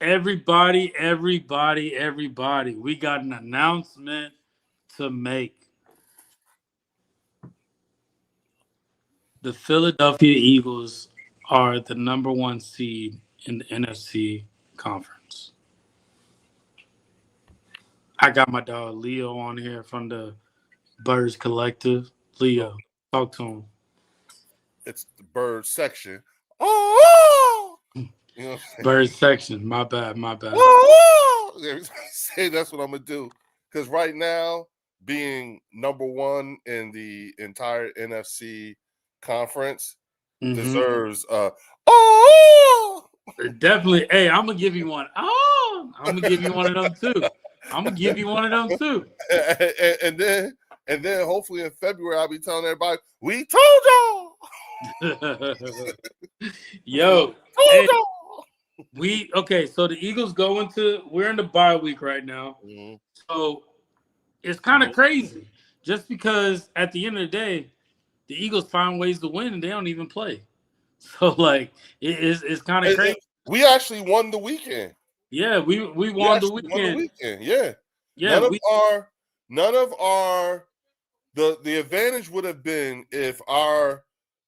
Everybody. We got an announcement to make. The Philadelphia Eagles are the number one seed in the NFC conference. I got my dog Leo on here from the Birds Collective. Oh, Leo, talk to him. it's the bird section. Oh, you know what I'm saying? Birds section. My bad. My bad. Oh, say that's what I'm gonna do. Because right now, being number one in the entire NFC conference Hmm. deserves oh. Definitely. Hey, I'm gonna give you one. Oh, I'm gonna give you one of them too. I'm gonna give you one of them too. and then hopefully in February I'll be telling everybody we told y'all. We Yo, told hey, y'all. we okay. So the Eagles go into we're in the bye week right now. Mhm. So it's kind of crazy, just because at the end of the day, the Eagles find ways to win and they don't even play. So like it's kind of crazy. We actually won the weekend. Yeah, we We won the actually won the weekend. weekend. Yeah. Yeah, None of we. our the advantage would have been if our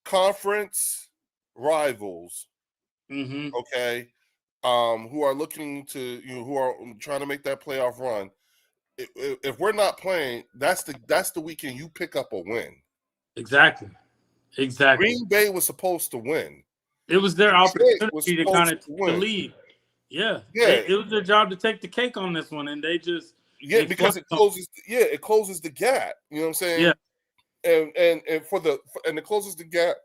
conference rivals, Hmm. okay, who are looking to who are trying to make that playoff run. If we're not playing, that's the weekend you pick up a win. Exactly. Exactly. Green Bay was supposed to win. It was their Detroit was opportunity to kind supposed of to take the win. lead. Yeah, Yeah, it was their job to take the cake on this one, and yeah, they because flunked it on. closes. Yeah, it closes the gap. You know what I'm Yeah. saying? And it closes the gap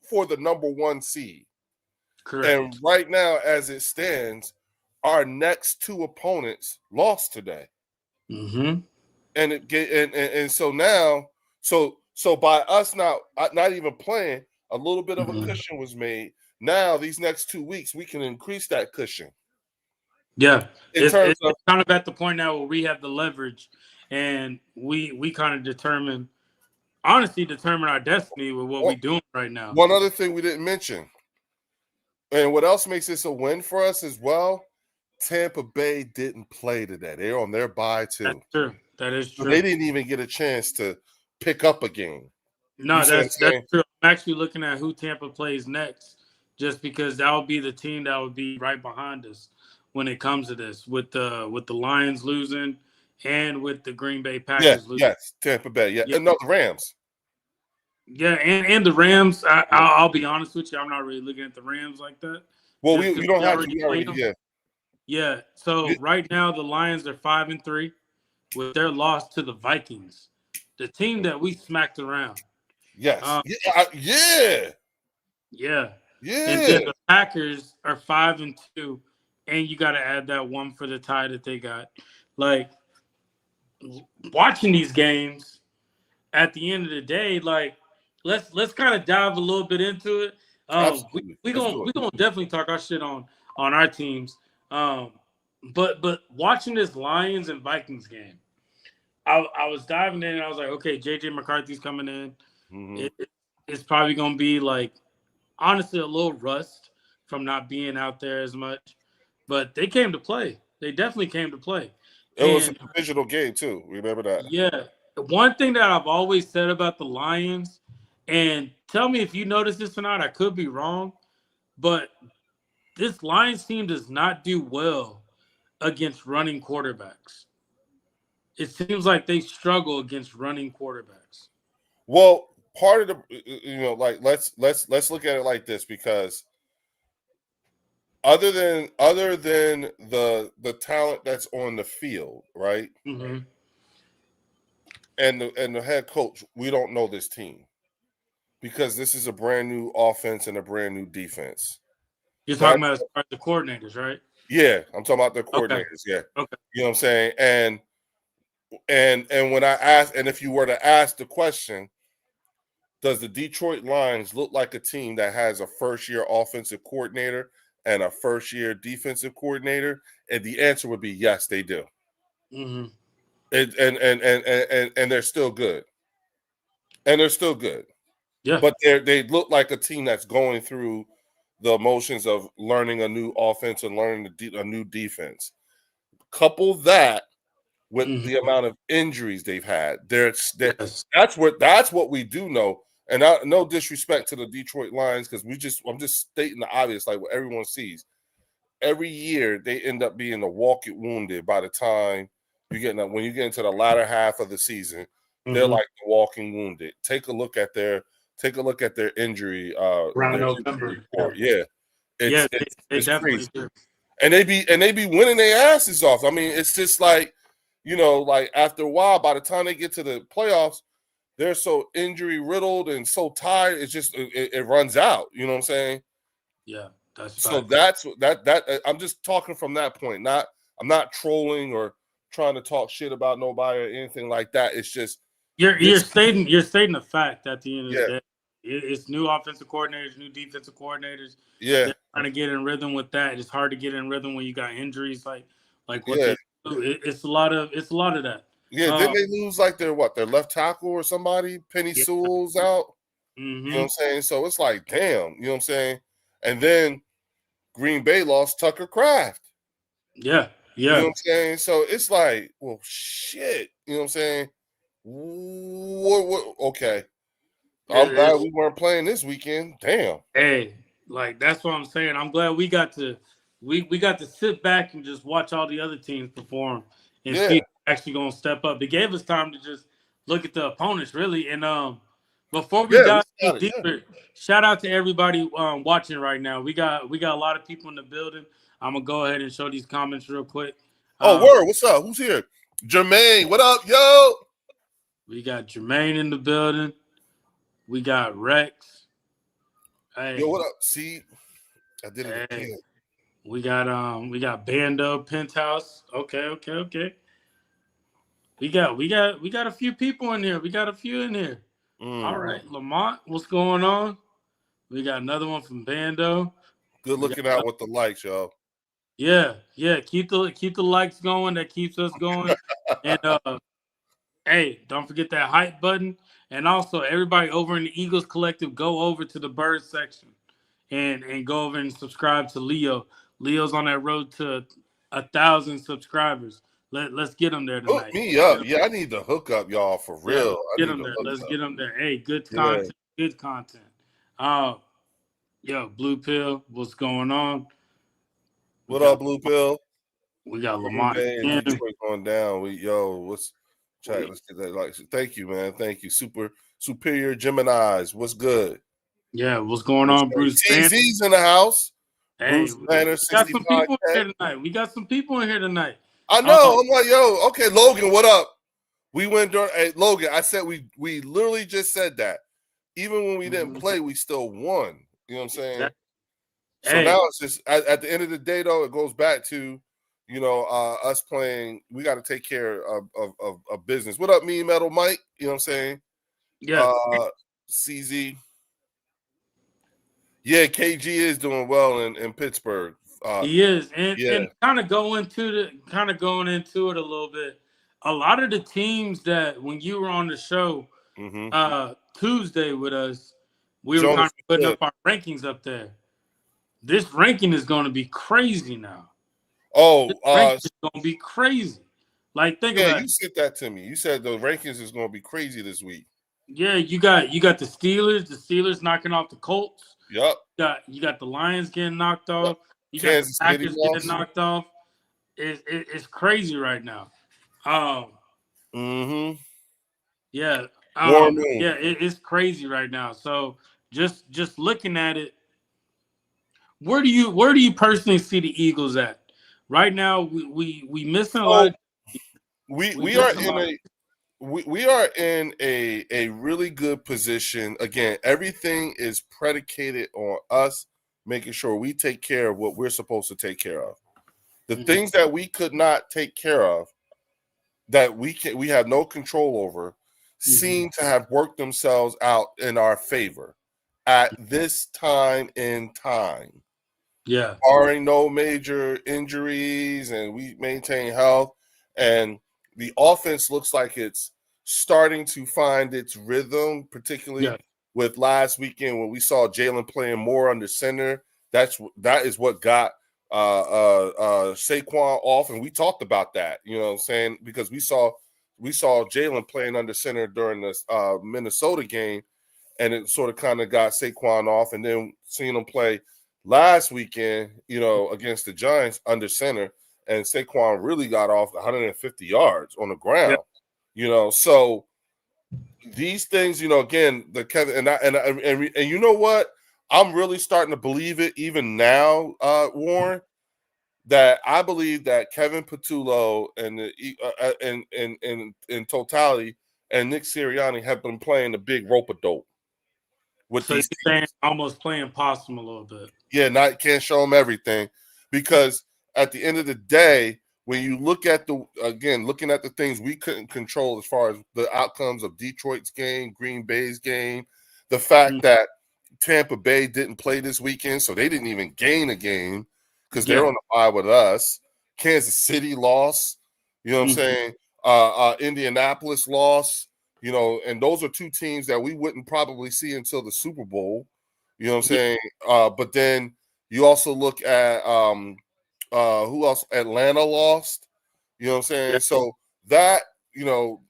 for the number one seed. And Correct. right now, as it stands, our next two opponents lost today, Mm-hmm. and and so now, so by us not even playing, a little bit of a Hmm. cushion was made. Now these next 2 weeks, we can increase that cushion Yeah, in terms of it's kind of at the point now where we have the leverage, and we kind of honestly determine our destiny with what one we're doing right now. one other thing we didn't mention, and what else makes this a win for us as well. Tampa Bay didn't play today. They're on their bye That's too. true. That is So they true. didn't even get a chance to pick up a game. You No, see what I'm that's saying? true. I'm actually looking at who Tampa plays next, just because that would be the team that would be right behind us when it comes to this, with the Lions losing and with the Green Bay Yeah, Packers losing. yes, Tampa Bay. Yeah, Yeah, and no, the Rams. yeah, and the Rams. Yeah. I'll be honest with you, I'm not really looking at the Rams like that, Well, just we because don't we have to. already We played already them. yeah. Yeah. So right now the Lions are 5-3 with their loss to the Vikings, the team that we smacked around. Yes. Um, Yeah. Yeah. yeah. And then Yeah. the Packers are 5-2, and you got to add that one for the tie that they got. Like watching these games, at the end of the day, like let's kind of dive a little bit into it. We Absolutely. we Let's gonna do it. we gonna definitely talk our shit on our teams. Um, but watching this Lions and Vikings game, I was diving in and I was like, okay, JJ McCarthy's coming in. Hmm. It's probably gonna be like honestly a little rust from not being out there as much, but they came to play. They definitely came to play. It was a And divisional game too. Remember that? yeah, one thing that I've always said about the Lions, and tell me if you notice this or not, I could be wrong, but this Lions team does not do well against running quarterbacks. It seems like they struggle against running quarterbacks. Well, part of the like let's look at it like this because other than the talent that's on the field, right? Hmm. And the head coach, we don't know this team because this is a brand new offense and a brand new defense. You're That talking about as far as the coordinators, right? Yeah, I'm talking about the Okay. coordinators. Yeah, Okay. you know what I'm saying. And when I ask, and if you were to ask the question, does the Detroit Lions look like a team that has a first year offensive coordinator and a first year defensive coordinator? And the answer would be yes, they do. Hmm. And they're still good. And they're still good. Yeah. But they look like a team that's going through the emotions of learning a new offense and learning a new defense. Couple that with the amount of injuries they've had. Yes. That's what we do know. And no disrespect to the Detroit Lions, because I'm just stating the obvious, like what everyone sees. Every year they end up being a walk it wounded by the time when you get into the latter half of the season, they're like the walking wounded. Take a look at their injury Around their November. injury report. Yeah. They It's definitely crazy. do. And they be winning their asses off. I mean, it's just like, like after a while, by the time they get to the playoffs, they're so injury riddled and so tired. It's just it runs out. You know what I'm saying? Yeah, that's So fine. that's that. I'm just talking from that point. I'm not trolling or trying to talk shit about nobody or anything like that. It's just You're stating the fact at the end of yeah, the day. It's new offensive coordinators, new defensive coordinators. yeah, They're trying to get in rhythm with that. It's hard to get in rhythm when you got injuries like what yeah, they do. It's a lot of that. yeah. Didn't they lose like their left tackle or somebody? Penny Yeah. Sewell's out. You know what I'm saying? So it's like, damn, you know what I'm saying? And then Green Bay lost Tucker Kraft. Yeah, You know yeah. what I'm saying? So it's like, well, shit. You know what I'm saying? What okay. I'm glad we weren't playing this weekend. Damn. Hey, like that's what I'm saying. I'm glad we got to sit back and just watch all the other teams perform and see if they're actually gonna step up. It gave us time to just look at the opponents really. And before we dive deeper, shout out to everybody watching right now. We got a lot of people in the building. I'm gonna go ahead and show these comments real quick. Word, what's up? Who's here? Jermaine, what up, yo? We got Jermaine in the building. We got Rex. Hey. Yo, what up? See, I did it again. We got Bando, Penthouse. Okay. We got a few people in here. We got a few in here. All right, Lamont, what's going on? We got another one from Bando. Good looking out with the likes, y'all. Yeah. Keep the likes going. That keeps us going. And hey, don't forget that hype button. And also, everybody over in the Eagles Collective, go over to the bird section and go over and subscribe to Leo. Leo's on that road to 1,000 subscribers. Let's get him there tonight. Hook me up. Yeah, I need to hook up, y'all, for real. Get him there. Let's get him there. Hey, good content. Good content. Yo, Blue Pill, what's going on? What up, Blue Pill? We got Lamont and Detroit going down. Let's get that like. Thank you, man. Thank you. Superior Geminis. What's good? Yeah, what's going on, Bruce? TZ's in the house. Hey, Bruce Banner, we got some people in here tonight. We got some people in here tonight. I know. I'm like, yo, okay, Logan, what up? We went during Logan. I said we literally just said that. Even when we didn't play, we still won. You know what I'm saying? So now it's just at the end of the day, though, it goes back to, us playing. We got to take care of business. What up, me, Metal Mike? You know what I'm saying? Yeah. CZ. Yeah, KG is doing well in Pittsburgh. He is, and kind of going into it a little bit. A lot of the teams that when you were on the show Tuesday with us, we were kind of putting up our rankings up there. This ranking is going to be crazy now. It's going to be crazy. Like think about it. You said that to me. You said the rankings is going to be crazy this week. Yeah, you got the Steelers. The Steelers knocking off the Colts. Yep. You got the Lions getting knocked off. You Kansas got the Packers getting knocked off. It's crazy right now. Yeah. It's crazy right now. So just looking at it, where do you personally see the Eagles at right now? We missing a lot. We are in a really good position. Again, everything is predicated on us making sure we take care of what we're supposed to take care of. The things that we could not take care of, that we have no control over, seem to have worked themselves out in our favor at this time in time. Yeah. Barring no major injuries, and we maintain health, and the offense looks like it's starting to find its rhythm, particularly with last weekend when we saw Jalen playing more under center that is what got Saquon off, and we talked about that. You know what I'm saying? Because we saw Jalen playing under center during this Minnesota game, and it sort of kind of got Saquon off, and then seeing him play last weekend, you know, against the Giants under center, and Saquon really got off 150 yards on the ground. Yep. You know, so these things, you know, again, the Kevin and you know what? I'm really starting to believe it even now, Warren, that I believe that Kevin Patullo and in totality and Nick Sirianni have been playing the big rope-a-dope with So these you're saying teams. almost playing possum a little bit. Yeah, can't show them everything, because at the end of the day, when you look at looking at the things we couldn't control as far as the outcomes of Detroit's game, Green Bay's game, the fact that Tampa Bay didn't play this weekend, so they didn't even gain a game because they're on the bye with us. Kansas City lost, you know what I'm saying? Indianapolis lost, you know, and those are two teams that we wouldn't probably see until the Super Bowl, you know what I'm saying? But then you also look at who else? Atlanta lost, you know what I'm saying? Yeah. So that, you know,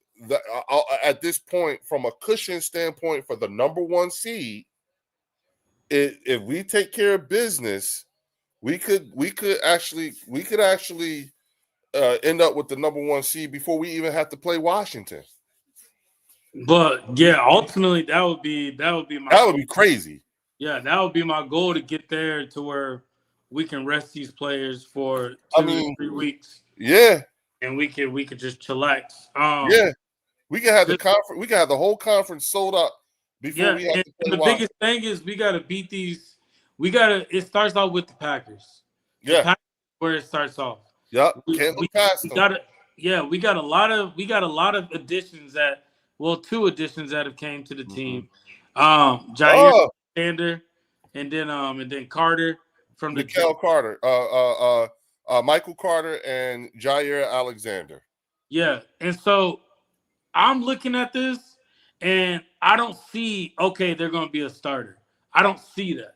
at this point, from a cushion standpoint for the number one seed, if we take care of business, we could actually end up with the number one seed before we even have to play Washington. But yeah, ultimately that would be my that would be crazy. Yeah, that would be my goal, to get there to where we can rest these players for 2 to 3 weeks. Yeah, and we could just chillax. Yeah, we can have the conference. We can have the whole conference sold up before we have to play. And the biggest thing is we got to beat these. It starts off with the Packers. Yeah, the Packers where it starts off. Yep, can't look past them. We got a lot of additions two additions that have came to the team. Jair Alexander, and then Carter from Carter, Michael Carter, and Jair Alexander. Yeah, and so I'm looking at this, and I don't see they're going to be a starter. I don't see that.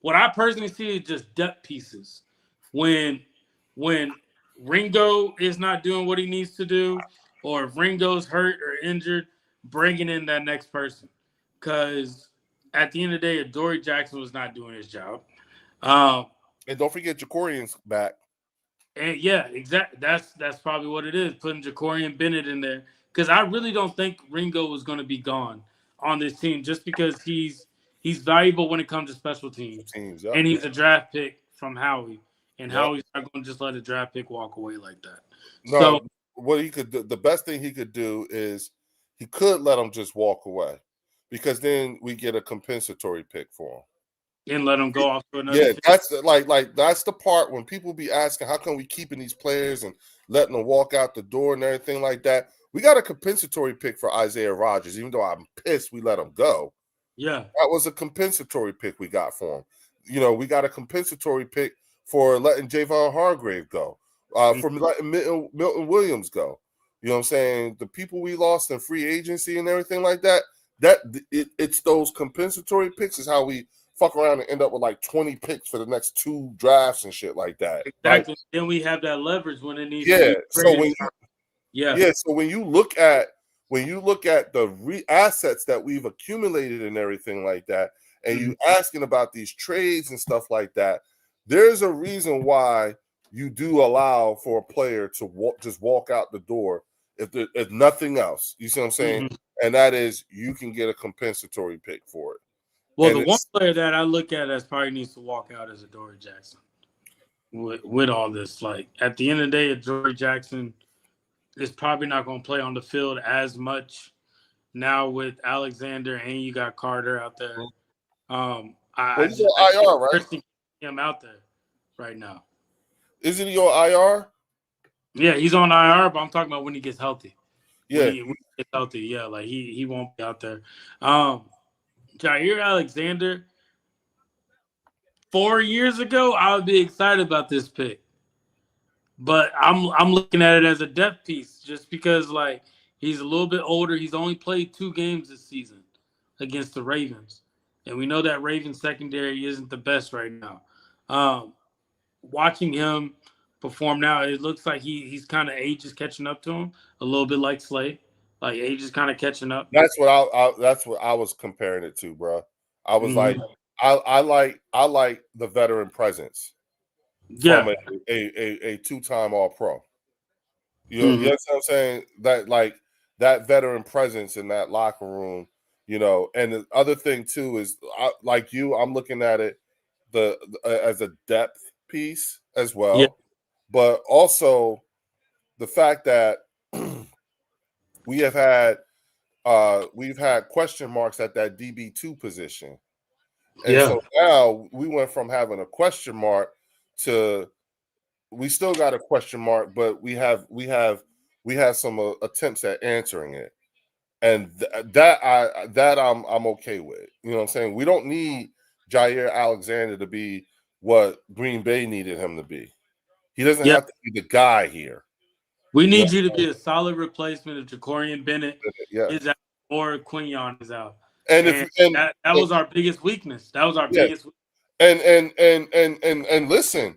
What I personally see is just depth pieces. When Ringo is not doing what he needs to do, or if Ringo's hurt or injured, bringing in that next person. Because at the end of the day, Adoree Jackson was not doing his job. And don't forget Jacorian's back. And yeah, exactly. That's probably what it is, putting Jacorian Bennett in there. Because I really don't think Ringo was going to be gone on this team, just because he's valuable when it comes to special teams. And he's a draft pick from Howie. And Howie's not going to just let a draft pick walk away like that. No, so what he could do, the best thing he could do is he could let him just walk away, because then we get a compensatory pick for him. And let him go off to another. Yeah, that's that's the part when people be asking, how come we keeping these players and letting them walk out the door and everything like that? We got a compensatory pick for Isaiah Rodgers, even though I'm pissed we let him go. Yeah. That was a compensatory pick we got for him. You know, we got a compensatory pick for letting Javon Hargrave go, for letting Milton Williams go. You know what I'm saying? The people we lost in free agency and everything like that, it's those compensatory picks is how we fuck around and end up with like 20 picks for the next 2 drafts and shit like that. Exactly. Right? Then we have that leverage when it needs to be so when you look at the assets that we've accumulated and everything like that, and you asking about these trades and stuff like that, there's a reason why you do allow for a player to just walk out the door if nothing else. You see what I'm saying? And that is, you can get a compensatory pick for it. Well, the one player that I look at as probably needs to walk out is Adoree Jackson. With all this, like, at the end of the day, Adoree Jackson is probably not going to play on the field as much now with Alexander, and you got Carter out there. He's on IR, right? Him out there right now. Isn't he on IR? Yeah, he's on IR, but I'm talking about when he gets healthy. Yeah, when he gets healthy. Yeah, like he won't be out there. Jair Alexander, 4 years ago, I would be excited about this pick, but I'm looking at it as a depth piece, just because like he's a little bit older. He's only played 2 games this season. against the Ravens. And we know that Ravens secondary isn't the best right now. Um, Watching him perform now, it looks like he's kind of age is catching up to him a little bit, like Slay. Like age is kind of catching up. That's what I was comparing it to, bro. I was like, Hmm. I like the veteran presence from Yeah. a two-time All Pro. You Hmm. know what I'm saying? That like that veteran presence in that locker room, And the other thing too is, like you, I'm looking at it as a depth piece as Yeah. well, but also the fact that we have had we've had question marks at that DB2 position. And Yeah. so now we went from having a question mark to we still got a question mark, but we have some attempts at answering it, and I'm okay with. You know what I'm saying? We don't need Jair Alexander to be what Green Bay needed him to be. He doesn't Yeah. have to be the guy here. We You know, need you to be a solid replacement if Jacorian Bennett yeah. is out or Quinion is out. And if And and that was our biggest weakness. That was our yeah, biggest. and listen,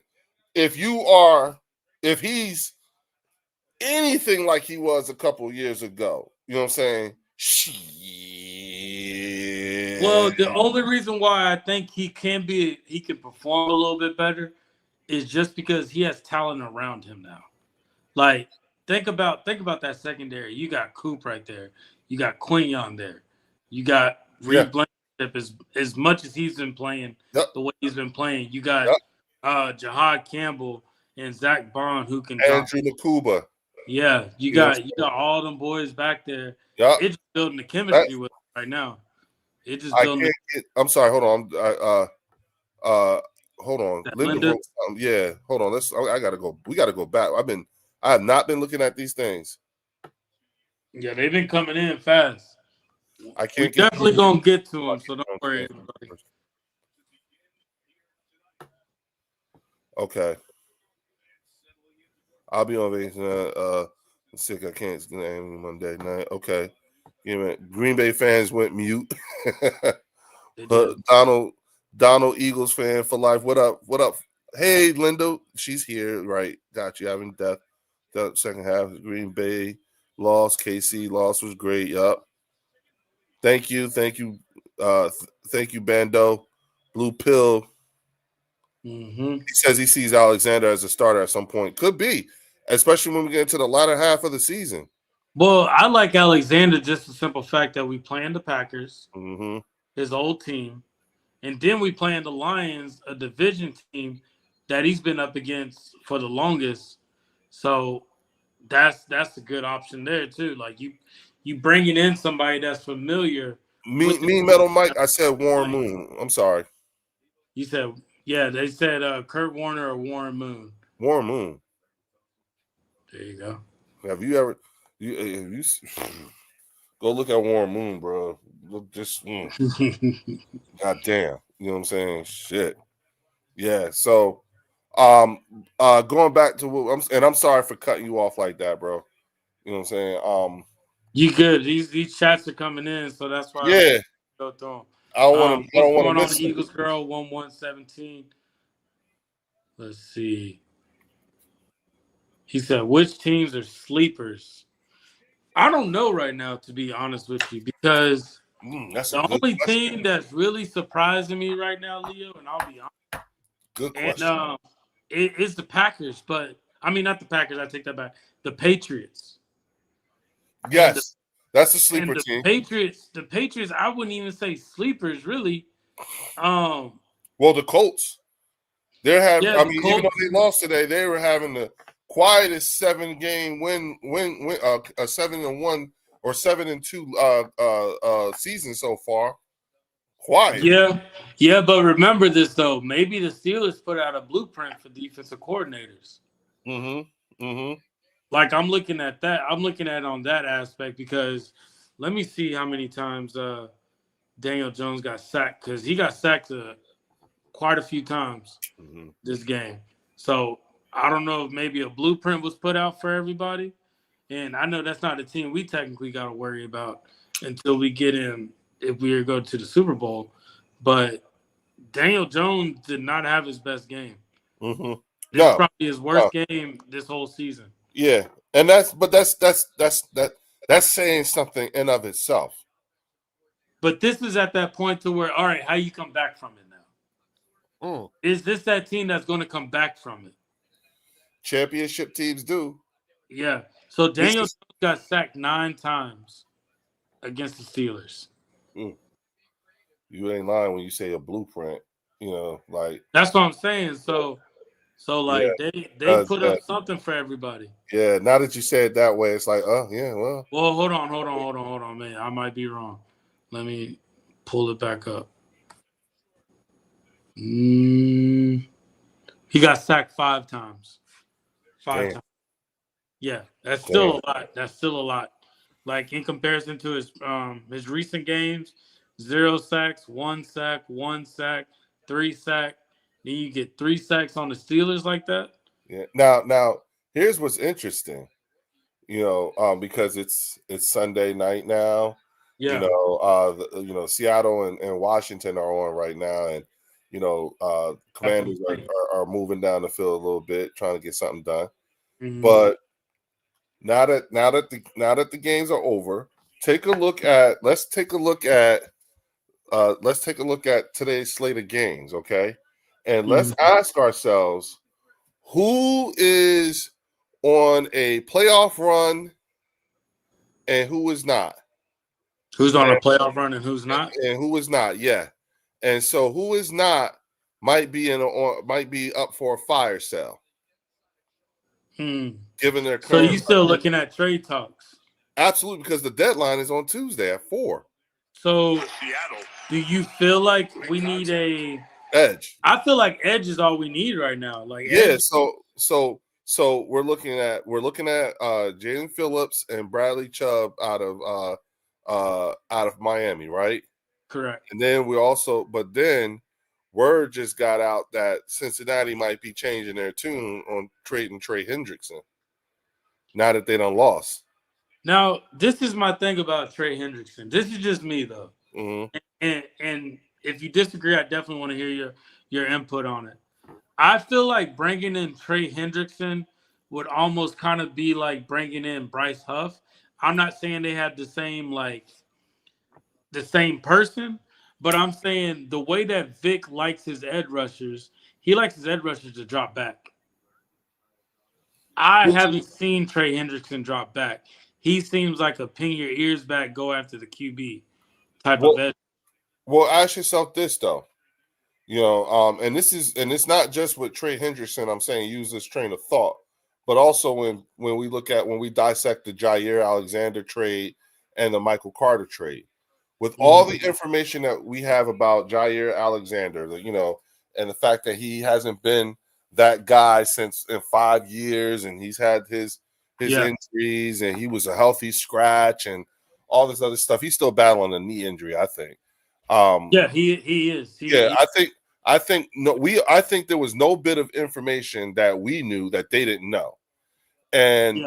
if you are if he's anything like he was a couple years ago, you know what I'm saying? Well, Shit. the only reason why I think he can perform a little bit better is just because he has talent around him now. Like think about that secondary. You got Coop right there. You got Quinion there. You got Yeah. Reed Blankenship as much as he's been playing Yep. the way he's been playing. You got Yep. Jahad Campbell and Zach Bond who can drop. Andrew Nakuba. Yeah, you You know what got I'm you saying? got all them boys back there. Yep. It's just building the That, chemistry with them right now. It's just I building can't get. I'm sorry. Hold on. Hold on. that Linda Linda. wrote something. Yeah. Hold on. I gotta go. We gotta go back. I have not been looking at these things. Yeah, they've been coming in fast. I We can't get through. definitely gonna get to them, so don't worry, everybody. Okay. I'll be on vacation. Sick. I can't name Monday night. Okay. Green Bay fans went mute. They did. Donald Eagles fan for life. What up? What up? Hey, Linda. She's here. Right. Got you. Having death. The second half. Green Bay lost. KC lost was great. Yup. Thank you. Thank you. Thank you, Bando. Blue Pill. Mm-hmm. He says he sees Alexander as a starter at some point. Could be, especially when we get into the latter half of the season. Well, I like Alexander just the simple fact that we playing the Packers, Mm-hmm. his old team, and then we playing the Lions, a division team that he's been up against for the longest. So that's a good option there too. Like you bringing in somebody that's familiar with the Me, team. Metal Mike. I said Warren Moon. I'm sorry, You said yeah. They said Kurt Warner or Warren Moon. Warren Moon. There you go. Have you ever? Go look at Warren Moon, bro. Look, just god damn. You know what I'm saying? Shit. Yeah. So, going back to and I'm sorry for cutting you off like that, bro. You know what I'm saying? You good? These chats are coming in, so that's why I want Yeah. to go through them. I don't want to. I What's don't want to going on, miss it. Eagles girl 1117? Let's see. He said, which teams are sleepers? I don't know right now, to be honest with you, because That's a the good only question. team that's really surprising me right now, Leo, and I'll be honest, Good and question. it's the Packers, but I mean not the Packers. I take that back. The Patriots. And the Yes, that's a and sleeper the team. Patriots, I wouldn't even say sleepers, really. Um, Well, the Colts. yeah, I the mean, even though Colts. they lost today, they were having the quietest 7-game a 7-1 or 7-2 season so far. Quiet. Yeah, yeah, but remember this though. Maybe the Steelers put out a blueprint for defensive coordinators. Mm-hmm. Mm-hmm. Like I'm looking at that. I'm looking at it on that aspect because let me see how many times Daniel Jones got sacked because he got sacked quite a few times Mm-hmm. this game. So I don't know if maybe a blueprint was put out for everybody. And I know that's not a team we technically got to worry about until we get in if we go to the Super Bowl. But Daniel Jones did not have his best game. Mm-hmm. This is No, probably his worst game this whole season. yeah, and that's saying something in of itself. But this is at that point to where, all right, how you come back from it now? Mm. Is this that team that's going to come back from it? Championship teams do. Yeah. So This Daniel is Jones got sacked 9 times against the Steelers. You ain't lying when you say a blueprint. Like that's what I'm saying. So like they put up something for everybody. Yeah. Now that you say it that way, it's like, oh yeah, well. Well, hold on, man. I might be wrong. Let me pull it back up. He got sacked 5 times. 5 times. Yeah, that's still a lot. That's still a lot. Like in comparison to his recent games, 0 sacks, 1 sack, 1 sack, 3 sack. Then you get 3 sacks on the Steelers like that. Yeah. Now here's what's interesting. Because it's Sunday night now. Yeah. Seattle and Washington are on right now, and Commanders are moving down the field a little bit, trying to get something done. Mm-hmm. But now that the games are over, let's take a look at today's slate of games, okay? And let's ask ourselves, who is on a playoff run and who is not? Who's on a playoff run and who's not? And who is not? Yeah. And so who is not might be up for a fire sale. Given their so you still looking at trade talks? Absolutely, because the deadline is on Tuesday at 4. So do you feel like we need a edge? I feel like edge is all we need right now. Like edge. So we're looking at Jalen Phillips and Bradley Chubb out of Miami, right? Correct. And then word just got out that Cincinnati might be changing their tune on trading Trey Hendrickson now that they done lost. Now, this is my thing about Trey Hendrickson. This is just me, though. Mm-hmm. And if you disagree, I definitely want to hear your input on it. I feel like bringing in Trey Hendrickson would almost kind of be like bringing in Bryce Huff. I'm not saying they have the same person, but I'm saying the way that Vic likes his edge rushers, he likes his edge rushers to drop back. I haven't seen Trey Hendrickson drop back. He seems like a pin your ears back, go after the QB type of edge. Well, ask yourself this though. And it's not just with Trey Hendrickson. I'm saying use this train of thought, but also when we dissect the Jair Alexander trade and the Michael Carter trade, with all the information that we have about Jair Alexander, and the fact that he hasn't been that guy since in 5 years, and he's had his injuries, and he was a healthy scratch, and all this other stuff. He's still battling a knee injury, I think. He is. I think there was no bit of information that we knew that they didn't know, and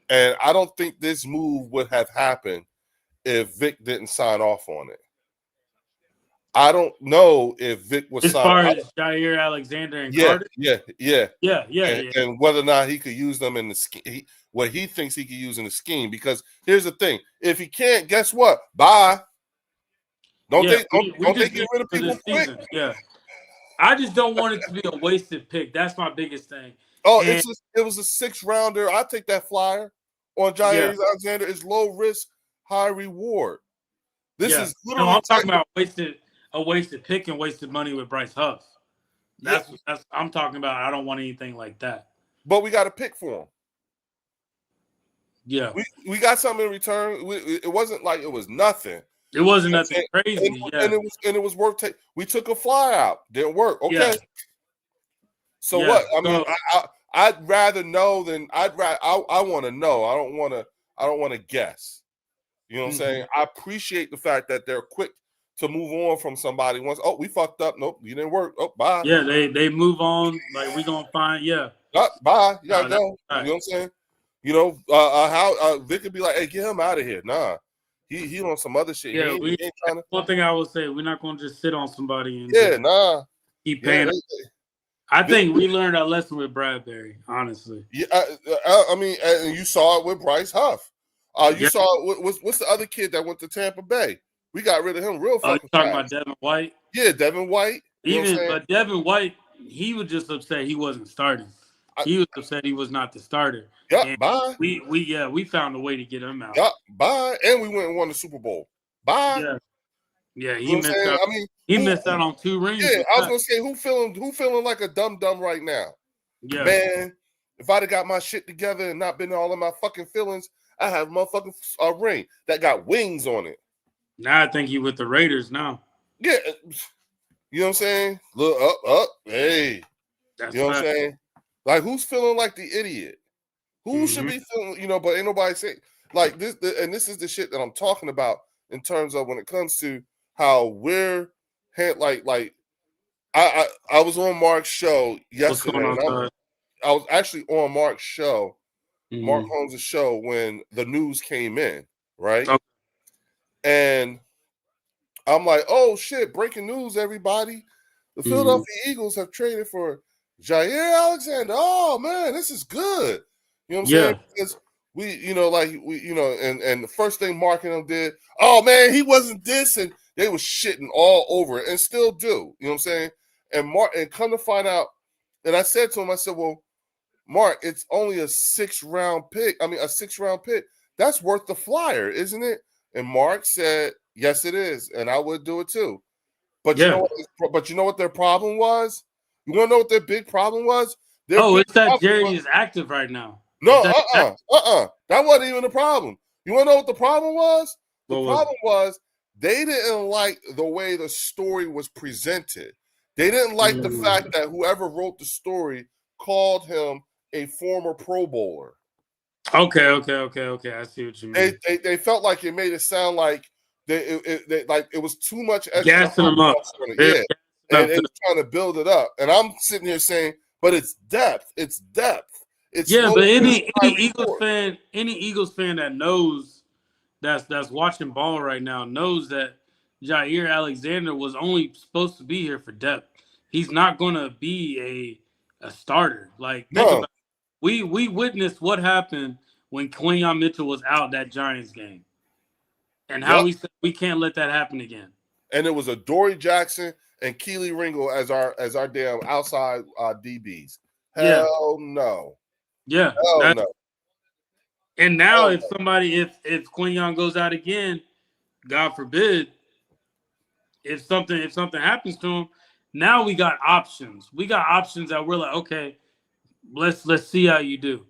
I don't think this move would have happened if Vic didn't sign off on it. I don't know if Vic was as far as Jair Alexander and Carter. And whether or not he could use them in the scheme, what he thinks he could use in the scheme. Because here's the thing: if he can't, guess what? Bye. Don't they get rid of people quick? Yeah. I just don't want it to be a wasted pick. That's my biggest thing. Oh, it was a 6th rounder. I take that flyer on Jair Alexander. It's low risk, high reward. This is literally. No, I'm talking about a wasted pick and wasted money with Bryce Huff. That's I'm talking about. I don't want anything like that. But we got a pick for him. Yeah, we got something in return. It wasn't like it was nothing. It wasn't nothing crazy. And it was worth taking. We took a fly out. Didn't work. Okay. Yeah. So what? I mean, I'd rather know than I want to know. I don't want to guess. You know what I'm saying? I appreciate the fact that they're quick to move on from somebody once. Oh, we fucked up. Nope, you didn't work. Oh, bye. Yeah, they move on. Like we gonna find. Yeah. Bye. You gotta go. Right. You know what I'm saying? How Vic could be like, hey, get him out of here. Nah. He on some other shit. Yeah, He ain't trying to. one thing I would say, we're not going to just sit on somebody and Yeah, just nah. keep Yeah, paying. I think we learned our lesson with Bradbury, honestly. yeah. I mean, and you saw it with Bryce Huff. You Yeah. saw it. What's the other kid that went to Tampa Bay? We got rid of him real You fucking talking fast. about Devin White? Yeah, Devin White. You know what I'm saying? But Devin White, he was just upset he wasn't starting. He was upset he was not the starter. Yep, And bye. we found a way to get him out. Yep, bye. And we went and won the Super Bowl. Bye. Yeah, You know what I'm saying? I mean, he missed out on 2 rings. Yeah, I was gonna say who feeling like a dumb right now? Yeah, man. If I'd have got my shit together and not been all in my fucking feelings, I have motherfucking ring that got wings on it. Now I think you with the Raiders now. Yeah, you know what I'm saying? Look up, hey. That's you know what I'm saying? Like, who's feeling like the idiot? Who should be feeling, but ain't nobody saying like this. And this is the shit that I'm talking about in terms of when it comes to how we're like. I was on Mark's show yesterday. I was actually on Mark's show, Mark Holmes' show, when the news came in, right? Okay. And I'm like, oh shit, breaking news, everybody. The Philadelphia Eagles have traded for Jair Alexander. Oh man, this is good. You know what I'm saying? Because and the first thing Mark and them did, oh man, he wasn't this, and they was shitting all over it and still do. You know what I'm saying? And Mark, and come to find out, and I said to him, I said, well, Mark, it's only a 6-round pick. I mean, a 6-round pick. That's worth the flyer, isn't it? And Mark said, yes, it is. And I would do it too. But you know what their problem was? You want to know what their big problem was? It's that Jerry is active right now. No, that wasn't even the problem. You want to know what the problem was? The problem was they didn't like the way the story was presented. They didn't like the fact that whoever wrote the story called him a former Pro Bowler. Okay. I see what you mean. They felt like it made it sound like it was too much extra. Gassing them up. Yeah. And trying to build it up. And I'm sitting here saying, but it's depth. It's depth. It's but any Eagles fan that knows that's watching ball right now knows that Jair Alexander was only supposed to be here for depth. He's not gonna be a starter. Like we witnessed what happened when Quinyon Mitchell was out that Giants game. And how we said we can't let that happen again. And it was a Dory Jackson and Keely Ringo as our damn outside DBs. Hell no. Yeah. Hell no. And now if Quinyon goes out again, God forbid, if something happens to him, now we got options. We got options that we're like, okay, let's see how you do.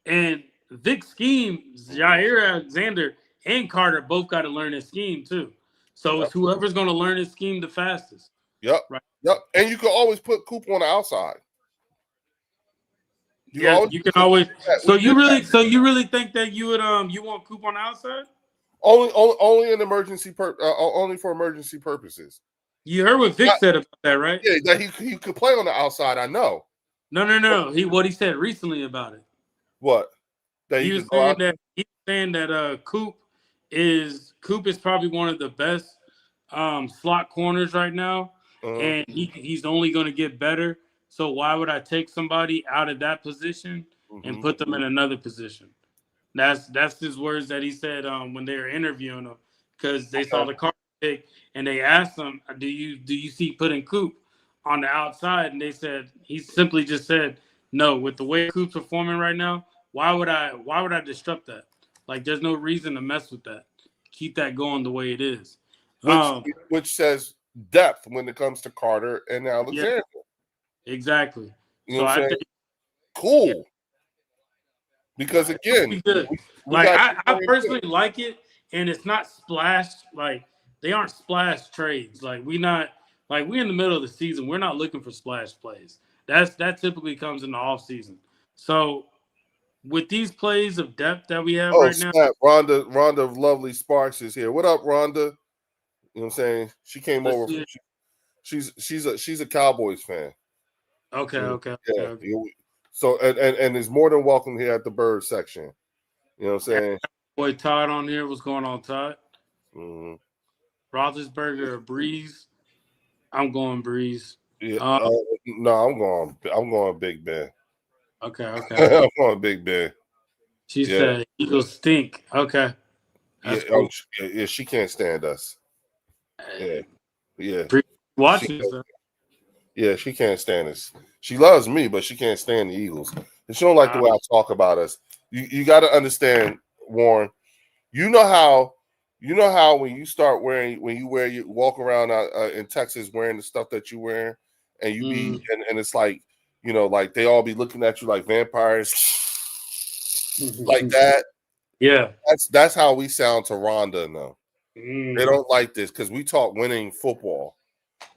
And Vic's scheme, Jair Alexander and Carter both got to learn his scheme too. So it's whoever's going to learn his scheme the fastest. Yep. Right. Yep. And you can always put Coop on the outside. You can always. So you really think that you would you want Coop on the outside? Only in emergency only for emergency purposes. You heard what Vic said about that, right? Yeah, that he could play on the outside. I know. No. What he said recently about it. What? That he was saying that Coop is probably one of the best slot corners right now, and he's only going to get better. So why would I take somebody out of that position and put them in another position? That's his words that he said when they were interviewing him, because they saw the card pick and they asked him, do you see putting Coop on the outside? And he simply just said, no. With the way Coop's performing right now, why would I disrupt that? Like, there's no reason to mess with that. Keep that going the way it is. Which says depth when it comes to Carter and Alexander. Yeah. Exactly. You know what I'm saying? Cool. Yeah. Because again, I personally like it, and it's not splash. Like, they aren't splash trades. Like, we're in the middle of the season. We're not looking for splash plays. That typically comes in the off season. So with these plays of depth that we have right now, Rhonda Lovely Sparks is here. What up, Rhonda? You know what I'm saying? She came over. She's a Cowboys fan. Okay. Yeah. Okay. So and is more than welcome here at the bird section. You know what I'm saying? Boy, Todd on here. What's going on, Todd? Mm-hmm. Roethlisberger or Breeze? I'm going Breeze. Yeah. Uh, No, I'm going Big Ben. okay. I'm going Big Ben. She Yeah. said Eagles stink. Okay, Yeah. that's cool. Yeah. She can't stand us. Yeah. Yeah. She Watching this. Yeah, she can't stand us. She loves me, but she can't stand the Eagles. And she don't like the way I talk about us. You got to understand, Warren. You know how when you start wearing you walk around in Texas wearing the stuff that you wearing, and you be and it's like like they all be looking at you like vampires, like that. Yeah. That's how we sound to Rhonda and them. They Mm. don't like this because we talk winning football.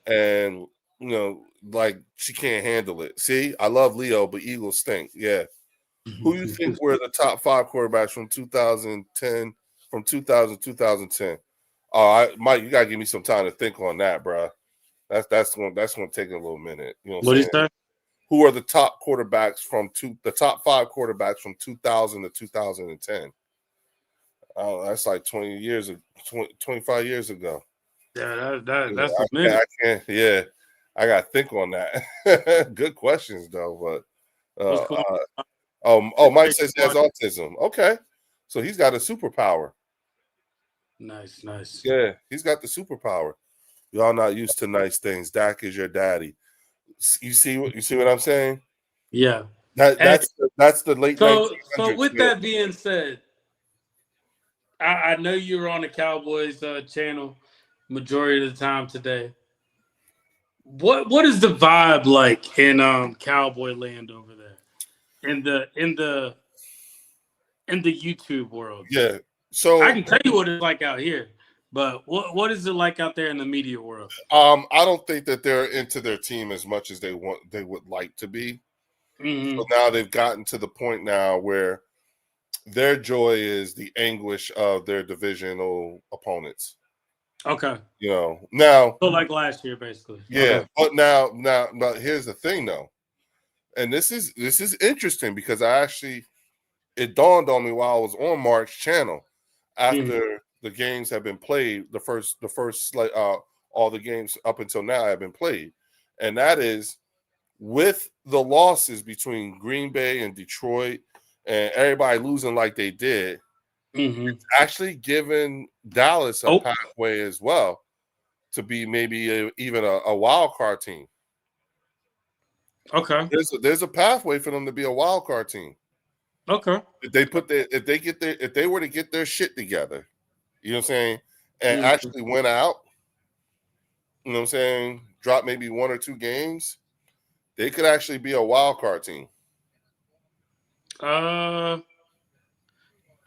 And like she can't handle it. See, I love Leo, but Eagles stink. Yeah. Who you think were the top 5 quarterbacks from 2010, from 2010? Mike, you gotta give me some time to think on that, bro. That's gonna take a little minute. You know what What I'm do you saying? say? Who are the top quarterbacks the top 5 quarterbacks from 2000 to 2010? Oh, that's like 25 years ago. Yeah, Yeah, that's a minute. I can't. Yeah, I got to think on that. Good questions though, but What's going Mike says he has autism. Okay, so he's got a superpower. Nice. Yeah, he's got the superpower. Y'all not used to nice things. Dak is your daddy. You see what I'm saying? Yeah. That's the late So 1900s. with Yeah. that being said, I know you were on the Cowboys channel majority of the time today. What is the vibe like in Cowboy land over there in the YouTube world? Yeah. So I can tell you what it's like out here, but what is it like out there in the media world? I don't think that they're into their team as much as they would like to be. Mm-hmm. So now they've gotten to the point now where their joy is the anguish of their divisional opponents. Okay. Now. So like last year, basically. Yeah, Okay. but now, here's the thing, though, and this is interesting because it dawned on me while I was on Mark's channel after the games have been played. The first all the games up until now have been played, and that is with the losses between Green Bay and Detroit, and everybody losing like they did. It's actually given Dallas a pathway as well to be maybe even a wild card team. Okay. There's a pathway for them to be a wild card team. Okay. If they were to get their shit together, you know what I'm saying, and actually went out, you know what I'm saying, drop maybe 1 or 2 games, they could actually be a wild card team.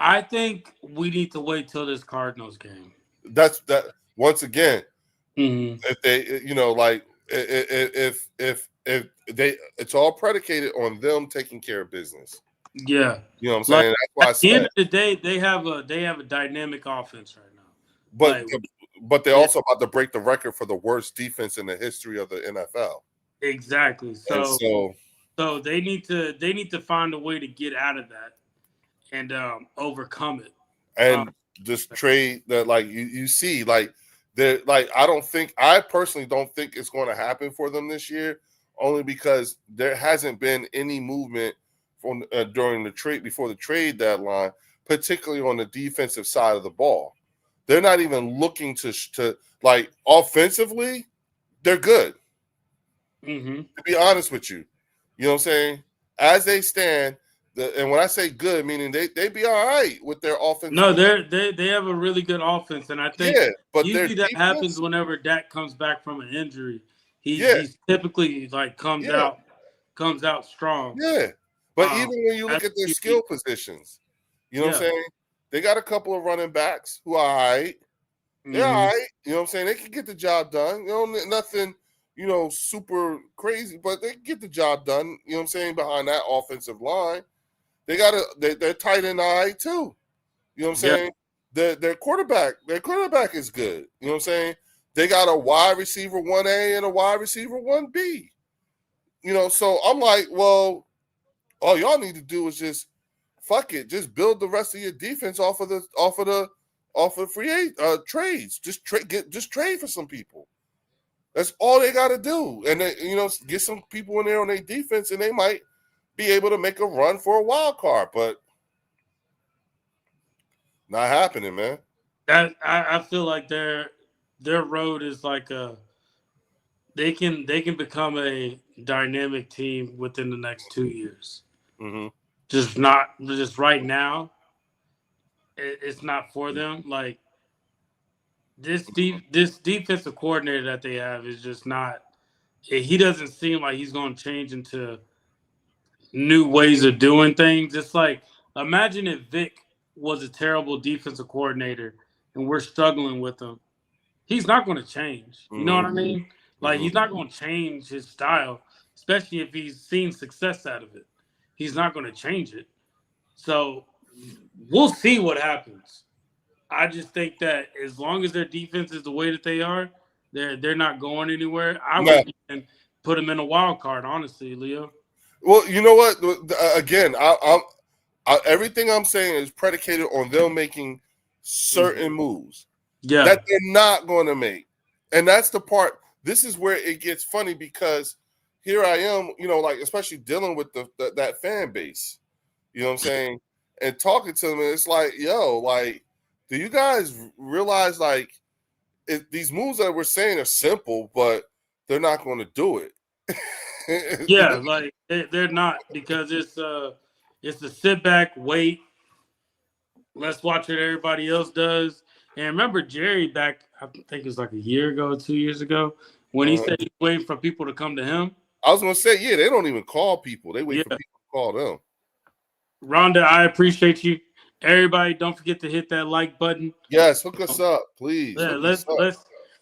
I think we need to wait till this Cardinals game. That once again, if they if they, it's all predicated on them taking care of business. Yeah, you know what I'm saying. That's why at the end of the day, they have a dynamic offense right now. But they're also about to break the record for the worst defense in the history of the NFL. Exactly. So they need to find a way to get out of that and overcome it. And just trade that, like you see, like I personally don't think it's going to happen for them this year, only because there hasn't been any movement from during the trade before the trade deadline, particularly on the defensive side of the ball. They're not even looking to like offensively, they're good. To be honest with you, you know what I'm saying? As they stand, and when I say good, meaning they be all right with their offense. No, they have a really good offense, and I think but usually that happens whenever Dak comes back from an injury. He's typically like comes out strong. Yeah, but even when you look at their skill positions, you know what I'm saying? They got a couple of running backs who are all right. They're all right. You know what I'm saying? They can get the job done. Nothing, super crazy, but they can get the job done. You know what I'm saying? Behind that offensive line, they're tight end all right too. You know what I'm saying? Their quarterback is good. You know what I'm saying? They got a wide receiver 1A and a wide receiver 1B. So I'm like, well, all y'all need to do is just fuck it, just build the rest of your defense off of the off of trades. Just trade for some people. That's all they got to do, and they, get some people in there on their defense, and they might be able to make a run for a wild card. But not happening, man. I feel like their road is like they can become a dynamic team within the next 2 years. Mm-hmm. Just right now, it's not for them. Like this defensive coordinator that they have is just not. He doesn't seem like he's going to change into new ways of doing things. It's like imagine if Vic was a terrible defensive coordinator and we're struggling with him. He's not going to change. You know what I mean? Like he's not going to change his style, especially if he's seen success out of it. He's not going to change it. So we'll see what happens. I just think that as long as their defense is the way that they are, they're not going anywhere. I would even put them in a wild card, honestly, Leo. Well, you know what? Again, everything I'm saying is predicated on them making certain moves that they're not going to make, and that's the part. This is where it gets funny because here I am, like especially dealing with that fan base, you know what I'm saying, and talking to them, and it's like, yo, like, do you guys realize like these moves that we're saying are simple, but they're not going to do it. Yeah, like they're not because it's a sit back, wait. Let's watch what everybody else does. And remember Jerry back, I think it was like a year ago, 2 years ago, when he said he's waiting for people to come to him. I was gonna say, yeah, they don't even call people; they wait for people to call them. Rhonda, I appreciate you. Everybody, don't forget to hit that like button. Yes, hook us up, please. Yeah, let's.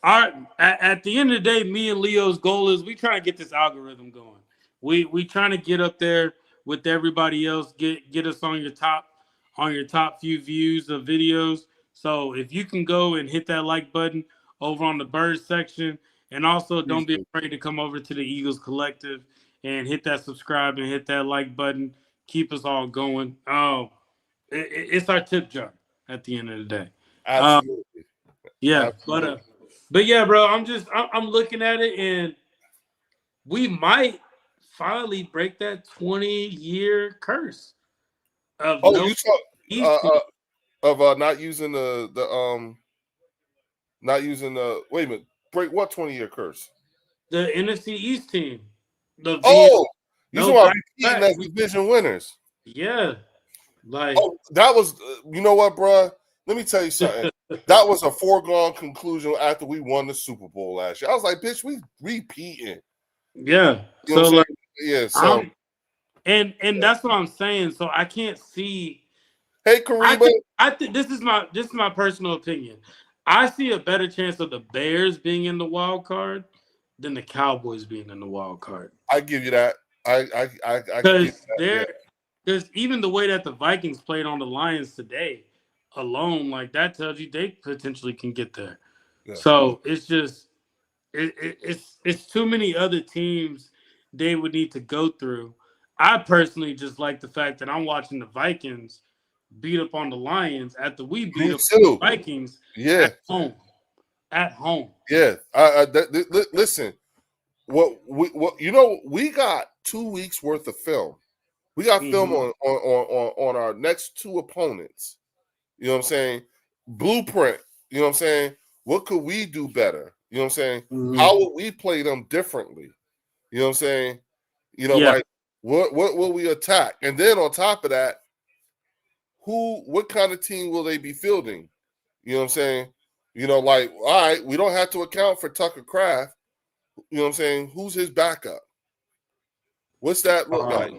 At the end of the day, me and Leo's goal is we trying to get this algorithm going. We trying to get up there with everybody else. Get us on your top few views of videos. So if you can go and hit that like button over on the birds section, and also don't be afraid to come over to the Eagles Collective and hit that subscribe and hit that like button. Keep us all going. Oh, it's our tip jar at the end of the day. Absolutely. Yeah, absolutely. But yeah, bro, I'm looking at it, and we might finally break that 20-year curse of you talk of not using not using the wait a minute, break what 20-year curse? The NFC East team. You talking about repeating as division winners? Yeah, like that was you know what, bro? Let me tell you something. That was a foregone conclusion after we won the Super Bowl last year. I was like, bitch, we repeating. Yeah. You know what I'm saying? So and that's what I'm saying. So I can't see. Hey, Kariba. I think this is my personal opinion. I see a better chance of the Bears being in the wild card than the Cowboys being in the wild card. I give you that. Because even the way that the Vikings played on the Lions today alone, like that tells you they potentially can get there. Yeah. So it's just it's too many other teams they would need to go through. I personally just like the fact that I'm watching the Vikings beat up on the Lions after we beat up the Vikings at home. At home. Yeah. Listen, we got 2 weeks worth of film. We got film on our next two opponents. You know what I'm saying? Blueprint. You know what I'm saying? What could we do better? You know what I'm saying? How would we play them differently? You know what I'm saying? Like what will we attack? And then on top of that, what kind of team will they be fielding? You know what I'm saying? Like, all right, we don't have to account for Tucker Kraft. You know what I'm saying? Who's his backup? What's that look like?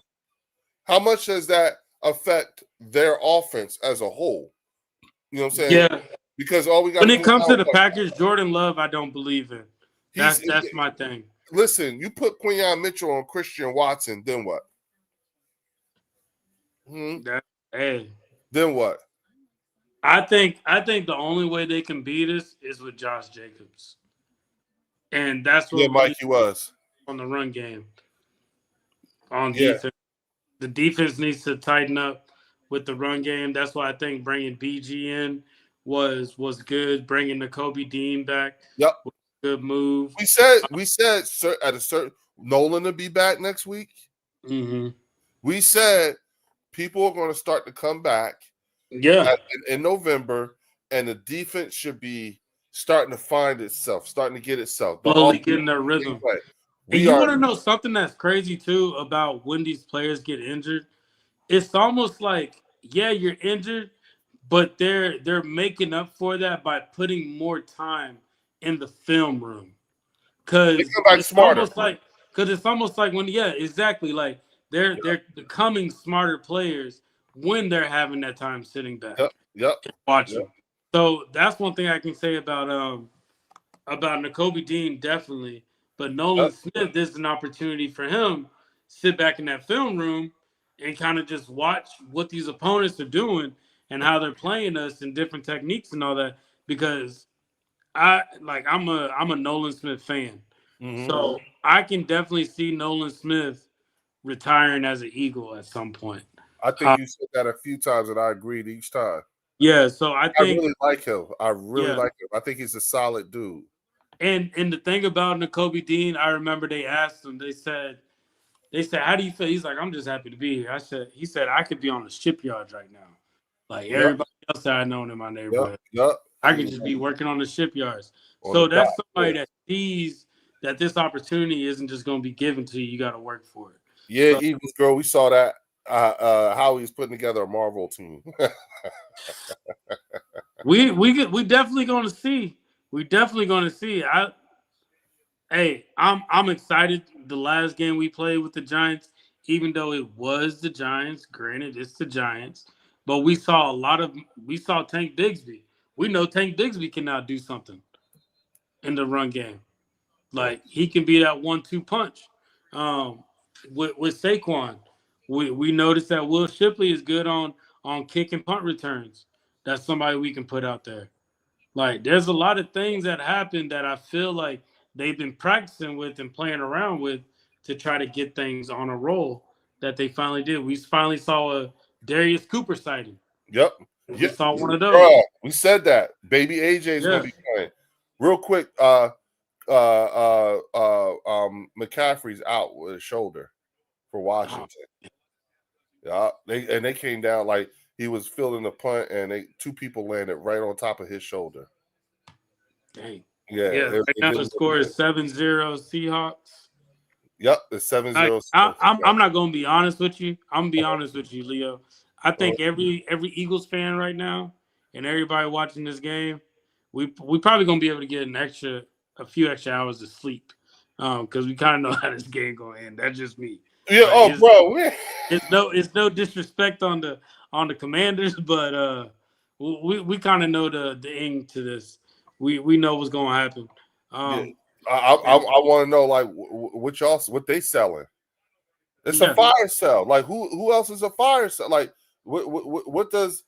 How much does that affect their offense as a whole? You know what I'm saying? Yeah. Because all we got when it comes to the Packers, Jordan Love, I don't believe in. That's my thing. Listen, you put Quinyon Mitchell on Christian Watson, then what? Then what? I think the only way they can beat us is with Josh Jacobs. And that's what Mikey was on the run game. On defense. The defense needs to tighten up with the run game. That's why I think bringing BG in was good. Bringing the Kobe Dean back Yep. was a good move. We said at a certain Nolan to be back next week. Mm-hmm. We said people are going to start to come back Yeah, in November, and the defense should be starting to find itself, starting to get itself. The slowly offense getting their rhythm. play. And We you are want to know something that's crazy too about when these players get injured? It's almost like, yeah, you're injured, but they're making up for that by putting more time in the film room. they Cause come back it's smarter. almost like cause it's almost like when, yeah, exactly, like they're becoming smarter players when they're having that time sitting back Yep, yep, and yep, watching. So that's one thing I can say about N'Kobe Dean, definitely. But yep. Nolan Smith, this is an opportunity for him sit back in that film room and kind of just watch what these opponents are doing and how they're playing us and different techniques and all that. Because I'm a Nolan Smith fan, Mm-hmm. so I can definitely see Nolan Smith retiring as an Eagle at some point. I think Uh, you said that a few times, and I agreed each time. yeah, so I I think really like him. I really yeah, like him. I think he's a solid dude. and the thing about N'Kobe Dean, I remember they asked him, they said, "How do you feel?" He's like, "I'm just happy to be here." He said, "I could be on the shipyards right now, like Yep, everybody else that I know in my yep, neighborhood. yep. I could just be working on the shipyards." On the So dock. that's somebody that sees that this opportunity isn't just going to be given to you. You got to work for it. Yeah, So Eagles girl. We saw that. How he's putting together a Marvel team. we definitely going to see. We definitely going to see. I'm excited. The last game we played with the Giants, even though it was the Giants, granted it's the Giants, but we saw Tank Bigsby. We know Tank Bigsby can now do something in the run game. Like he can be that 1-2 punch. Um, with Saquon, we noticed that Will Shipley is good on kick and punt returns. That's somebody we can put out there. Like there's a lot of things that happen that I feel like they've been practicing with and playing around with to try to get things on a roll that they finally did. We finally saw a Darius Cooper sighting. Yep. We Yep. saw one of Bruh, those. we said that. Baby AJ is gonna Yes. be playing. Real quick, McCaffrey's out with his shoulder for Oh, Washington. Yeah, they came down like he was fielding the punt, and two people landed right on top of his shoulder. dang. Yeah, Yeah, right it now didn't the look score good. is 7-0 Seahawks. Yep, it's 7-0. I'm not gonna be honest with you. I'm gonna be honest with you, Leo. I think every Eagles fan right now and everybody watching this game, we probably gonna be able to get a few extra hours of sleep, because we kind of know how this game gonna end. That's just me. Yeah. Like Oh, bro. it's no disrespect on the Commanders, but we kind of know the end to this. We know what's gonna happen. Yeah. Um, I want to know like what they selling. It's a yeah, fire sale. Like who else is a fire sale? Like what does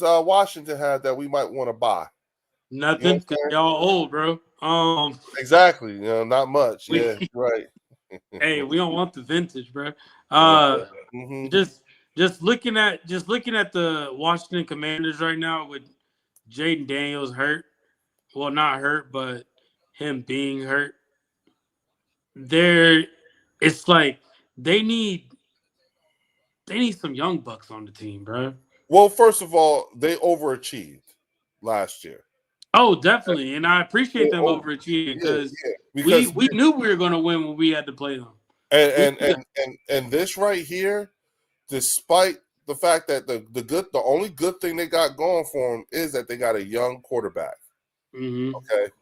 Washington have that we might want to buy? You know what nothing I'm because saying? y'all old, bro. Exactly. Not much. We Yeah, right. hey, we don't want the vintage, bro. Uh, Uh, hmm just looking at the Washington Commanders right now with Jaden Daniels hurt. Well, not hurt, but him being hurt. There, it's like they need they need some young bucks on the team, bro. Well, first of all, they overachieved last year. Oh, definitely, and I appreciate They them over, overachieving yeah, because yeah. we Because we knew we were gonna win when we had to play them. and We and and and, and this right here, despite the fact that the only good thing they got going for them is that they got a young quarterback. mm-hmm. Okay.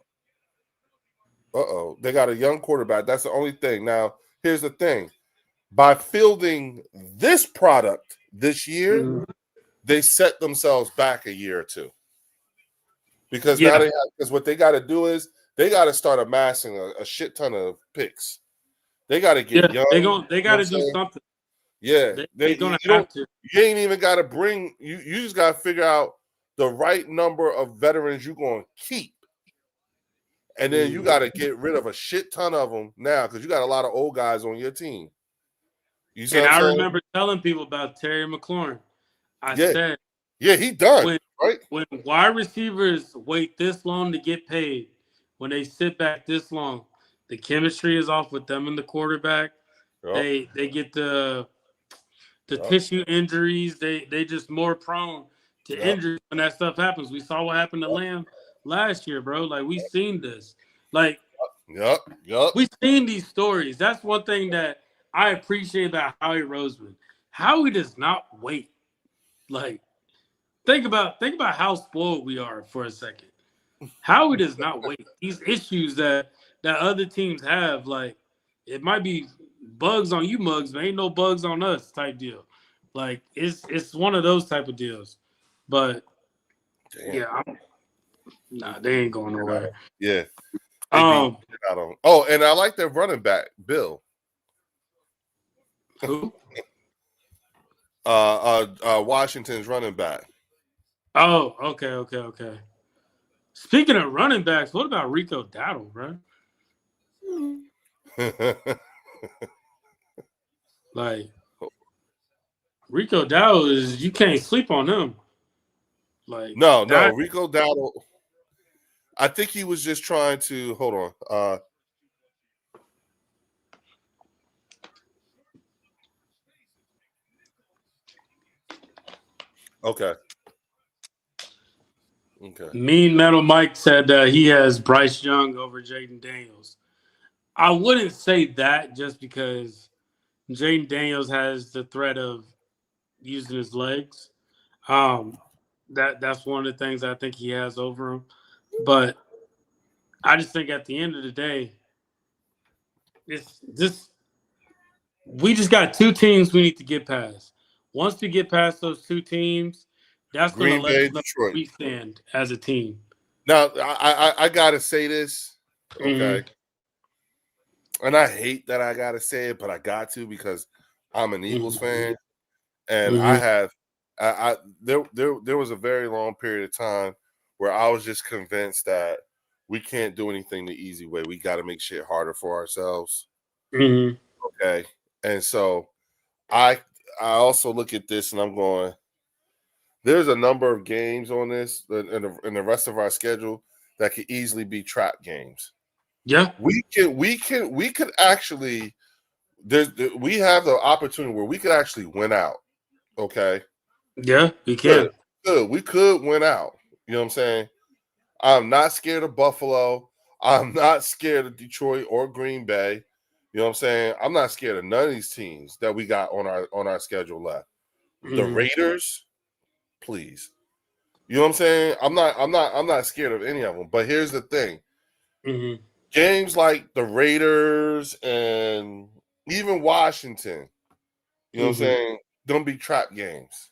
They got a young quarterback. That's the only thing. Now, here's the thing: by fielding this product this year, Mm-hmm. they set themselves back a year or two because now Yeah, because what they got to do is they got to start amassing a shit ton of picks. They got to get yeah, young. they You know what got I'm to do saying? something. Yeah, They're gonna you don't have to. you ain't even got to bring you just got to figure out the right number of veterans you're going to keep. And then you Mm. got to get rid of a shit ton of them now because you got a lot of old guys on your team. You see And what I'm I saying? remember telling people about Terry McLaurin. I Yeah, said Yeah, he done, When right? when wide receivers wait this long to get paid, when they sit back this long, the chemistry is off with them and the quarterback. Yep, They get the yep, tissue injuries. They just more prone to yep, injuries when that stuff happens. We saw what happened to Lamb last year, bro. Like we seen this. Like yep, yep. we seen these stories. That's one thing that I appreciate about Howie Roseman. Howie does not wait. Like think about how spoiled we are for a second. Howie does not wait. These issues that other teams have, like it might be bugs on you mugs, but ain't no bugs on us type deal. Like it's one of those type of deals. But Damn. yeah, nah, they ain't going nowhere. Yeah, they beat Um, out on. Oh, and I like their running back, Bill. who? Washington's running back. Oh, okay. Speaking of running backs, what about Rico Dowdle, bro? Like Rico Dowdle is you can't sleep on him. Like no, that. Rico Dowdle. I think he was just trying to hold on. Okay. Mean Metal Mike said he has Bryce Young over Jaden Daniels. I wouldn't say that just because Jaden Daniels has the threat of using his legs. That's one of the things I think he has over him. But I just think at the end of the day, it's just we just got two teams we need to get past. Once we get past those two teams, that's going to Green let Bay, us know where Detroit. we stand as a team. Now, I gotta say this, okay, and I hate that I gotta say it, but I got to because I'm an Eagles fan, and I have, there was a very long period of time where I was just convinced that we can't do anything the easy way. We got to make shit harder for ourselves, okay, and so I also look at this and I'm going. There's a number of games on this in the rest of our schedule that could easily be trap games. Yeah, We could actually we have the opportunity where we could actually win out. Okay, yeah, we can. we could win out. You know what I'm saying? I'm not scared of Buffalo. I'm not scared of Detroit or Green Bay. You know what I'm saying? I'm not scared of none of these teams that we got on our schedule left. The Raiders, please. You know what I'm saying? I'm not scared of any of them. But here's the thing. Games like the Raiders and even Washington, you know what I'm saying, don't be trap games.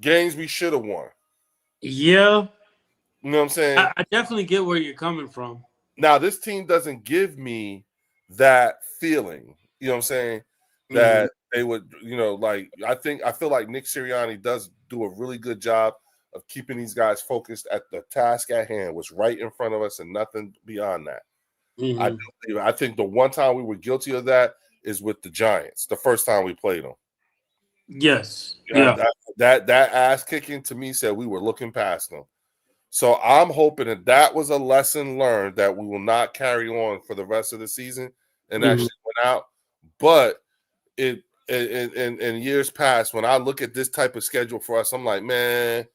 Games we should have won. Yeah. You know what I'm saying? I definitely get where you're coming from. Now, this team doesn't give me that feeling. You know what I'm saying? That they would, like I feel like Nick Sirianni does do a really good job of keeping these guys focused at the task at hand, what's right in front of us, and nothing beyond that. I think the one time we were guilty of that is with the Giants, the first time we played them. Yes. Yeah. That ass kicking to me said we were looking past them. So I'm hoping that was a lesson learned that we will not carry on for the rest of the season and actually went out. But in years past, when I look at this type of schedule for us, I'm like, man,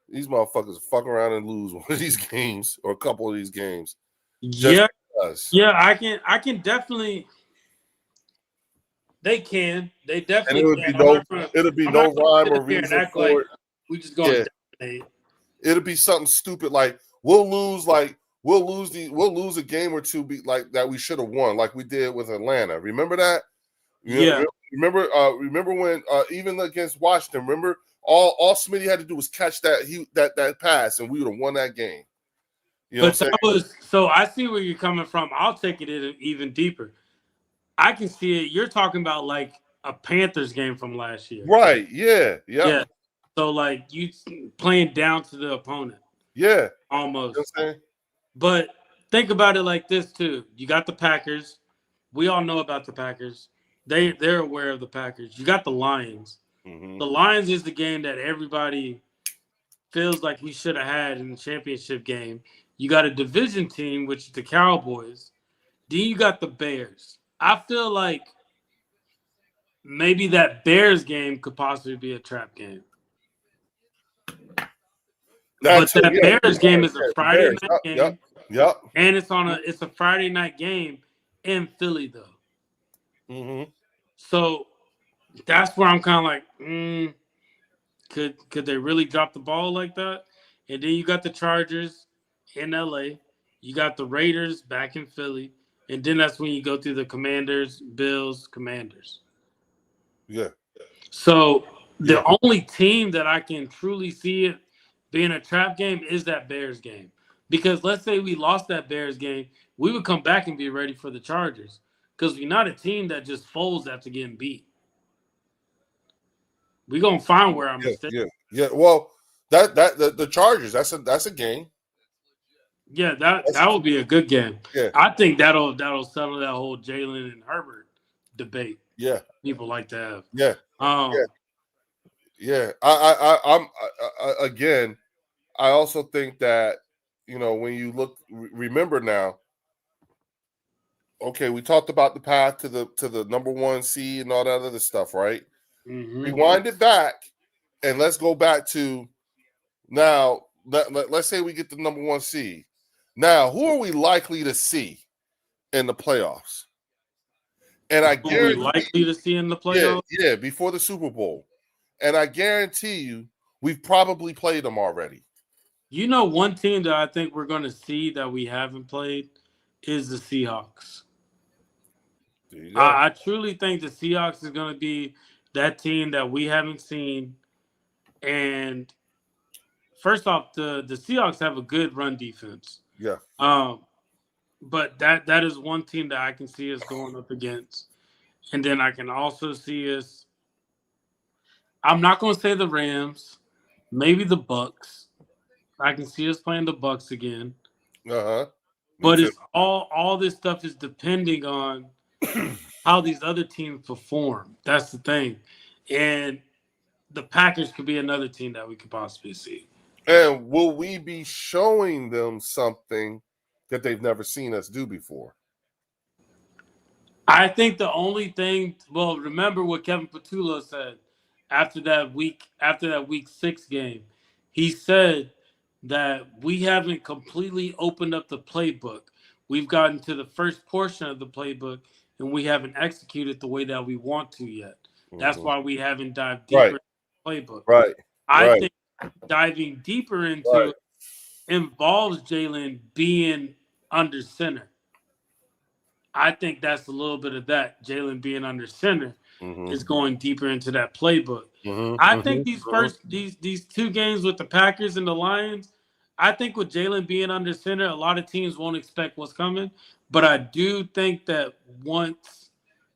these motherfuckers fuck around and lose one of these games or a couple of these games. Yeah. Yeah, I can definitely. They can. They definitely and can. it'll be no rhyme or reason for like it. We just going to dominate. It'll be something stupid like we'll lose a game or two like that we should have won, like we did with Atlanta. Remember that? Yeah. Remember when even against Washington, remember all Smitty had to do was catch that pass and we would have won that game. You know but that was so I see where you're coming from. I'll take it even deeper. I can see it. You're talking about like a Panthers game from last year. Right. Yeah. Yeah. So like you playing down to the opponent. Yeah. Almost. You know but think about it like this too. You got the Packers. We all know about the Packers. They're aware of the Packers. You got the Lions. Mm-hmm. The Lions is the game that everybody feels like we should have had in the championship game. You got a division team, which is the Cowboys. Then you got the Bears. I feel like maybe that Bears game could possibly be a trap game. That But too. that Yeah, Bears game is a the Friday Bears. night Yep. game, Yep. and it's a Friday night game in Philly though. Mm-hmm. So that's where I'm kind of like, could they really drop the ball like that? And then you got the Chargers in LA, you got the Raiders back in Philly, and then that's when you go through the Commanders, Bills, Commanders. Yeah. So the Yeah. only team that I can truly see it being a trap game is that Bears game. Because let's say we lost that Bears game, we would come back and be ready for the Chargers. Because we're not a team that just folds after getting beat. We're gonna find where our Yeah. mistakes. Yeah. Yeah. Well, the Chargers. That's a game. Yeah, that That's a, that would be a good game. yeah. I think that'll settle that whole Jalen and Herbert debate. Yeah. People like to have. Yeah. Um, Yeah. I'm again. I also think that when you remember now. Okay, we talked about the path to the number one seed and all that other stuff, right? Rewind it back, and let's go back to now. Let's say we get the number one seed. Now, who are we likely to see in the playoffs? And I who are we guarantee, likely to see in the playoffs? yeah, before the Super Bowl, and I guarantee you, we've probably played them already. You know, one team that I think we're going to see that we haven't played is the Seahawks. There you go. I truly think the Seahawks is going to be that team that we haven't seen. And first off, the Seahawks have a good run defense. Yeah. But that is one team that I can see us going up against. And then I can also see us. I'm not going to say the Rams, maybe the Bucks. I can see us playing the Bucks again. Uh-huh. But it's all this stuff is depending on how these other teams perform. That's the thing. And the Packers could be another team that we could possibly see. And will we be showing them something that they've never seen us do before? I think the only thing, well, remember what Kevin Patullo said after that week 6 game. He said that we haven't completely opened up the playbook. We've gotten to the first portion of the playbook and we haven't executed the way that we want to yet. That's why we haven't dived deeper into the playbook. Right. I think diving deeper into it involves Jalen being under center. I think that's a little bit of that. Jalen being under center is going deeper into that playbook. I think these 2 games with the Packers and the Lions, I think with Jalen being under center, a lot of teams won't expect what's coming. But I do think that once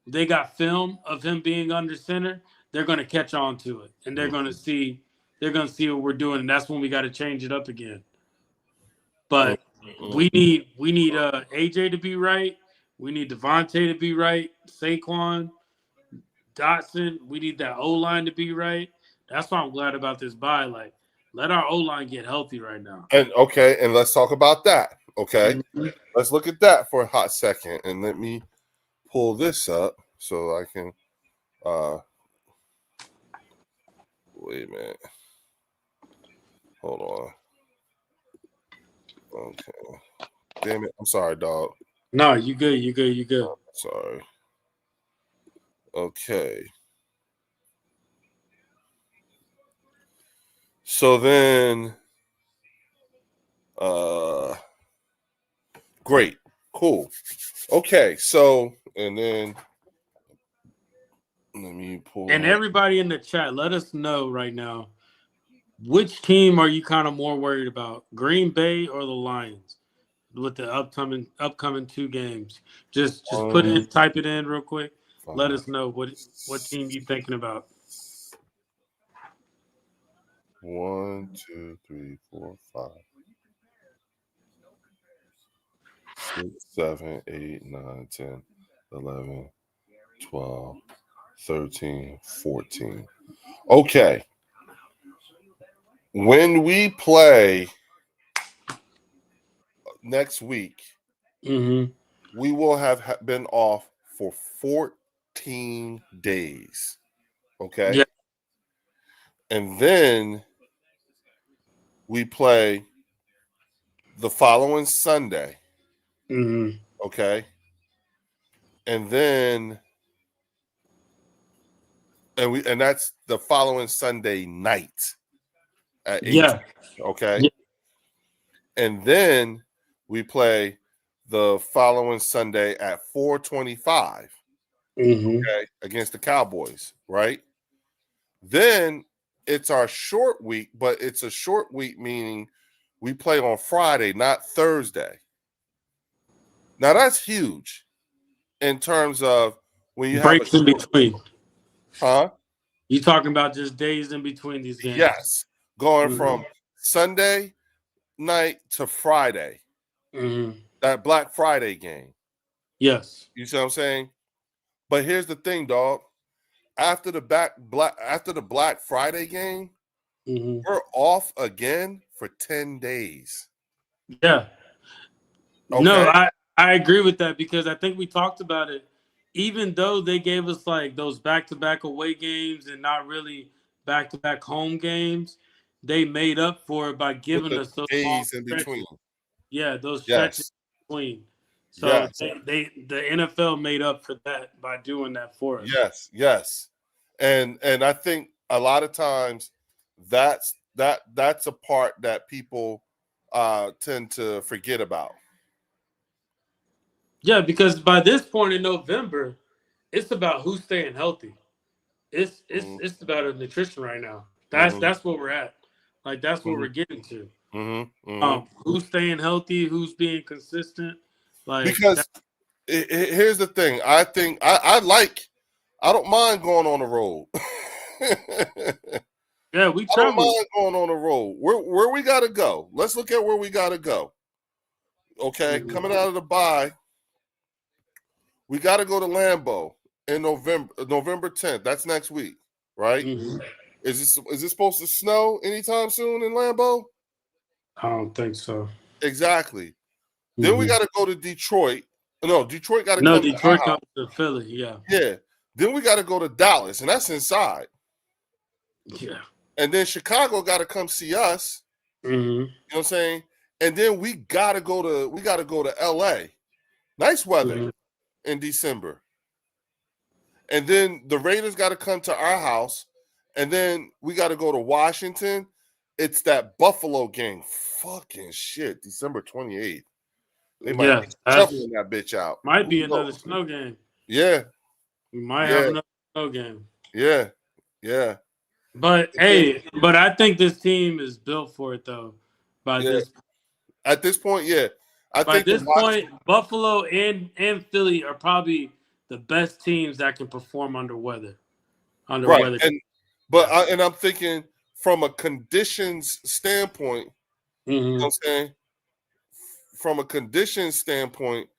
they got film of him being under center, they're going to catch on to it, and they're going to see what we're doing, and that's when we got to change it up again. But we need AJ to be right. We need Devontae to be right. Saquon, Dotson. We need that O line to be right. That's why I'm glad about this bye. Like, let our O line get healthy right now. And let's talk about that. Okay, let's look at that for a hot second, and let me pull this up so I can. Wait a minute. Hold on. Okay. Damn it! I'm sorry, dog. No, you good. You good. You good. Sorry. Okay. So then, great, cool. Okay, so and then let me pull. And everybody in the chat, let us know right now. Which team are you kind of more worried about, Green Bay or the Lions, with the upcoming 2 games? Just type it in real quick. Let us know what team you thinking about. 1, 2, 3, 4, 5, 6, 7, 8, 9, 10, 11, 12, 13, 14. Okay. When we play next week, Mm-hmm. we will have been off for 14 days. Okay. Yeah. And then we play the following Sunday. Mm-hmm. Okay. And then and that's the following Sunday night at 8. Yeah. Okay. Yeah. And then we play the following Sunday at 4:25. Mm-hmm. Okay, against the Cowboys, right? Then it's our short week, but it's a short week meaning we play on Friday, not Thursday. Now that's huge in terms of when you have a Breaks in short, between. huh? You talking about just days in between these games? Yes, going Mm-hmm. from Sunday night to Friday, Mm-hmm. that Black Friday game. Yes. You see what I'm saying? But here's the thing, dog. After the Black Friday game, Mm-hmm. we're off again for 10 days. Yeah. No, Okay. I agree with that because I think we talked about it. Even though they gave us like those back-to-back away games and not really back-to-back home games, they made up for it by With giving the us those long days in between. stretches. Yeah, those stretches Yes. between. So Yes. the NFL made up for that by doing that for us. Yes. Yes. And I think a lot of times that's a part that people tend to forget about. Yeah, because by this point in November, it's about who's staying healthy. It's it's Mm-hmm. it's about nutrition right now. That's Mm-hmm. that's what we're at. Like that's what we're getting to. Mm-hmm. Mm-hmm. Who's staying healthy, who's being consistent. Like that, Because here's the thing. I think I don't mind going on the road. yeah, we I don't travel. mind going on the road. Where we gotta go. Let's look at where we gotta go. Okay, Mhm. coming out of the bye, we gotta go to Lambeau in November 10th. That's next week, right? Mhm. Is this supposed to snow anytime soon in Lambeau? I don't think so. Exactly. Then we Mhm. gotta go to Detroit. No, Detroit gotta No, come to our Detroit house. comes to Philly. Yeah, Yeah. Then we gotta go to Dallas, and that's inside. yeah. And then Chicago gotta come see us. Hmm. You know what I'm saying? And then we gotta go to LA. Nice weather Hmm. in December. And then the Raiders got to come to our house, and then we got to go to Washington. It's that Buffalo game. Fucking shit, December 28th. They might Yeah, be that's shoveling that bitch out. might Who be another knows? snow game. Yeah, We might have yeah, another snow game. yeah, yeah, But and then, hey, but I think this team is built for it though. By yeah. this At this point, yeah, I by think the this watch. point, Buffalo and Philly are probably the best teams that can perform under weather. Under Right, weather. but Yeah. I'm thinking from a conditions standpoint. You know what Hmm. I'm saying? From a conditions standpoint,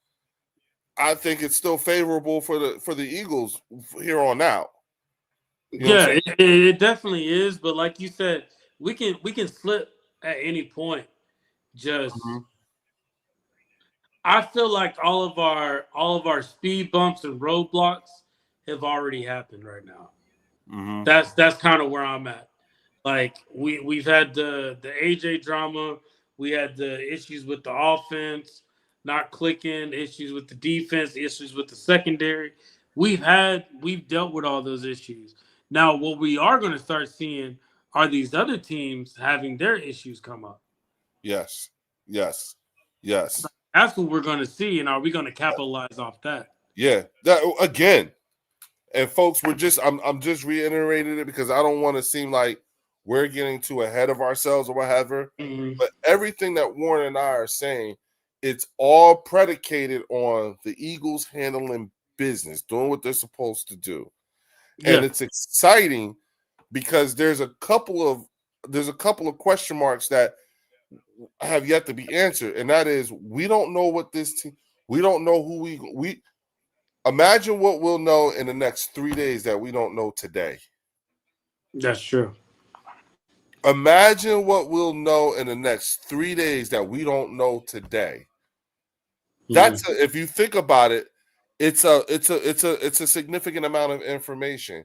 I think it's still favorable for the Eagles here on out. You know what I'm Yeah, saying? it definitely is. But like you said, we can slip at any point. Just Mhm. I feel like all of our speed bumps and roadblocks have already happened right now. Mhm. That's kind of where I'm at. Like we've had the AJ drama, we had the issues with the offense not clicking, issues with the defense, issues with the secondary. We've dealt with all those issues. Now what we are going to start seeing are these other teams having their issues come up. Yes. Yes. Yes. That's what we're going to see, and are we going to capitalize off that? Yeah. That again. And folks, I'm just reiterating it because I don't want to seem like we're getting too ahead of ourselves or whatever. Hmm. But everything that Warren and I are saying, it's all predicated on the Eagles handling business, doing what they're supposed to do. And Yeah, it's exciting because there's a couple of question marks that have yet to be answered, and that is we don't know what this team. We don't know who we. Imagine what we'll know in the next 3 days that we don't know today. That's true. Imagine what we'll know in the next 3 days that we don't know today. If you think about it, it's a significant amount of information,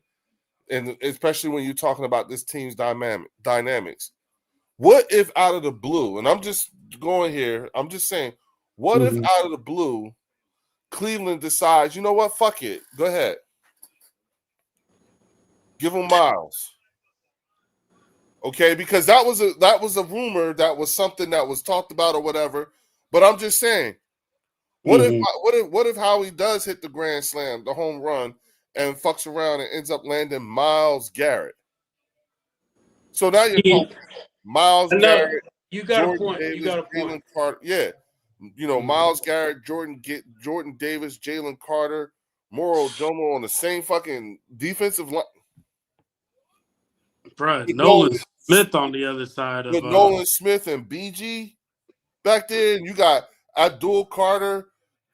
and especially when you're talking about this team's dynamics. What if out of the blue, and I'm just going here, I'm just saying, what if out of the blue, Cleveland decides, you know what, fuck it, go ahead, give him Miles, okay? Because that was a rumor, that was something that was talked about or whatever. But I'm just saying, what if Howie does hit the grand slam, the home run, and fucks around and ends up landing Myles Garrett? So now you're talking Myles Garrett, You got a Jordan point. You Davis, got a point. Jalen Carter. Yeah. Myles Garrett, Jordan Davis, Jalen Carter, Moro Jomo on the same fucking defensive line. Bro, Nolan Smith on the other side of Nolan Smith and BG back there. And you got Abdul Carter.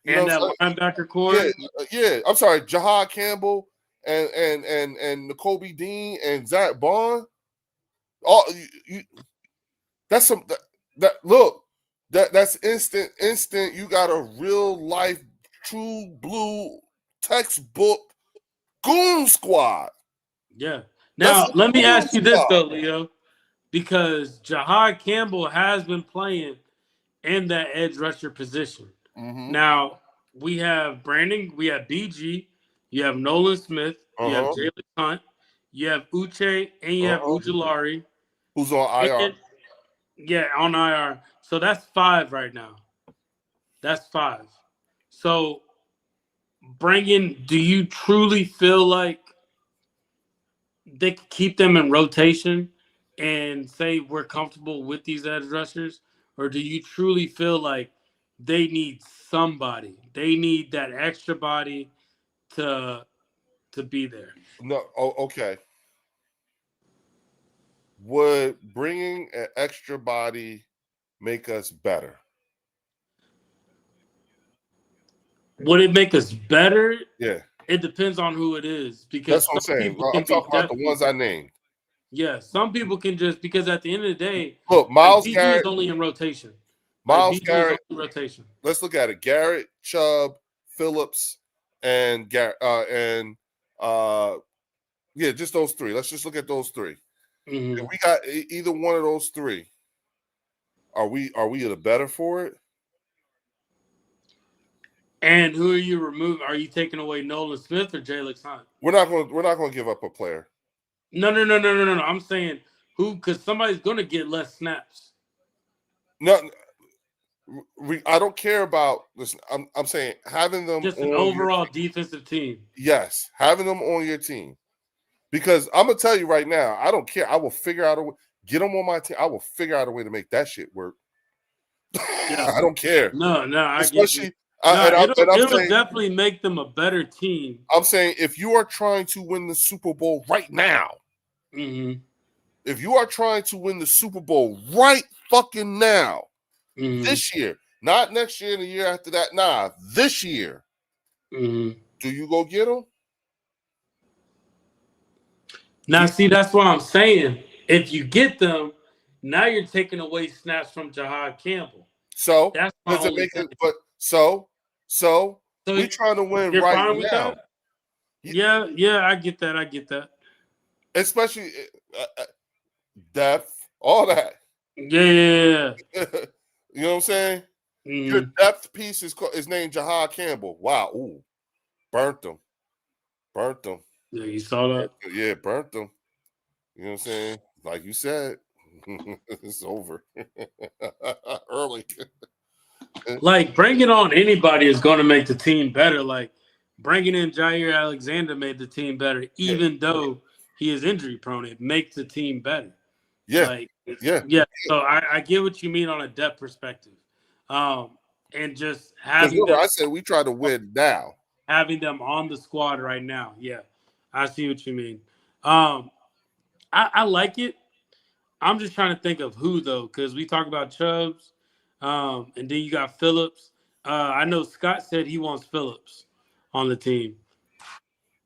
And that linebacker core. Yeah. I'm sorry, Jahad Campbell and N'Kobe Dean and Zach Bond. That's some that's instant. You got a real life, true blue textbook goon squad. Yeah. Now let me ask you this though, Leo, because Jahad Campbell has been playing in that edge rusher position. Now we have Brandon, we have BG, you have Nolan Smith, you have Jalen Hunt, you have Uche, and you have Ujulari, who's on IR. On IR. So that's 5 right now. That's 5. So do you truly feel like they could keep them in rotation and say we're comfortable with these edge rushers? Or do you truly feel like they need somebody? They need that extra body to be there. No, okay. Would bringing an extra body make us better? Would it make us better? Yeah. It depends on who it is. Because that's what I'm saying. I'm talking about the ones I named. Yeah, some people can just, because at the end of the day, look, Myles Garrett is only in rotation. Myles Garrett, rotation. Let's look at it. Garrett, Chubb, Phillips, and just those 3. Let's just look at those 3. If we got either one of those 3, are we the better for it? And who are you removing? Are you taking away Nolan Smith or Jalen Hunt? We're not going to give up a player. No. I'm saying who, because somebody's going to get less snaps. No, I don't care about this. I'm saying having them just an overall defensive team. Yes, having them on your team, because I'm gonna tell you right now, I don't care. I will figure out a way. Get them on my team. I will figure out a way to make that shit work. Yeah. I don't care. No, I especially. It'll definitely make them a better team. I'm saying if you are trying to win the Super Bowl right now, if you are trying to win the Super Bowl right fucking now, this year, not next year and the year after that, this year, do you go get them? Now, see, that's what I'm saying. If you get them, now you're taking away snaps from Jahad Campbell. So that's does it make it? But so we're trying to win right now. Yeah, I get that. Especially depth, all that. Yeah. You know what I'm saying? Your depth piece is named Jahad Campbell. Wow. Ooh. Burnt them. Yeah, you saw that? Yeah, burnt them. You know what I'm saying? Like you said, it's over. Early. Like, bringing on anybody is going to make the team better. Like, bringing in Jair Alexander made the team better, even though he is injury prone. It makes the team better. Yeah. So I get what you mean on a depth perspective. And just having them, I said we try to win now. Having them on the squad right now. Yeah. I see what you mean. I like it. I'm just trying to think of who, though, because we talk about Chubbs, and then you got Phillips. I know Scott said he wants Phillips on the team.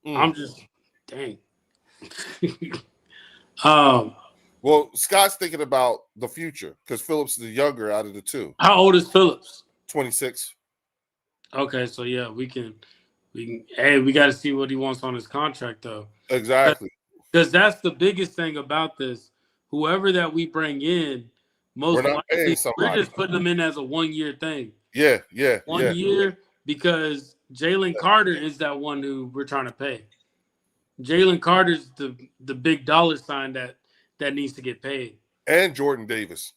I'm just, dang. Well, Scott's thinking about the future because Phillips is the younger out of the two. How old is Phillips? 26. Okay, so yeah, we can. Hey, we got to see what he wants on his contract though. Exactly. Because that's the biggest thing about this. Whoever that we bring in, We're most not paying likely we're somebody. just putting them in as a 1 year thing. Yeah. 1 year because Jalen Carter is that one who we're trying to pay. Jalen Carter's the big dollar sign that needs to get paid. And Jordan Davis.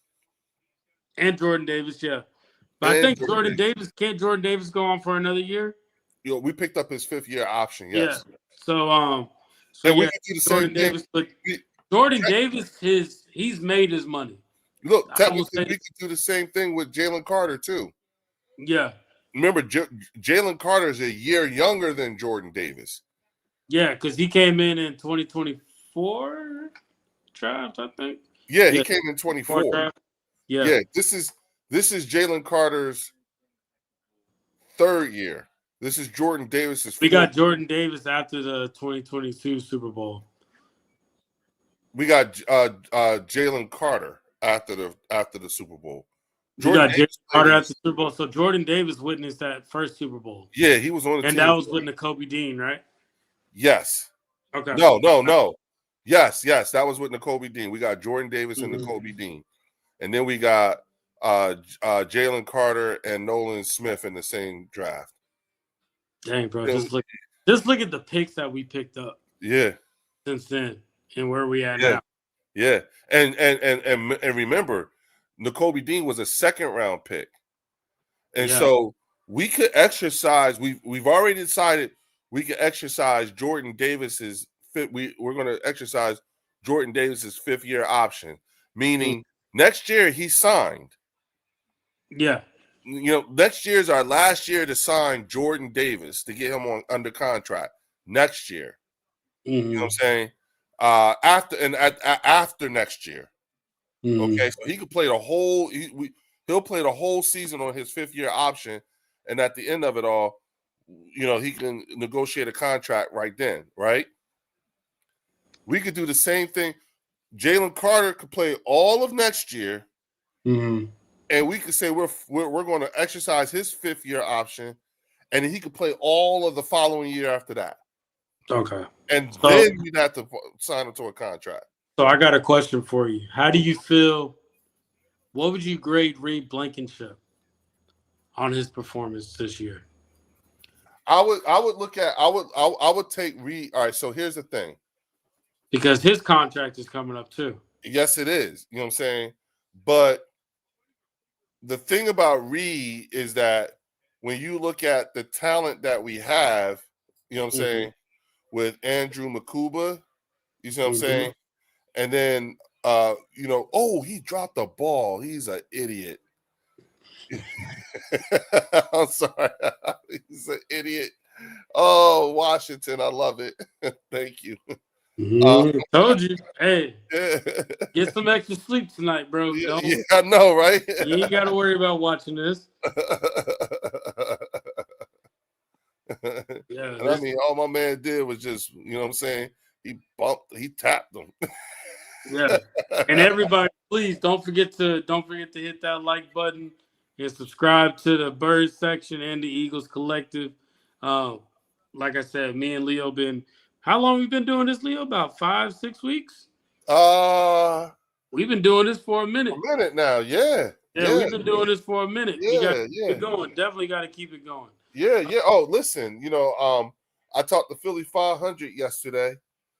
And Jordan Davis, yeah. But I think Jordan Davis can't Jordan Davis go on for another year? We picked up his 5th-year option. Yes. Yeah. So and we yeah, can do the Jordan same Davis, thing. but Jordan Davis, he's made his money. Look, technically, we can do the same thing with Jalen Carter too. Yeah. Remember, Jalen Carter is a year younger than Jordan Davis. Yeah, because he came in 2024 draft, I think. Yeah, he came in 24. Yeah. This is Jalen Carter's 3rd year. This is Jordan Davis's. We got Jordan Davis after the 2022 Super Bowl. We got Jalen Carter after the Super Bowl. Jordan Davis Carter after the Super Bowl. So Jordan Davis witnessed that first Super Bowl. Yeah, he was on the team. And that was with Nakobe Dean, right? Yes. Okay. No. Yes, that was with Nakobe Dean. We got Jordan Davis and Nakobe Dean. And then we got Jalen Carter and Nolan Smith in the same draft. Dang, bro. Just look at the picks that we picked up. Yeah. Since then and where we at now. Yeah. And remember, Nakobe Dean was a 2nd-round pick. And so we could exercise, we've already decided we could exercise Jordan Davis's we're going to exercise Jordan Davis's 5th-year option, meaning next year he signed. Yeah. Next year is our last year to sign Jordan Davis to get him under contract next year. You know what I'm saying? After next year. Okay, so he could play the whole. He'll play the whole season on his 5th-year option, and at the end of it all, he can negotiate a contract right then. Right? We could do the same thing. Jalen Carter could play all of next year, and we could say we're going to exercise his 5th-year option, and he could play all of the following year after that. Okay. And then you'd have to sign him to a contract. So I got a question for you. How do you feel? What would you grade Reed Blankenship on his performance this year? I would take Reed. All right, so here's the thing. Because his contract is coming up too. Yes, it is. You know what I'm saying? But the thing about Reed is that when you look at the talent that we have, you know what I'm saying, with Andrew Makuba, you see what I'm saying? And then, he dropped the ball. He's an idiot. I'm sorry. He's an idiot. Oh, Washington. I love it. Thank you. Told you. Hey, get some extra sleep tonight, bro. Yeah, I know, right? You ain't got to worry about watching this. I mean, all my man did was just, you know what I'm saying? He tapped them. Yeah. And everybody, please don't forget to hit that like button and subscribe to the Birds section and the Eagles Collective. Like I said, me and Leo how long we been doing this, Leo? About 5-6 weeks? We've been doing this for a minute. A minute now, yeah. Yeah, we've been doing this for a minute. Yeah, we got to keep it going. Definitely got to keep it going. Yeah. Oh, listen, I talked to Philly 500 yesterday.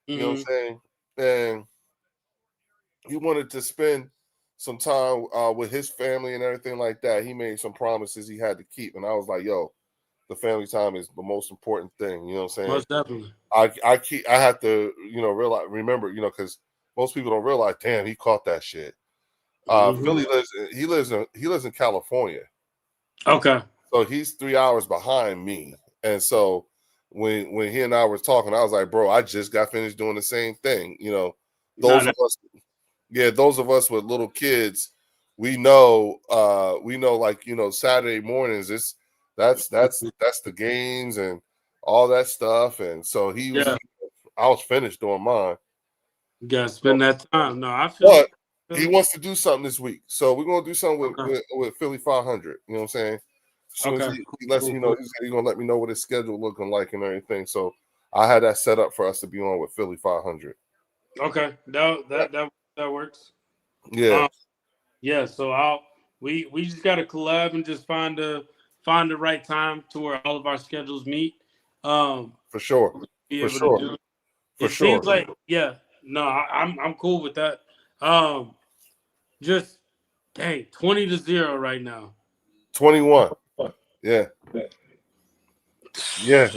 You know what I'm saying? And he wanted to spend some time with his family and everything like that. He made some promises he had to keep. And I was like, yo, the family time is the most important thing. You know what I'm saying? Most definitely. I have to, remember, because most people don't realize, damn, he caught that shit. Philly lives in California. Okay. So he's 3 hours behind me. And so when he and I were talking, I was like, bro, I just got finished doing the same thing. Those of us with little kids, we know Saturday mornings, that's the games and all that stuff. And so I was finished doing mine. You gotta spend that time. No, I feel But it. he wants to do something this week, so we're gonna do something Okay. with Philly 500. You know what I'm saying? As soon as Okay. he lets me know, he's gonna let me know what his schedule looking like and everything. So I had that set up for us to be on with Philly 500. Okay. That works. Yeah, Um, yeah. So we just gotta collab and just find the right time to where all of our schedules meet. Um, for sure, be for able to sure, do it. for It sure. seems like no, I'm cool with that. Um, just dang 20-0 right now. 21. Yeah, yeah.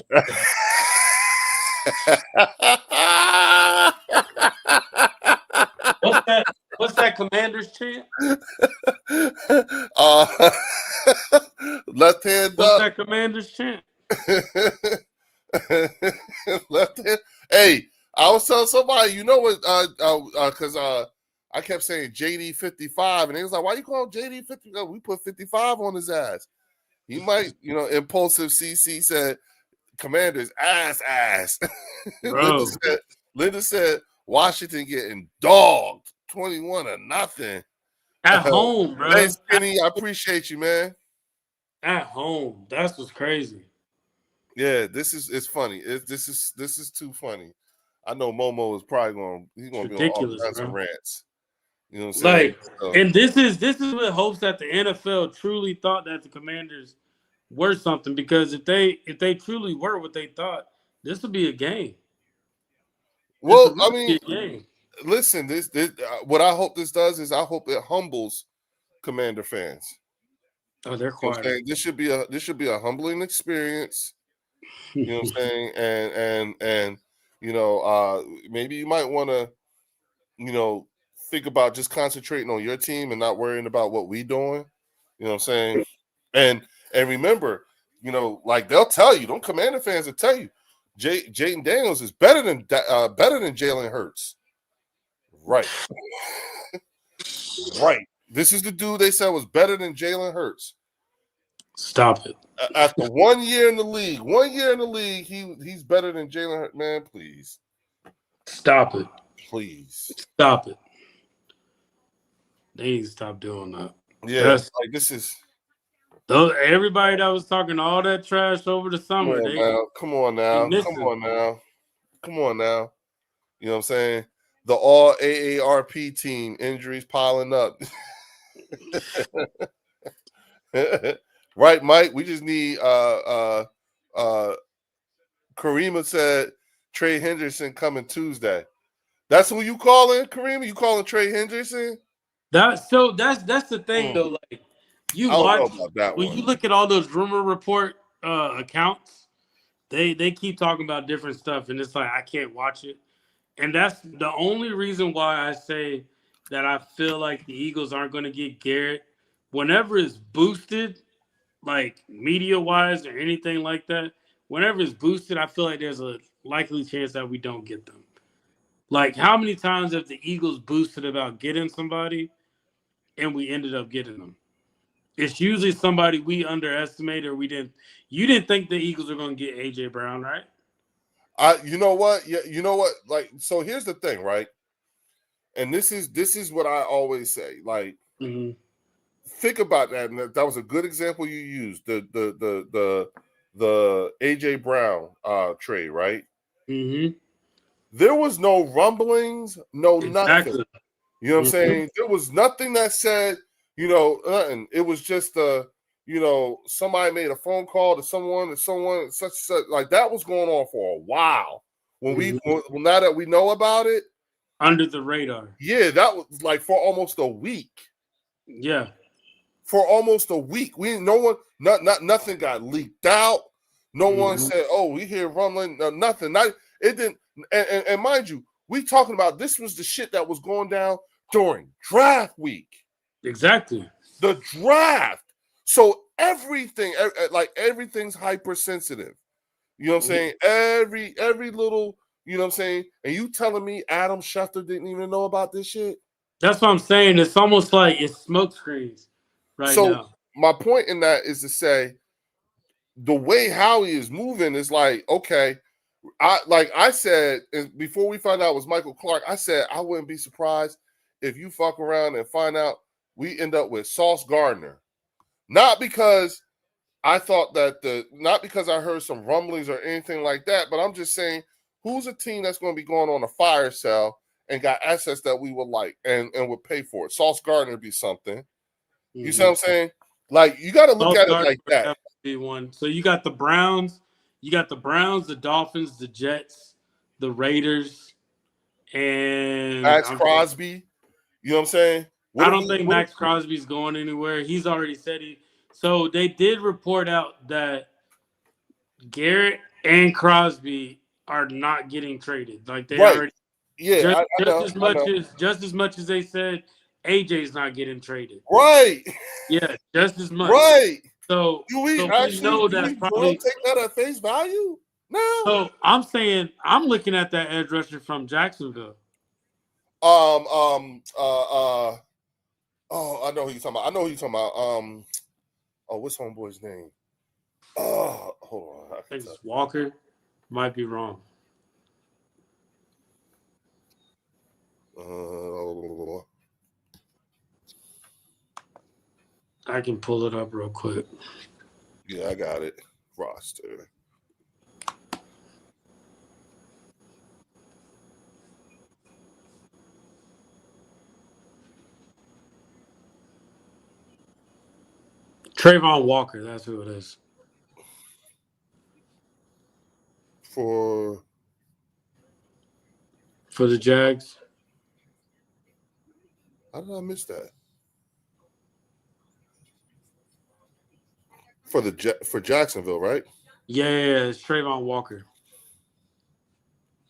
What's that? What's that Commanders chant? uh, left hand What's up. that Commanders chant? Left hand. Hey, I was telling somebody, you know what? Because I kept saying JD 55, and he was like, "Why you call him JD 50? We put 55 on his ass. He might, Impulsive CC said, Commanders ass." Linda Bro, said, Washington getting dogged 21-0. at home, bro. Thanks, Kenny. I appreciate you, man. At home. That's what's crazy. Yeah, it's funny. This is too funny. I know Momo is probably he's It's gonna be on all ridiculous, kinds of bro. rants. You know what I'm saying? Like, So, and this is what hopes that the NFL truly thought that the Commanders were something, because if they truly were what they thought, this would be a game. This well, would I really mean, be a game. listen, this what I hope this does is I hope it humbles Commander fans. Oh, they're You know what I'm quiet. saying? This should be a humbling experience. You know what I'm saying? And maybe you might want to, think about just concentrating on your team and not worrying about what we doing. You know what I'm saying? And remember, like they'll tell you, don't Commander fans will tell you, Jaden Daniels is better than Jalen Hurts. Right. Right. This is the dude they said was better than Jalen Hurts. Stop it. After 1 year in the league, he's better than Jalen Hurts. Man, please. Stop it. Please. Stop it. They need to stop doing that. Yeah, That's like this is everybody that was talking all that trash over the summer. come on They now. Come missing. on now. Come on now. You know what I'm saying? The all AARP team injuries piling up. Right, Mike? We just need Karima said Trey Henderson coming Tuesday. That's who you calling, Karima? You calling Trey Henderson? That's the thing though. Like, you I don't watch know about that when one. you look at all those rumor report accounts, they keep talking about different stuff, and it's like I can't watch it. And that's the only reason why I say that I feel like the Eagles aren't going to get Garrett. Whenever it's boosted, like media wise or anything like that, whenever it's boosted, I feel like there's a likely chance that we don't get them. Like, how many times have the Eagles boosted about getting somebody and we ended up getting them? It's usually somebody we underestimated or we didn't. You didn't think the Eagles are going to get AJ Brown, right? You know what? Yeah, you know what? Like, so here's the thing, right? And this is what I always say. Like, think about that. And that was a good example you used. The AJ Brown trade, right? Mm-hmm. There was no rumblings, no nothing. Exactly. You know what I'm saying? There was nothing that said, nothing. It was just somebody made a phone call to someone such like that was going on for a while. When now that we know about it, Under the radar. yeah, that was like for almost a week. Yeah. For almost a week, nothing got leaked out. No one said, "Oh, we hear rumbling." No, nothing. It didn't. And mind you, we talking about this was the shit that was going down during draft week. Exactly. The draft. So everything's hypersensitive. You know what I'm saying? Every little, you know what I'm saying? And you telling me Adam Schefter didn't even know about this shit? That's what I'm saying. It's almost like it's smoke screens right So now. my point in that is to say the way Howie is moving is like, okay, I said before we found out it was Michael Clark, I said I wouldn't be surprised if you fuck around and find out we end up with Sauce Gardner. Not because I thought that not because I heard some rumblings or anything like that, but I'm just saying who's a team that's going to be going on a fire sale and got assets that we would like and would pay for it. Sauce Gardner would be something. You see what I'm saying? Like you got to look Sauce at it Gardner like would that. definitely be one. So you got the Browns, the Dolphins, the Jets, the Raiders, and Max Crosby. You know what I'm saying? I don't think Max Crosby's going anywhere. He's already said he. So they did report out that Garrett and Crosby are not getting traded. Like they already, yeah, just as much as they said AJ's not getting traded. Right. Yeah, just as much. Right. So do we know that's probably take that at face value? No. So I'm saying I'm looking at that edge rusher from Jacksonville. Oh, I know who you're talking about. What's homeboy's name? Oh, hold on. I think it's Walker. Might be wrong. I can pull it up real quick. Yeah, I got it. Roster. Trayvon Walker, that's who it is. For the Jags. How did I miss that? For Jacksonville, right? Yeah, it's Trayvon Walker.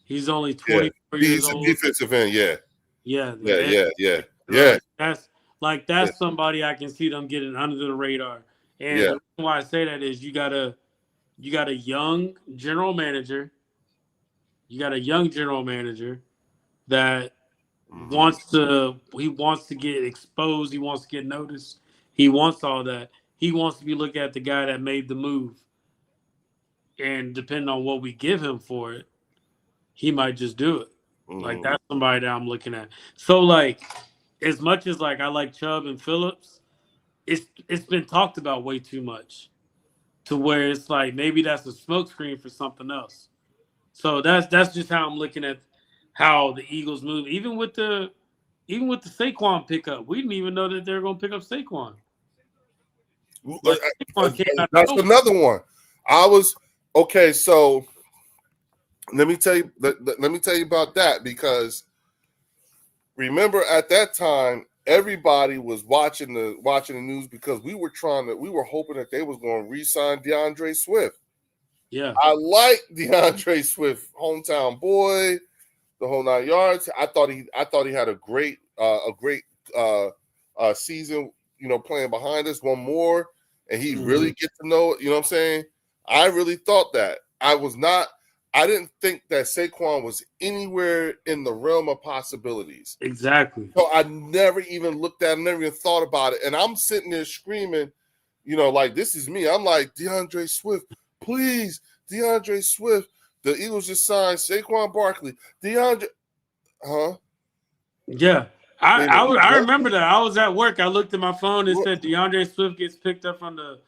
He's only 24 years old. He's a defensive end, yeah. That's somebody I can see them getting under the radar. And the reason why I say that is you got a young general manager. You got a young general manager that wants to get exposed. He wants to get noticed. He wants all that. He wants to be looked at the guy that made the move. And depending on what we give him for it, he might just do it. Like that's somebody that I'm looking at. So like, as much as like I like Chubb and Phillips, it's been talked about way too much, to where it's like maybe that's a smokescreen for something else. So that's just how I'm looking at how the Eagles move. Even with the Saquon pickup, we didn't even know that they were going to pick up Saquon. Like, that's another one. I was okay. So let me tell you about that, because remember at that time everybody was watching the news because we were hoping that they was going to re-sign DeAndre Swift. Yeah, I like DeAndre Swift, hometown boy, the whole 9 yards. I thought he had a great season, playing behind us, one more, and he really get to know it. You know what I'm saying? I really thought that. I didn't think that Saquon was anywhere in the realm of possibilities. Exactly. So I never even looked at him, never even thought about it. And I'm sitting there screaming, like this is me. I'm like, DeAndre Swift, please, DeAndre Swift. The Eagles just signed Saquon Barkley. DeAndre, huh? Yeah. I remember that. I was at work. I looked at my phone and said DeAndre Swift gets picked up from the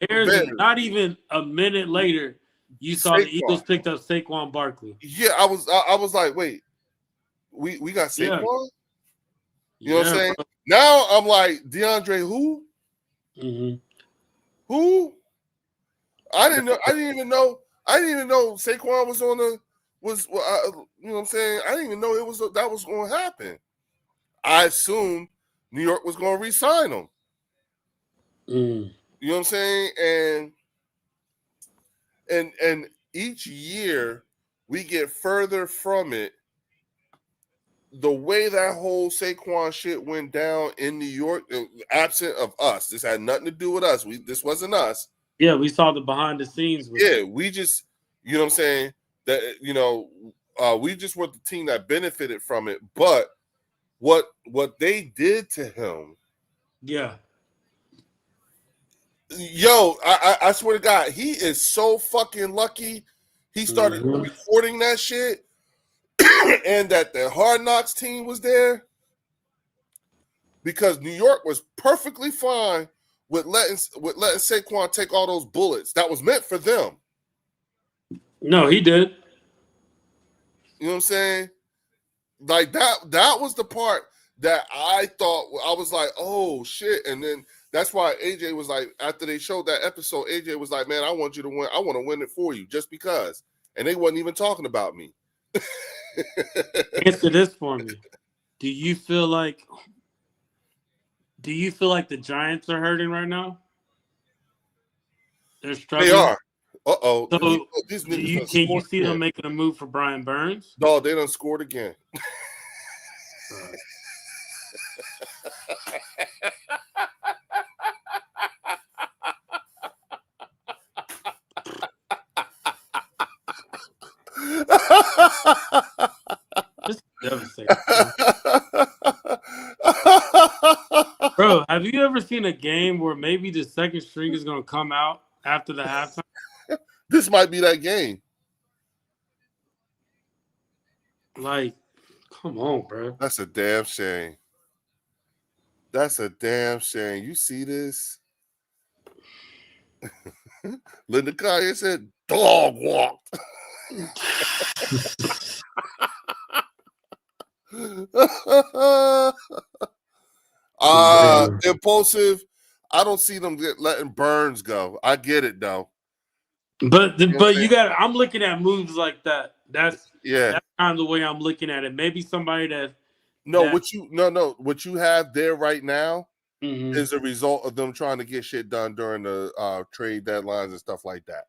Bears, and not even a minute later, you saw the Eagles picked up Saquon Barkley. Yeah, I was like, wait, we got Saquon? Yeah. You know what I'm saying? Bro. Now I'm like, DeAndre who? Mm-hmm. Who? I didn't even know Saquon was you know what I'm saying? I didn't even know that was going to happen. I assumed New York was going to re-sign him. You know what I'm saying? And each year we get further from it. The way that whole Saquon shit went down in New York, absent of us, this had nothing to do with us. This wasn't us. Yeah, we saw the behind the scenes. We just, you know what I'm saying? That we just were the team that benefited from it. But what they did to him, yeah. Yo, I swear to God, he is so fucking lucky. He started recording that shit, and that the Hard Knocks team was there because New York was perfectly fine with letting Saquon take all those bullets. That was meant for them. No, he did. You know what I'm saying? Like that was the part that I thought, I was like, oh shit. And then that's why AJ was like, after they showed that episode, AJ was like, man, I want you to win. I want to win it for you just because. And they wasn't even talking about me. Answer this for me. Do you feel like the Giants are hurting right now? They're struggling. They are. Uh-oh. So These can niggas you see again. them making a move for Brian Burns? No, they done scored again. This is devastating. Bro, have you ever seen a game where maybe the second string is going to come out after the halftime? This might be that game. Like, come on, bro. That's a damn shame. That's a damn shame. You see this? Linda Collier said, dog walked. Impulsive. I don't see them letting Burns go. I get it though. But you got. I'm looking at moves like that. That's kind of the way I'm looking at it. Maybe somebody that. What you have there right now is a result of them trying to get shit done during the trade deadlines and stuff like that.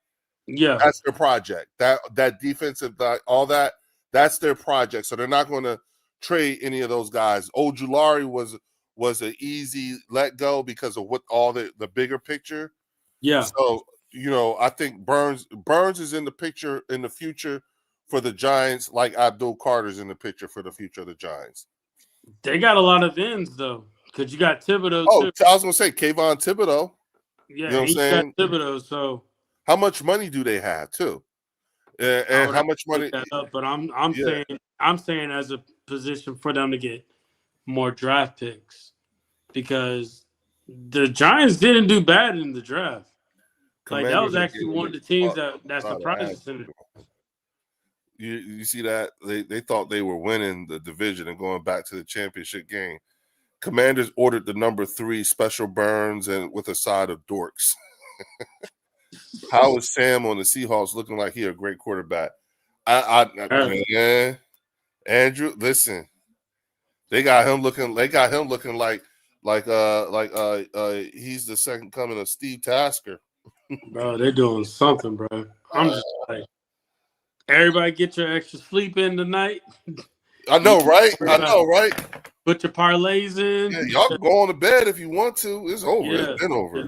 Yeah, that's their project. That defensive, all that, that's their project. So they're not going to trade any of those guys. Ojulari was an easy let go because of what all the bigger picture. Yeah. So I think Burns is in the picture in the future for the Giants, like Abdul Carter's in the picture for the future of the Giants. They got a lot of ends though, because you got Thibodeau. Oh, too. I was gonna say Kayvon Thibodeau. Yeah, you know what I'm saying? Got Thibodeau. So how much money do they have too? And how much money? That up, but I'm saying as a position for them to get more draft picks, because the Giants didn't do bad in the draft. Like that was actually one of the teams that surprised us. You see that they thought they were winning the division and going back to the championship game. Commanders ordered the number 3 Special Burns and with a side of Dorks. How is Sam on the Seahawks looking like he a great quarterback? Man, Andrew, listen, they got him looking like he's the second coming of Steve Tasker. Bro, they're doing something, bro. I'm just like, everybody get your extra sleep in tonight. I know, right? Put your parlays in. Yeah, y'all can go on to bed if you want to. It's over. Yeah, it's been over.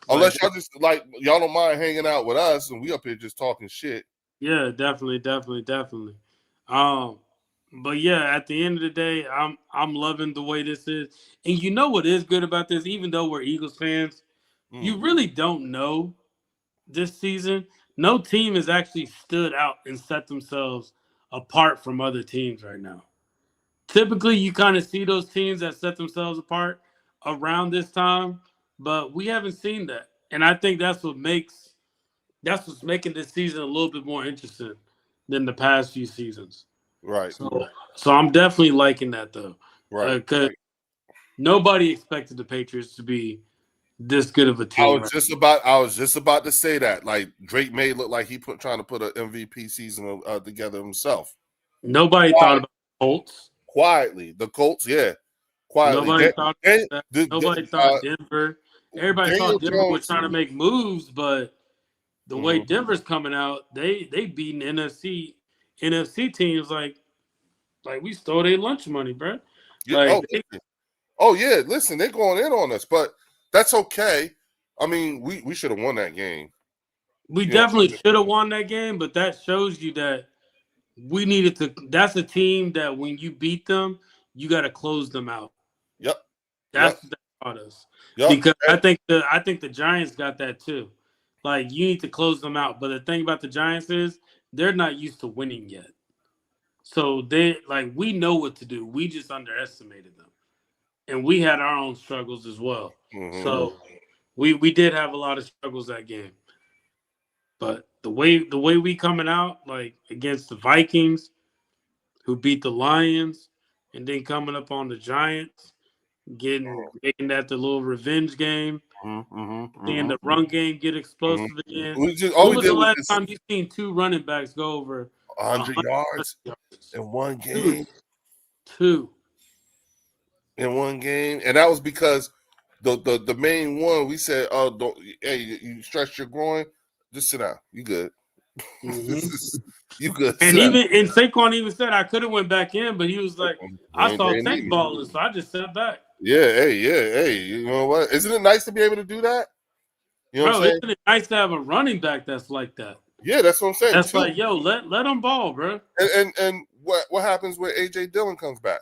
Unless y'all just y'all don't mind hanging out with us and we up here just talking shit. Yeah, definitely. But yeah, at the end of the day, I'm loving the way this is. And you know what is good about this? Even though we're Eagles fans, you really don't know this season. No team has actually stood out and set themselves apart from other teams right now. Typically, you kind of see those teams that set themselves apart around this time, but we haven't seen that. And I think that's what's making this season a little bit more interesting than the past few seasons. Right. So I'm definitely liking that though. Right. Because nobody expected the Patriots to be this good of a team. I was just about to say that. Like Drake May looked like he trying to put an MVP season together himself. Nobody thought about the Colts. Quietly. The Colts, yeah. Quietly. Nobody thought Denver. Everybody thought Denver was trying to make moves, but the way Denver's coming out, they beating NFC teams like we stole their lunch money, bro. Yeah, yeah. Listen, they're going in on us, but that's okay. I mean, we should have won that game. We definitely should have won that game, but that shows you that we needed to. That's a team that when you beat them, you got to close them out. Yep. That's what that taught us. Yep. Because I think the Giants got that too. Like you need to close them out. But the thing about the Giants is they're not used to winning yet. So they like we know what to do. We just underestimated them, and we had our own struggles as well. Mm-hmm. So we did have a lot of struggles that game. But the way we coming out like against the Vikings, who beat the Lions, and then coming up on the Giants, getting making that the little revenge game, seeing the run game get explosive again. All When we was did the was last just time you seen two running backs go over 100 100 yards yards? in one Two, game. two. And that was because the main one we said, oh, don't, hey, you stretch your groin, just sit down. You good? You good? And Sit down. even Saquon even said I could have went back in, but he was like, I They saw ain't need Tank me. balling, so I just sat back. Yeah, hey, you know what? Isn't it nice to be able to do that? You know what Bro, I'm saying? isn't it nice to have a running back that's like that? Yeah, that's what I'm saying That's too. like, yo, let them ball, bro. And what happens when AJ Dillon comes back?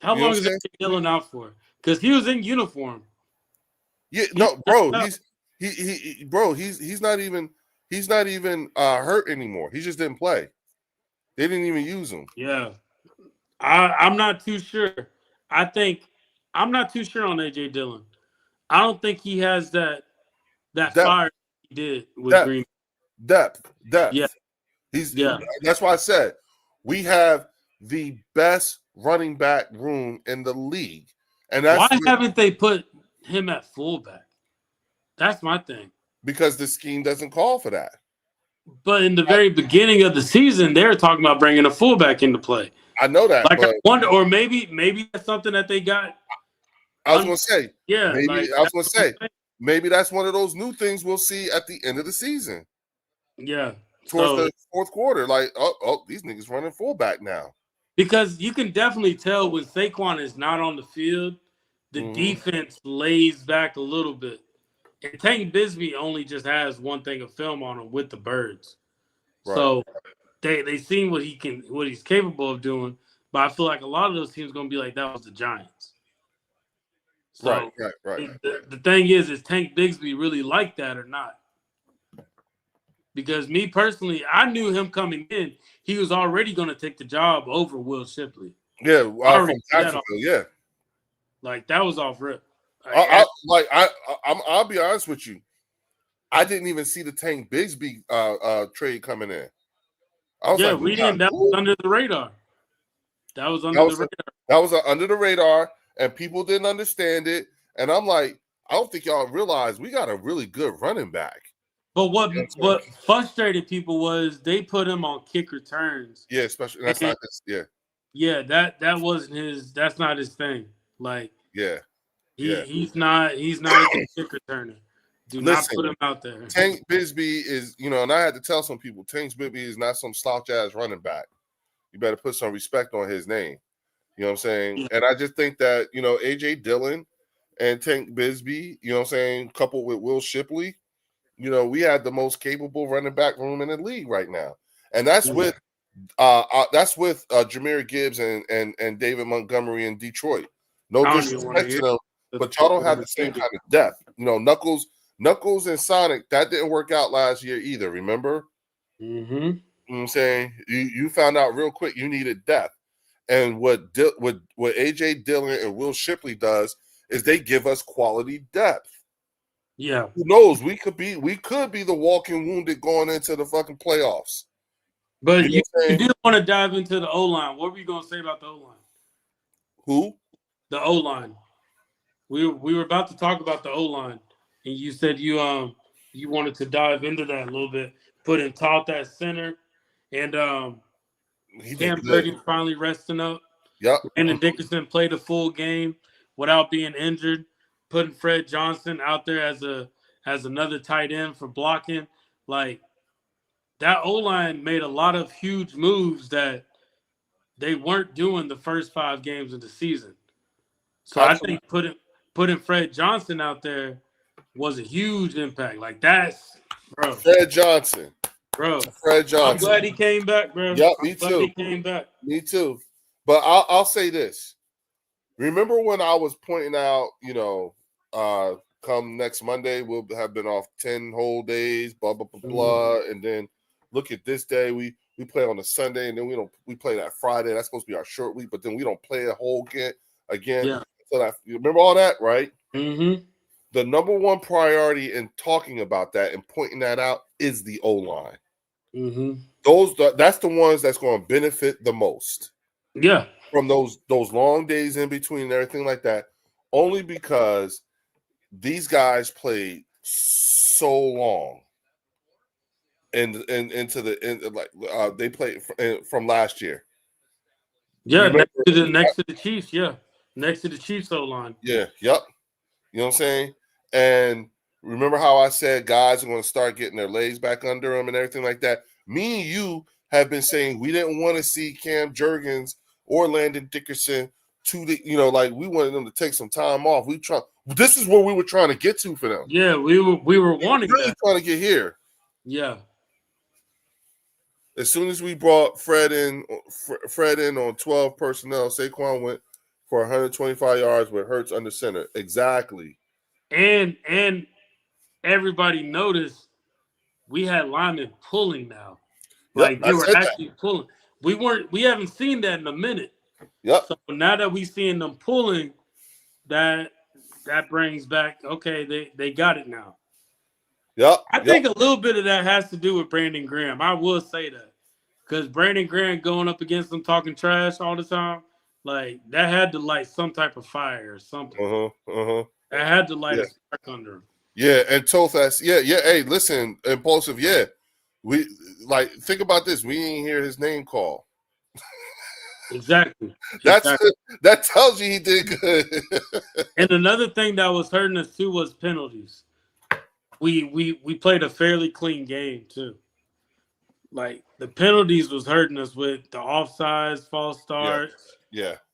How You know long what is I'm that saying? Dillon out for? Because he was in uniform. Yeah, He's no, bro, out. he's not even hurt anymore. He just didn't play. They didn't even use him. Yeah. I'm not too sure. I'm not too sure on AJ Dillon. I don't think he has that Depth, fire he did with depth, Green. Yeah, depth. yeah. That's why I said we have the best running back room in the league, and Why that's haven't they put him at fullback? That's my thing. because the scheme doesn't call for that. But in the very beginning of the season, they were talking about bringing a fullback into play. I know that, Like I but wonder, or maybe that's something that they got. I was going to say Yeah, maybe like I was that's going to what I'm say saying. maybe that's one of those new things we'll see at the end of the season. Yeah. Towards So the fourth quarter, like, these niggas running fullback now. because you can definitely tell when Saquon is not on the field, the defense lays back a little bit. And Tank Bisbee only just has one thing of film on him with the Birds. Right, So they seen what he's capable of doing. But I feel like a lot of those teams gonna be like that was the Giants. right, So right. the thing is Tank Bigsby really like that or not? Because me personally, I knew him coming in, he was already going to take the job over Will Shipley. Yeah, I from already knew that Jacksonville. Yeah, like that was off rip. Like, I'll be honest with you. I didn't even see the Tank Bigsby trade coming in. I was yeah, like, we didn't. That was under the radar. That was under the radar. That was under the radar, and people didn't understand it. And I'm like, I don't think y'all realize we got a really good running back. But what frustrated people was they put him on kick returns. Yeah, especially that's not his. Yeah, Yeah, that wasn't his. That's not his thing. Like yeah. he's not a good kick returner. Do not Listen, put him out there. Tank Bisbee is, and I had to tell some people, Tank Bisbee is not some slouch ass running back. You better put some respect on his name. You know what I'm saying? Yeah. And I just think that, AJ Dillon and Tank Bisbee, you know what I'm saying, coupled with Will Shipley, we had the most capable running back room in the league right now. And that's with Jahmyr Gibbs and David Montgomery in Detroit. No disrespect to them, but y'all don't have the same kind of depth. Knuckles and Sonic, that didn't work out last year either, remember? Mm-hmm. You know what I'm saying? You found out real quick you needed depth. And what AJ Dillon and Will Shipley does is they give us quality depth. Yeah. Who knows? We could be the walking wounded going into the fucking playoffs. But you did want to dive into the O-line. What were you going to say about the O-line? Who? The O-line. We were about to talk about the O-line, and you said you wanted to dive into that a little bit. Put in Toth at center, and Cam Birdie finally resting up. Yep. Brandon Dickerson played a full game without being injured. Putting Fred Johnson out there as another tight end for blocking. Like that O-line made a lot of huge moves that they weren't doing the first 5 games of the season. So absolutely. I think putting Fred Johnson out there was a huge impact. Like that's, bro. Fred Johnson. I'm glad he came back, bro. Yep, me too. He came back. Me too. But I'll say this. Remember when I was pointing out, come next Monday, we'll have been off 10 whole days, blah, blah, blah, blah. And then look at this day. We play on a Sunday, and then we play that Friday. That's supposed to be our short week, but then we don't play a whole again. Yeah. So you remember all that, right? Mm-hmm. The number one priority in talking about that and pointing that out is the O-line. Mm-hmm. That's the ones that's going to benefit the most. Yeah. From those long days in between and everything like that, only because these guys played so long and into they played from last year. Yeah, next to the Chiefs. Yeah, next to the Chiefs O-line. Yeah. Yep. You know what I'm saying? And remember how I said guys are going to start getting their legs back under them and everything like that? Me and you have been saying we didn't want to see Cam Jurgens or Landon Dickerson we wanted them to take some time off. This is where we were trying to get to for them. Yeah, we were wanting that. Trying to get here. Yeah. As soon as we brought Fred in on 12 personnel, Saquon went for 125 yards with Hurts under center. Exactly. And everybody noticed we had linemen pulling now. Like they were actually pulling. We haven't seen that in a minute. Yep. So now that we seeing them pulling, that brings back, okay, they got it now. Yep. I think a little bit of that has to do with Brandon Graham. I will say that. Because Brandon Graham going up against them talking trash all the time, like that had to light some type of fire or something. That had to light a spark under him. Yeah, and Tothas, yeah. Hey, listen, Impulsive, yeah. We think about this. We didn't hear his name call. Exactly. That tells you he did good. And another thing that was hurting us too was penalties. We played a fairly clean game too. Like the penalties was hurting us with the offsides, false starts,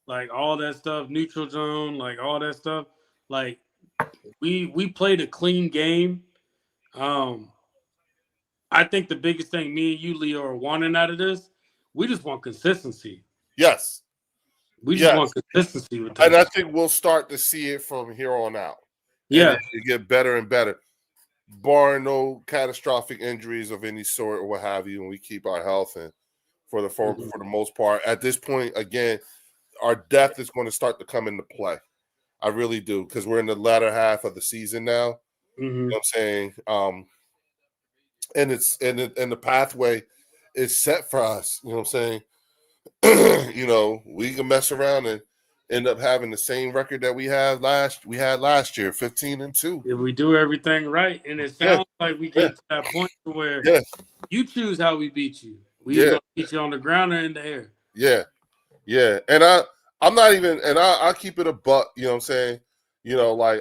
like all that stuff, neutral zone, like all that stuff. Like we played a clean game. I think the biggest thing me and you, Leo, are wanting out of this, we just want consistency. Yes. We just want consistency with that. And I think we'll start to see it from here on out. Yeah. And it get better and better, barring no catastrophic injuries of any sort or what have you, and we keep our health and for the most part. At this point, again, our depth is going to start to come into play. I really do, because we're in the latter half of the season now. You know what I'm saying? And the pathway is set for us. You know what I'm saying? We can mess around and end up having the same record that we had last year, 15-2. If we do everything right, and it sounds like we get to that point where you choose how we beat you. We either beat you on the ground or in the air. Yeah. And I'm not even, and I keep it a buck. You know what I'm saying?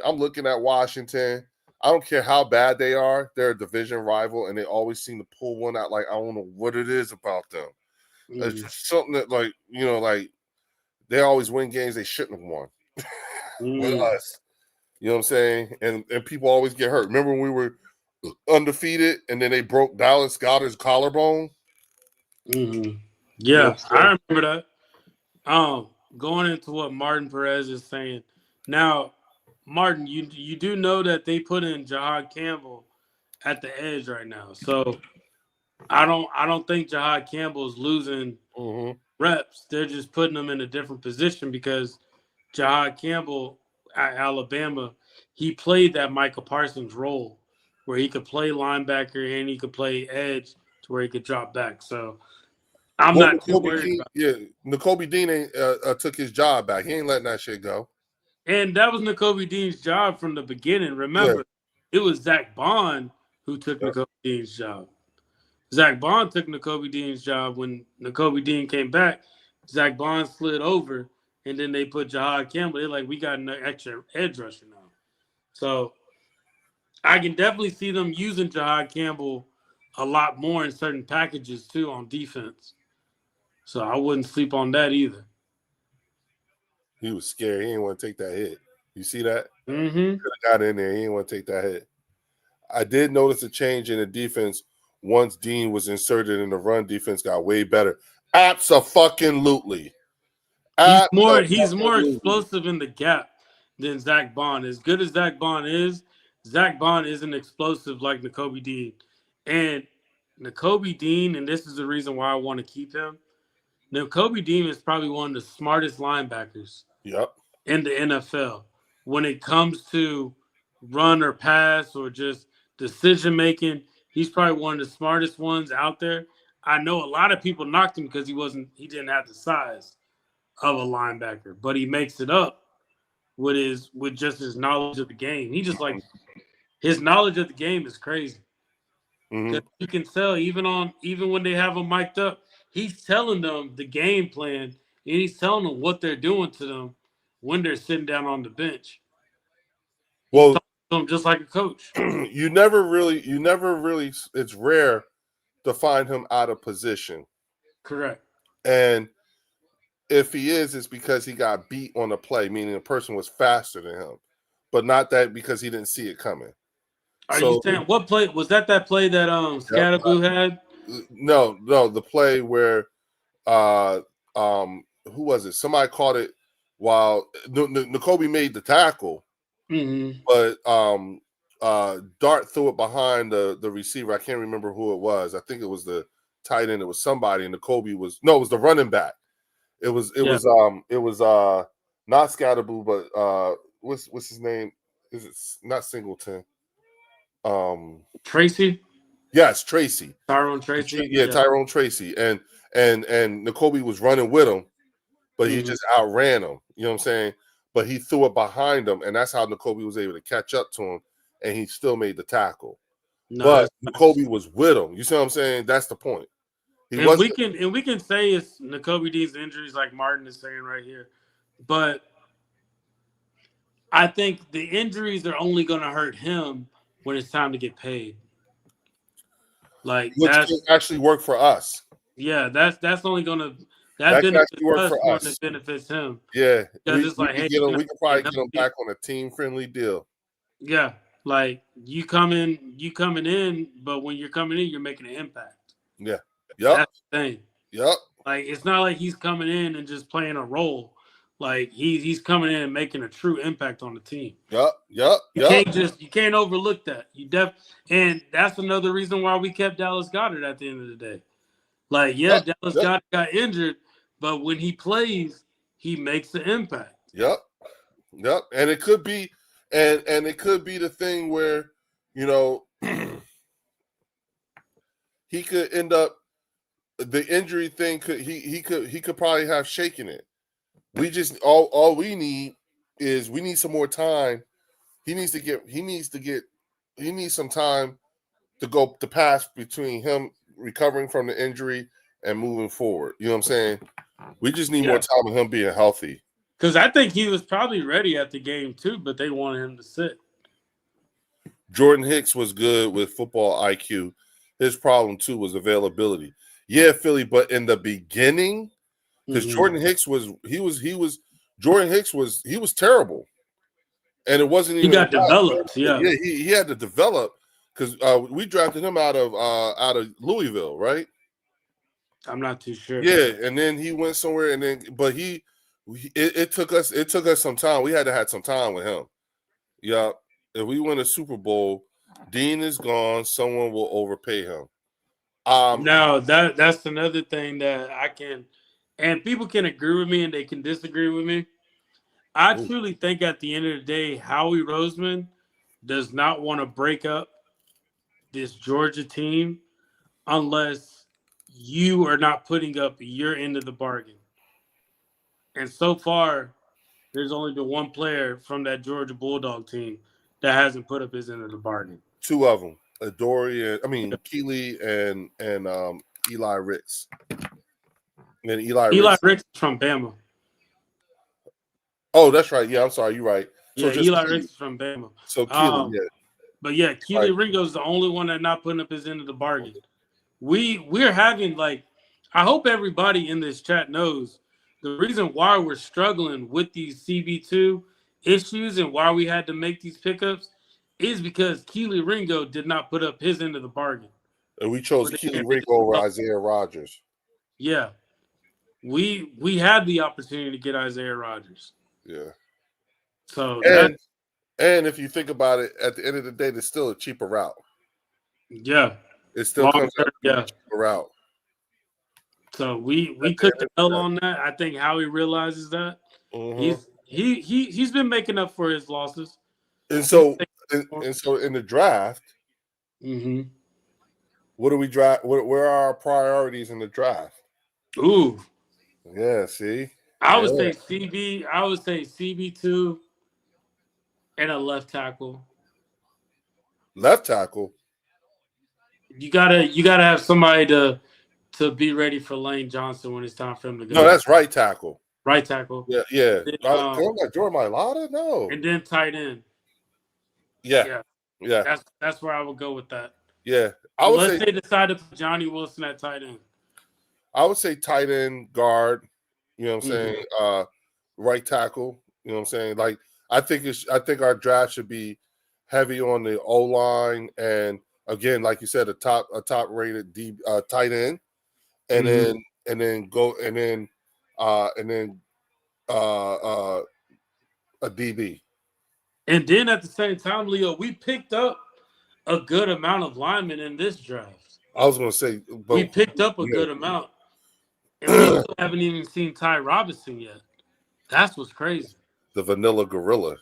I'm looking at Washington. I don't care how bad they are. They're a division rival, and they always seem to pull one out. Like, I don't know what it is about them. It's just something that, they always win games they shouldn't have won with us. You know what I'm saying? And people always get hurt. Remember when we were undefeated and then they broke Dallas Goedert's collarbone? Yeah, I remember that. Going into what Martin Perez is saying. Now, Martin, you do know that they put in Jahad Campbell at the edge right now. So I don't think Jahad Campbell is losing reps. They're just putting him in a different position because Jahad Campbell at Alabama, he played that Micah Parsons role where he could play linebacker and he could play edge to where he could drop back. So I'm not too worried about it. Yeah, N'Kobe Dean took his job back. He ain't letting that shit go. And that was N'Kobe Dean's job from the beginning. Remember, it was Zach Bond who took N'Kobe Dean's job. Zach Bond took N'Kobe Dean's job. When N'Kobe Dean came back, Zach Bond slid over, and then they put Jahad Campbell. They're like, we got an extra edge rusher now. So I can definitely see them using Jahad Campbell a lot more in certain packages, too, on defense. So I wouldn't sleep on that either. He was scared. He didn't want to take that hit. You see that? Mm-hmm. Could have got in there. He didn't want to take that hit. I did notice a change in the defense once Dean was inserted and the run defense got way better. Abso-fucking-lutely. He's more explosive in the gap than Zach Bond. As good as Zach Bond isn't explosive like N'Kobe Dean. And Nakobe Dean, and this is the reason why I want to keep him. Nakobe Dean is probably one of the smartest linebackers Yep. in the NFL when it comes to run or pass or just decision making. He's probably one of the smartest ones out there. I know a lot of people knocked him because he didn't have the size of a linebacker, but he makes it up with just his knowledge of the game. He just like his knowledge of the game is crazy. Mm-hmm. Because you can tell even when they have him mic'd up, he's telling them the game plan and he's telling them what they're doing to them when they're sitting down on the bench. He's Well, talking to them just like a coach. you never really. It's rare to find him out of position, Correct. and if he is, it's because he got beat on a play, meaning the person was faster than him, but not that because he didn't see it coming. Are you So, saying what play was that? That play that yep, Scatterboo had? no, the play where uh who was it? Somebody caught it while Nakobe made the tackle, Mm-hmm. but Dart threw it behind the receiver. I can't remember who it was. I think it was the tight end. It was somebody, and Nakobe it was the running back. It was not Scatterboo, but what's his name? Is it not Singleton? Tracy, Yes, Tracy. Tyrone Tracy. Yeah, Tyrone Tracy, and Nakobe was running with him, but he just outran him. You know what I'm saying? But he threw it behind him, and that's how Nakobe was able to catch up to him, and he still made the tackle. No, but Nakobe was with him. You see what I'm saying? That's the point. We can say it's Nakobe Dean's injuries, like Martin is saying right here, but I think the injuries are only going to hurt him when it's time to get paid. Like which can actually work for us. Yeah, that's only going to that benefits work us for more us. than it benefits him. Yeah, because it's like, hey, we can probably get him back on a team-friendly deal. Yeah, like you coming in, but when you're coming in, you're making an impact. Yeah, that's the thing. Yep. Like it's not like he's coming in and just playing a role. Like he's coming in and making a true impact on the team. You can't overlook that. And that's another reason why we kept Dallas Goedert at the end of the day. Like, Dallas Goedert got injured, but when he plays, he makes the impact. Yep. And it could be, and it could be the thing where, he could end up, the injury thing he could probably have shaken it. We just all we need is we need some more time. He needs some time to pass between him recovering from the injury and moving forward. You know what I'm saying? We just need more time with him being healthy. Because I think he was probably ready at the game too, but they wanted him to sit. Jordan Hicks was good with football IQ. His problem too was availability. Yeah, Philly, but in the beginning, because Jordan Hicks was terrible, and it wasn't even he got developed. Yeah, he had to develop because we drafted him out of Louisville, right? I'm not too sure. Yeah, and then he went somewhere, but it took us some time. We had to have some time with him. Yeah, if we win a Super Bowl, Dean is gone. Someone will overpay him. No, that's another thing that I can, and people can agree with me and they can disagree with me. I truly think at the end of the day, Howie Roseman does not want to break up this Georgia team unless you are not putting up your end of the bargain. And so far, there's only been one player from that Georgia Bulldog team that hasn't put up his end of the bargain. Two of them, Keely and Eli Ricks. And Eli Ricks is from Bama. Oh, that's right. Yeah, I'm sorry. You're right. So Eli Ricks is from Bama. So Keely, But yeah, Keely Ringo is the only one that's not putting up his end of the bargain. We're having I hope everybody in this chat knows the reason why we're struggling with these CB2 issues and why we had to make these pickups is because Keely Ringo did not put up his end of the bargain. And we chose Keely Ringo over Isaiah Rodgers. Yeah. We had the opportunity to get Isaiah Rodgers. Yeah. So and if you think about it, at the end of the day, there's still a cheaper route. Yeah. it still Long comes term, out yeah. cheaper route. So we took the L on that. I think Howie realizes that. Mm-hmm. He's been making up for his losses. And He's so in the draft, mm-hmm. what do we draft? Where are our priorities in the draft? Ooh, Yeah, see, I yeah, would say CB. I would say CB2 and a left tackle. left tackle. You gotta have somebody to be ready for Lane Johnson when it's time for him to No, go. that's right tackle. Right tackle. Yeah, yeah. Then, Jordan Mailata? No. and then tight end. Yeah, Yeah, yeah, that's where I would go with that. yeah. Unless they decide to put Johnny Wilson at tight end. I would say tight end, guard. You know what I'm Mm-hmm. saying? Right tackle. You know what I'm saying? Like I think our draft should be heavy on the O line and again, like you said, a top rated tight end, and Mm-hmm. then a DB. And then at the same time, Leo, we picked up a good amount of linemen in this draft. I was going to say, We but picked up a good amount, and we still haven't even seen Ty Robinson yet. That's what's crazy. the Vanilla Gorilla,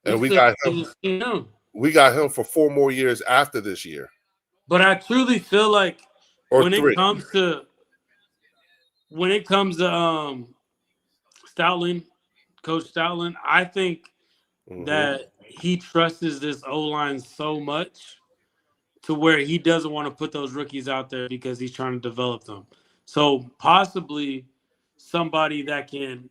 and we still got haven't him. even seen him. We got him for 4 more years after this year, But I truly feel like or when 3. it comes to Stoutland, Coach Stoutland, I think that he trusts this O-line so much to where he doesn't want to put those rookies out there because he's trying to develop them. So possibly somebody that can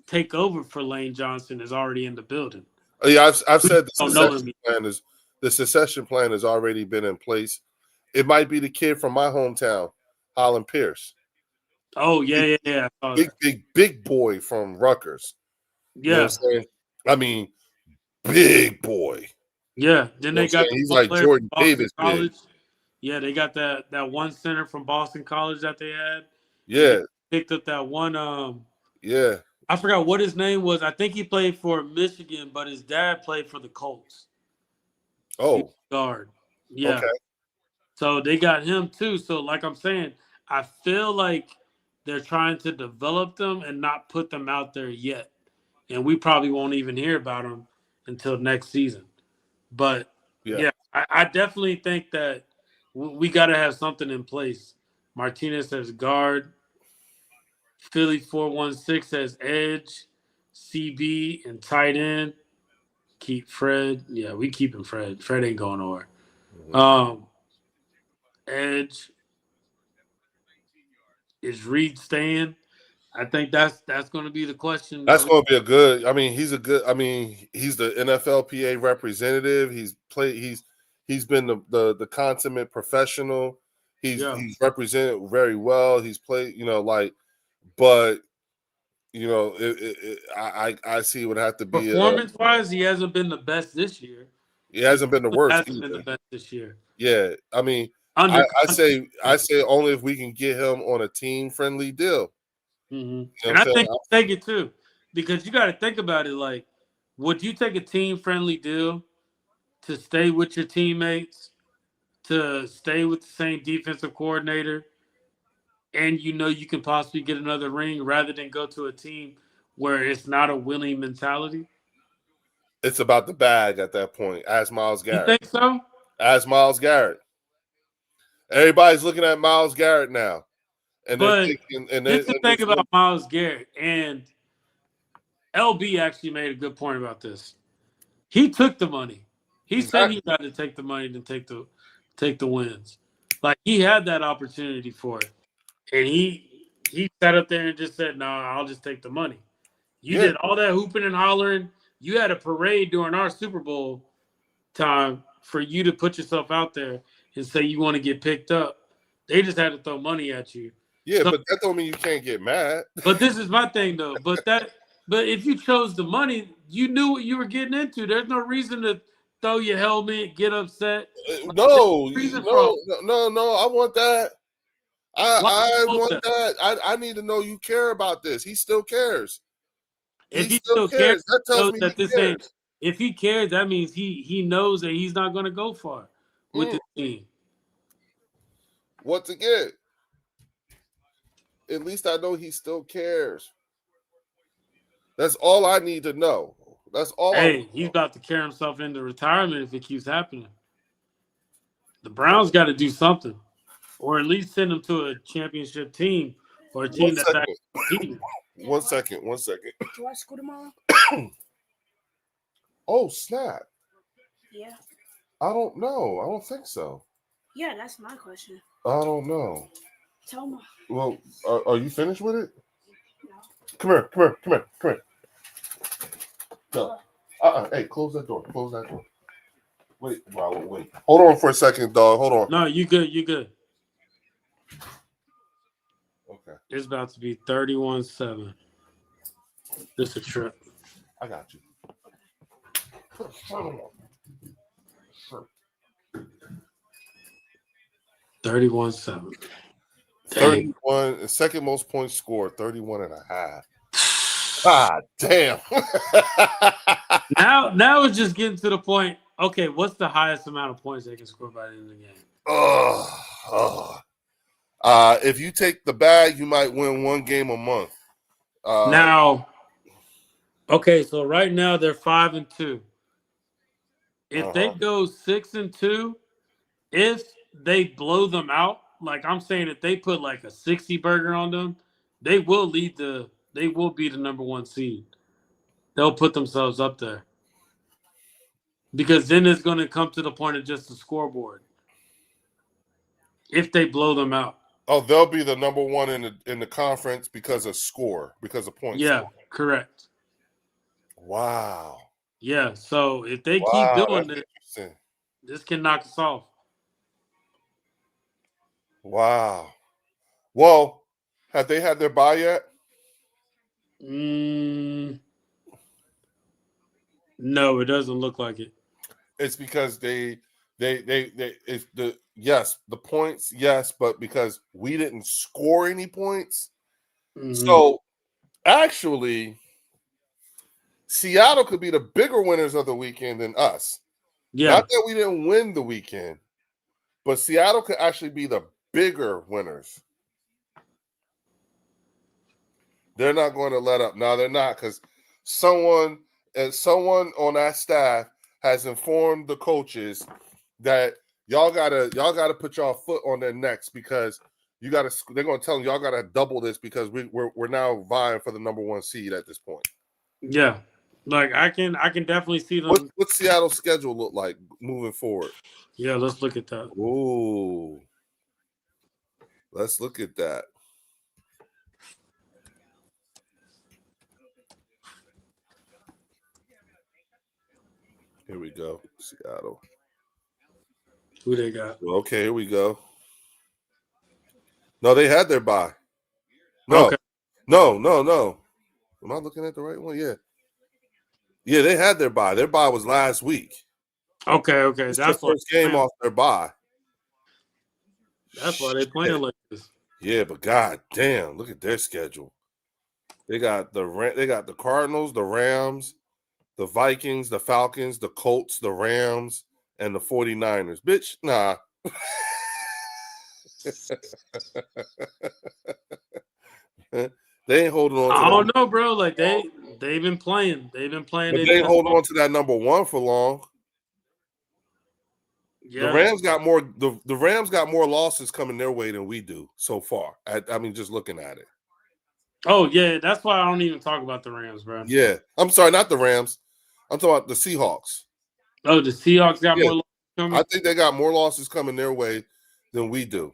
take over for Lane Johnson is already in the building. Yeah, I've said the succession plan has already been in place. It might be the kid from my hometown, Holland Pierce. Oh, yeah. Big boy from Rutgers. Yeah. You know what I'm saying? I mean, big boy. Yeah. Then they got he's like Jordan Davis College. Big. Yeah, they got that one center from Boston College that they had. Yeah. Picked up that one yeah. I forgot what his name was. I think he played for Michigan, but his dad played for the Colts. Oh. Guard. Yeah. Okay. So they got him too. So like I'm saying, I feel like they're trying to develop them and not put them out there yet. And we probably won't even hear about them until next season. But yeah, I definitely think that we got to have something in place. Martinez as guard, Philly 416 as edge, CB and tight end. Keep Fred. Yeah, we keeping Fred. Fred ain't going nowhere. Edge. Is Reed staying? I think that's going to be the question. That's going to be a good. I mean, he's the NFLPA representative. He's been the consummate professional. He's represented very well. He's played, but I see it would have to be performance-wise. He hasn't been the best this year. He hasn't been the worst. Hasn't been the best this year. Yeah, I mean, I say only if we can get him on a team-friendly deal. Mm-hmm. And I think he'll take it too, because you got to think about it. Like, would you take a team-friendly deal to stay with your teammates, to stay with the same defensive coordinator, and you can possibly get another ring rather than go to a team where it's not a winning mentality? It's about the bag at that point. As Myles Garrett. You think so? As Myles Garrett. Everybody's looking at Myles Garrett now. And but this is the thing about Myles Garrett, and LB actually made a good point about this. He took the money. He said he got to take the money to take the wins. Like, he had that opportunity for it, and he sat up there and just said, "No, I'll just take the money." You did all that hooping and hollering. You had a parade during our Super Bowl time for you to put yourself out there and say you want to get picked up. They just had to throw money at you. Yeah, but that don't mean you can't get mad. But this is my thing, though. But if you chose the money, you knew what you were getting into. There's no reason to throw your helmet, get upset. No. I want that. I want that. I need to know you care about this. He still cares. If he still cares, that tells me that cares. If he cares, that means he knows that he's not going to go far with the team. Once again, at least I know he still cares. That's all I need to know. That's all I Hey, want to he's know. about to carry himself into retirement if it keeps happening. The Browns got to do something, or at least send him to a championship team or a One team that's second. actually competing. 1 second. 1 second. Do I school tomorrow? Oh, snap. Yeah. I don't know. I don't think so. Yeah, that's my question. I don't know. Tell me. Well, are you finished with it? No. Come here. Come here. Come here. Come here. No. Hey, close that door. Close that door. Wait, Ronald, wait. Hold on for a second, dog. Hold on. No, you good. You good. Okay. It's about to be 31-7. This a trip. I got you. 31-7. 31, second most points scored, 31 and a half. God damn. Now it's just getting to the point. Okay, what's the highest amount of points they can score by the end of the game? If you take the bag, you might win one game a month. Now, okay, so right now they're 5-2. If they go 6-2, if they blow them out, like I'm saying, if they put like a 60 burger on them, they will be the number one seed. They'll put themselves up there. Because then it's going to come to the point of just the scoreboard. If they blow them out. Oh, they'll be the number one in the conference because of score, because of points. Yeah, score. correct. Wow. Yeah, so if they keep doing it, this can knock us off. Wow. Well, have they had their bye yet? No, it doesn't look like it. It's because they it's the points, yes, but because we didn't score any points. Mm-hmm. So actually, Seattle could be the bigger winners of the weekend than us. Yeah. Not that we didn't win the weekend, but Seattle could actually be the bigger winners. They're not going to let up. No, they're not, because someone on that staff has informed the coaches that y'all gotta put y'all foot on their necks, because they're gonna tell them y'all gotta double this, because we're now vying for the number one seed at this point. Yeah. Like I can definitely see them. What's Seattle's schedule look like moving forward? Yeah, let's look at that. Ooh. Let's look at that. Here we go. Seattle. Who they got? Well, okay, here we go. No, they had their bye. No. Okay. No. Am I looking at the right one? Yeah. Yeah, they had their bye. Their bye was last week. Okay. That's their first game off their bye. That's why they playing like this. Yeah, but god damn, look at their schedule. They got the Cardinals, the Rams, the Vikings, the Falcons, the Colts, the Rams, and the 49ers. Bitch, nah. They ain't holding on to I don't know, bro. Like they've been playing. They've been playing. But they ain't holding on to that number one for long. Yeah. The Rams got more. The Rams got more losses coming their way than we do so far. I mean, just looking at it. Oh yeah, that's why I don't even talk about the Rams, bro. Yeah, I'm sorry, not the Rams. I'm talking about the Seahawks. Oh, the Seahawks got more losses coming? I think they got more losses coming their way than we do.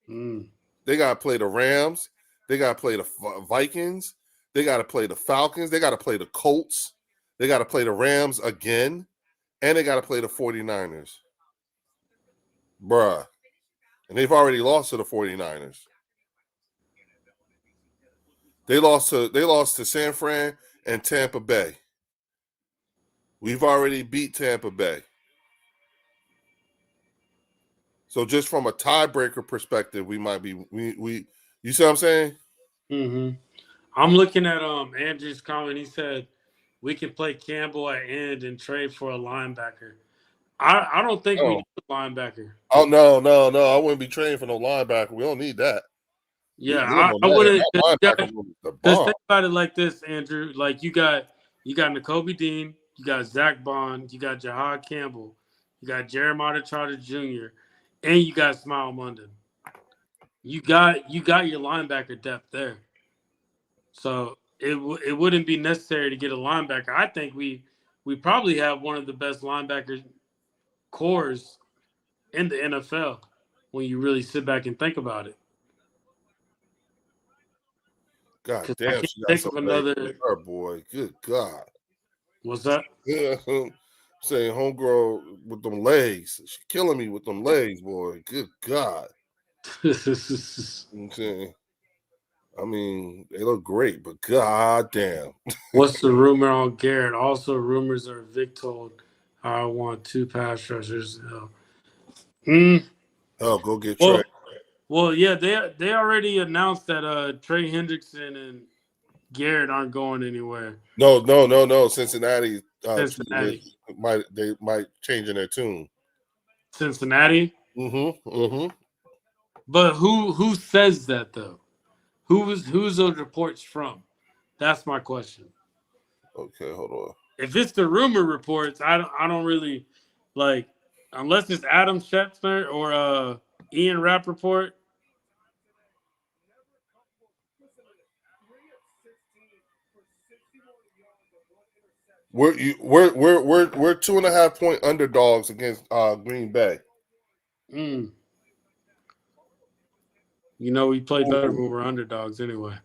They got to play the Rams. They got to play the Vikings. They got to play the Falcons. They got to play the Colts. They got to play the Rams again. And they got to play the 49ers. Bruh. And they've already lost to the 49ers. They lost to San Fran and Tampa Bay. We've already beat Tampa Bay. So just from a tiebreaker perspective, we might be we you see what I'm saying? Mm-hmm. I'm looking at Andrew's comment. He said we can play Campbell at end and trade for a linebacker. I don't think we Oh. need a linebacker. Oh no. I wouldn't be trained for no linebacker. We don't need that. We Yeah, good on I that. wouldn't. That linebacker was the Because bomb. think about it like this, Andrew. Like you got N'Kobe Dean, you got Zach Bond, you got Jahad Campbell, you got Jeremiah Trotter Jr., and you got Smile London. You got your linebacker depth there. So it wouldn't be necessary to get a linebacker. I think we probably have one of the best linebacker cores in the NFL when you really sit back and think about it. God Because I damn, can't she got think some of legs another. in her, boy. Good God. What's that? Yeah, saying homegirl with them legs. She's killing me with them legs, boy. Good God. You know what I'm saying? I mean, they look great, but god damn. What's the rumor on Garrett? Also, rumors are Vic told I want 2 pass rushers. Mm, Oh, go get Trey. well, yeah, they already announced that Trey Hendrickson and Garrett aren't going anywhere. No. Cincinnati Cincinnati, they might change in their tune. Cincinnati. Mm-hmm. But who says that though? Who's those reports from? That's my question. Okay, hold on. If it's the rumor reports, I don't really like unless it's Adam Schefter or Ian Rappaport. We're 2.5 point underdogs against Green Bay. Mm. You know, we play better when we're underdogs anyway.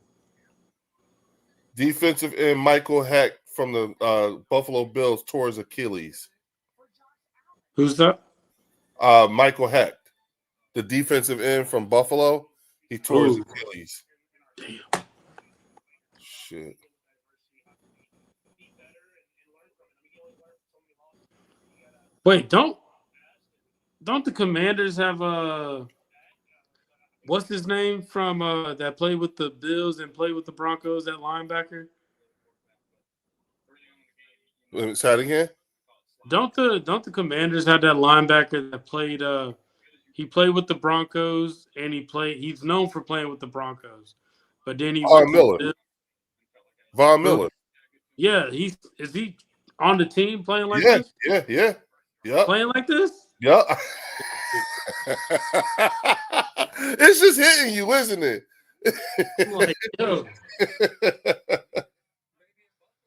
Defensive end Michael Heck from the Buffalo Bills tore his Achilles. Who's that? Michael Heck, the defensive end from Buffalo, he tore his Ooh. Achilles. Damn. Shit. Wait, don't the Commanders have what's his name from that played with the Bills and played with the Broncos, that linebacker? Say that again? Don't the Commanders have that linebacker that played he played with the Broncos and he's known for playing with the Broncos. But then he went Von to the Miller. Bills. Von Miller. Yeah, is he on the team playing like this? Yeah. Yep. Playing like this? Yep. It's just hitting you, isn't it? Like, yo,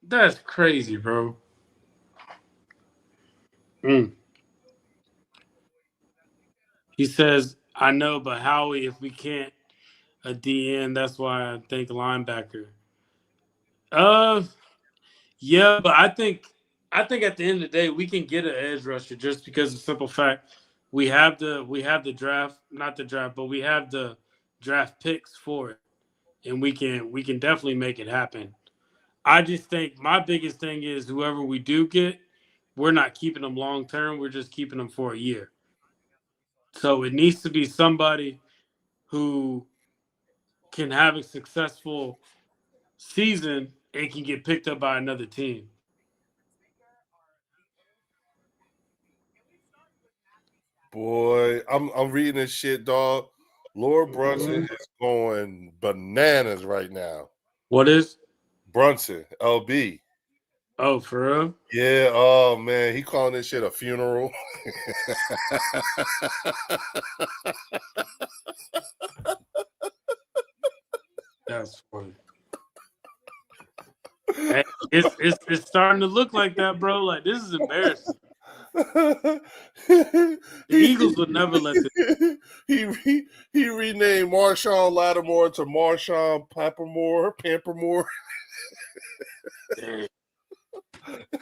that's crazy, bro. Mm. He says, I know, but Howie, if we can't a DN, that's why I think linebacker. Uh yeah, but I think at the end of the day we can get an edge rusher just because of the simple fact we have the draft, not the draft, but we have the draft picks for it. And we can definitely make it happen. I just think my biggest thing is whoever we do get, we're not keeping them long term. We're just keeping them for a year. So it needs to be somebody who can have a successful season and can get picked up by another team. Boy, I'm reading this shit, dog. Lord Brunson Mhm. is going bananas right now. What is? Brunson, LB. Oh, for real? Yeah, oh man, he calling this shit a funeral. That's funny. Hey, it's starting to look like that, bro. Like this is embarrassing. The Eagles would never let this. He renamed Marshawn Lattimore to Marshawn Pampermore. Damn,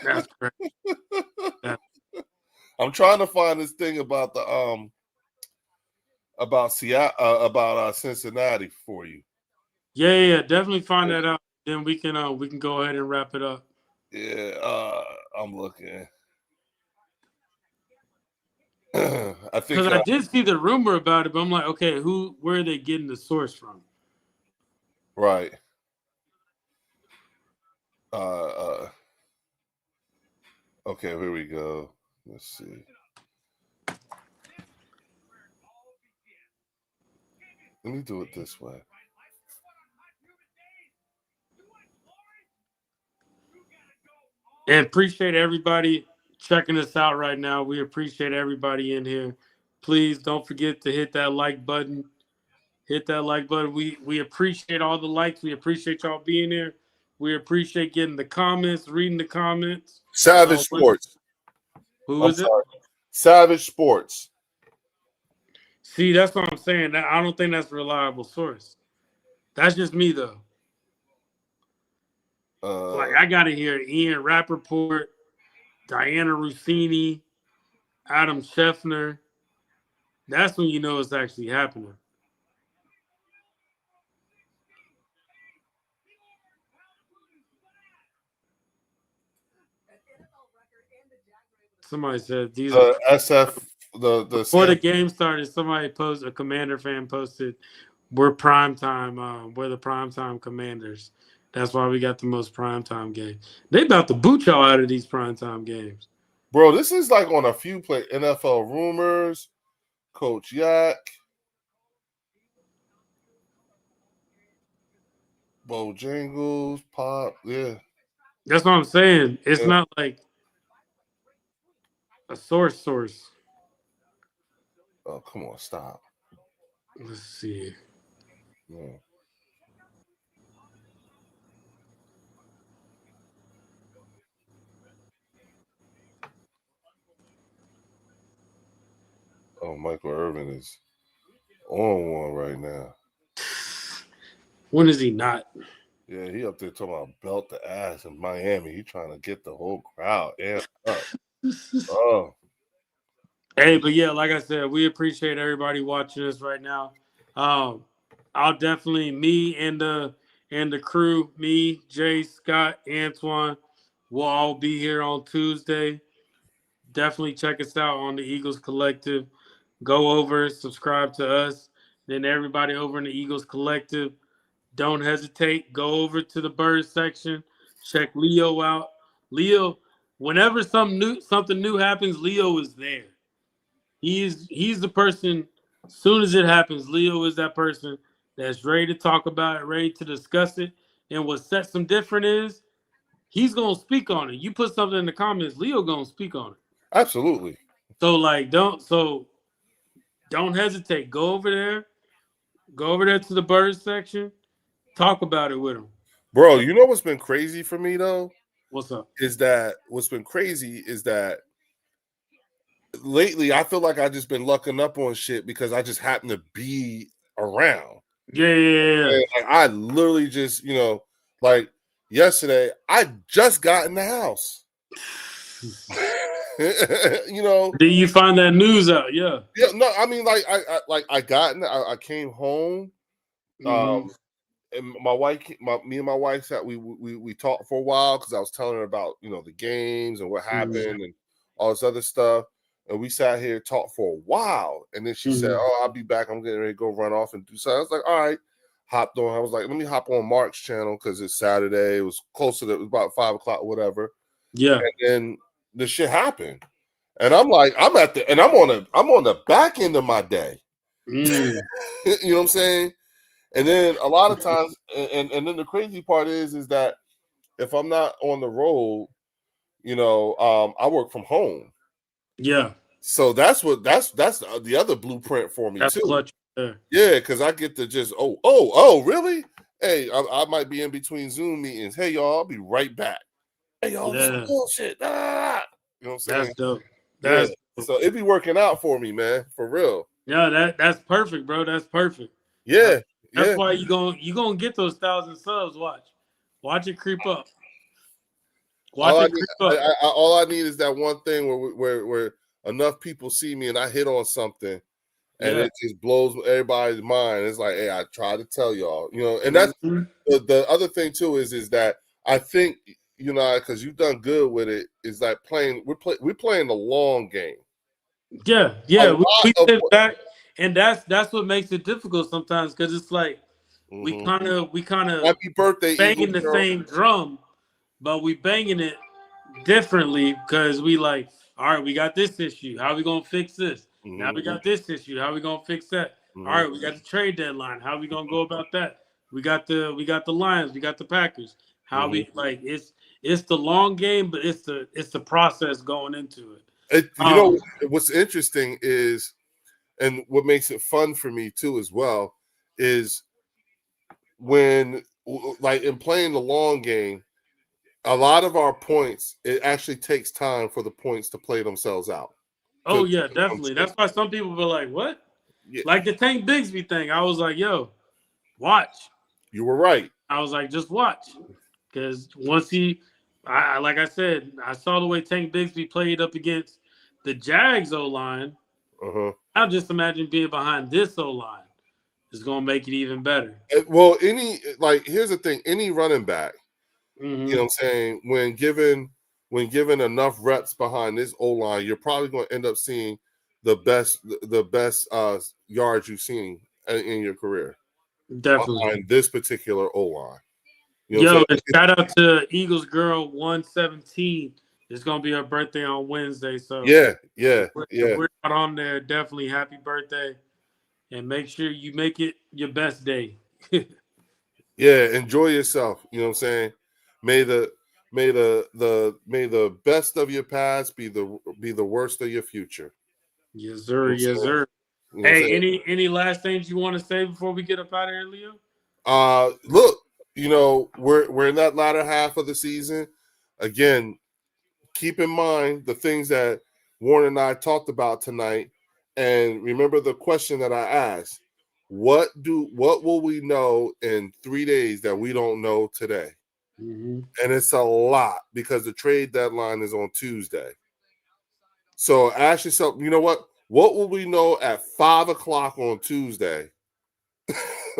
that's crazy. I'm trying to find this thing about the about Seattle about Cincinnati for you. Yeah, definitely find that out. Then we can go ahead and wrap it up. Yeah, I'm looking. I think Because I did see the rumor about it, but I'm like, okay, where are they getting the source from? right. Okay, here we go. Let's see. Let me do it this way. And appreciate everybody checking us out right now. We appreciate everybody in here. Please don't forget to hit that like button. Hit that like button. We appreciate all the likes. We appreciate y'all being here. We appreciate getting the comments, reading the comments. Savage Sports. Who I'm is it? sorry. Savage Sports. See, that's what I'm saying. I don't think that's a reliable source. That's just me though. Like I gotta hear Ian Rappaport, Diana Rossini, Adam Scheffner. That's when you know it's actually happening. Somebody said these are SF before the game started. Somebody posted, a Commander fan posted, "We're primetime. We're the primetime Commanders. That's why we got the most primetime games. They about to boot y'all out of these primetime games, bro." This is like on a few play NFL rumors. Coach Yak, Bojangles, Pop. Yeah, that's what I'm saying. It's not like a source. Oh, come on, stop. Let's see. Yeah. Oh, Michael Irvin is on one right now. When is he not? Yeah, he up there talking about belt the ass in Miami. He trying to get the whole crowd amped up. Oh. Hey, but yeah, like I said, we appreciate everybody watching us right now. I'll definitely me and the crew, me, Jay, Scott, Antoine, we'll all be here on Tuesday. Definitely check us out on the Eagles Collective. Go over, subscribe to us. Then everybody over in the Eagles Collective, don't hesitate. Go over to the Birds section. Check Leo out. Leo, whenever something new happens, Leo is there. He's the person. As soon as it happens, Leo is that person that's ready to talk about it, ready to discuss it. And what sets him different is he's gonna speak on it. You put something in the comments, Leo gonna speak on it. Absolutely. So like, don't hesitate. Go over there to the Birds section. Talk about it with him. Bro, you know what's been crazy for me though? What's up? What's been crazy is that lately I feel like I just been lucking up on shit because I just happen to be around. Yeah. Like, I literally just, like yesterday, I just got in the house. Did you find that news out? Yeah. Yeah, no, I mean, I came home. Mm-hmm. And me and my wife sat. We talked for a while because I was telling her about the games and what happened and all this other stuff. And we sat here talked for a while, and then she said, "Oh, I'll be back. I'm getting ready to go run off and do something." I was like, "All right." Hopped on. I was like, "Let me hop on Mark's channel because it's Saturday. It was close to it was about 5:00, whatever." Yeah. And then the shit happened, and I'm like, I'm on the back end of my day. You know what I'm saying? And then a lot of times, and then the crazy part is that if I'm not on the road, I work from home. Yeah. So that's the other blueprint for me too. Clutch. Yeah, because I get to just really? Hey, I might be in between Zoom meetings. Hey y'all, I'll be right back. Hey y'all, this is bullshit. You know what I'm saying? That's dope. Dope. So it be working out for me, man, for real. Yeah, that's perfect, bro. That's perfect. Yeah. That's why you gonna get those 1,000 subs. Watch it creep up. All I need is that one thing where enough people see me and I hit on something, and it just blows everybody's mind. It's like, hey, I try to tell y'all, and that's the other thing too is that I think because you've done good with it is like we're playing the long game. Yeah, we sit back, and that's what makes it difficult sometimes because it's like we kind of happy birthday banging the same drum, but we banging it differently because we like, all right, we got this issue. How we gonna fix this? Now we got this issue. How we gonna fix that? All right, we got the trade deadline. How we gonna go about that? We got the Lions, we got the Packers. How Mhm. we like it's the long game, but it's the process going into it. You know what's interesting is, and what makes it fun for me too as well, is when like in playing the long game, a lot of our points, it actually takes time for the points to play themselves out. Oh yeah, definitely. That's why some people were like, "What?" Yeah, Like the Tank Bigsby thing. I was like, "Yo, watch." you were right. I was like, "Just watch," because once like I said, I saw the way Tank Bigsby played up against the Jags O line. Uh-huh. I'll just imagine being behind this O line is gonna make it even better. Well, here's the thing: any running back, you know Mm-hmm. what I'm saying, when given enough reps behind this O line, you're probably going to end up seeing the best yards you've seen in your career Definitely. behind this particular O line. You know what I'm Yo, saying? and shout out to Eagles girl 117. It's gonna be her birthday on Wednesday. So Yeah, if yeah, we're, if yeah, we're not on there, definitely happy birthday. And make sure you make it your best day. yeah. Enjoy yourself. You know what I'm saying? May the best of your past be the worst of your future. Yes, You sir. know Yes, what sir. I'm Hey, saying? any last things you want to say before we get up out of here, Leo? Look, we're in that latter half of the season. Again, keep in mind the things that Warren and I talked about tonight, and remember the question that I asked: what will we know in 3 days that we don't know today? Mm-hmm. And it's a lot because the trade deadline is on Tuesday. So ask yourself, you know what? What will we know at 5 o'clock on Tuesday,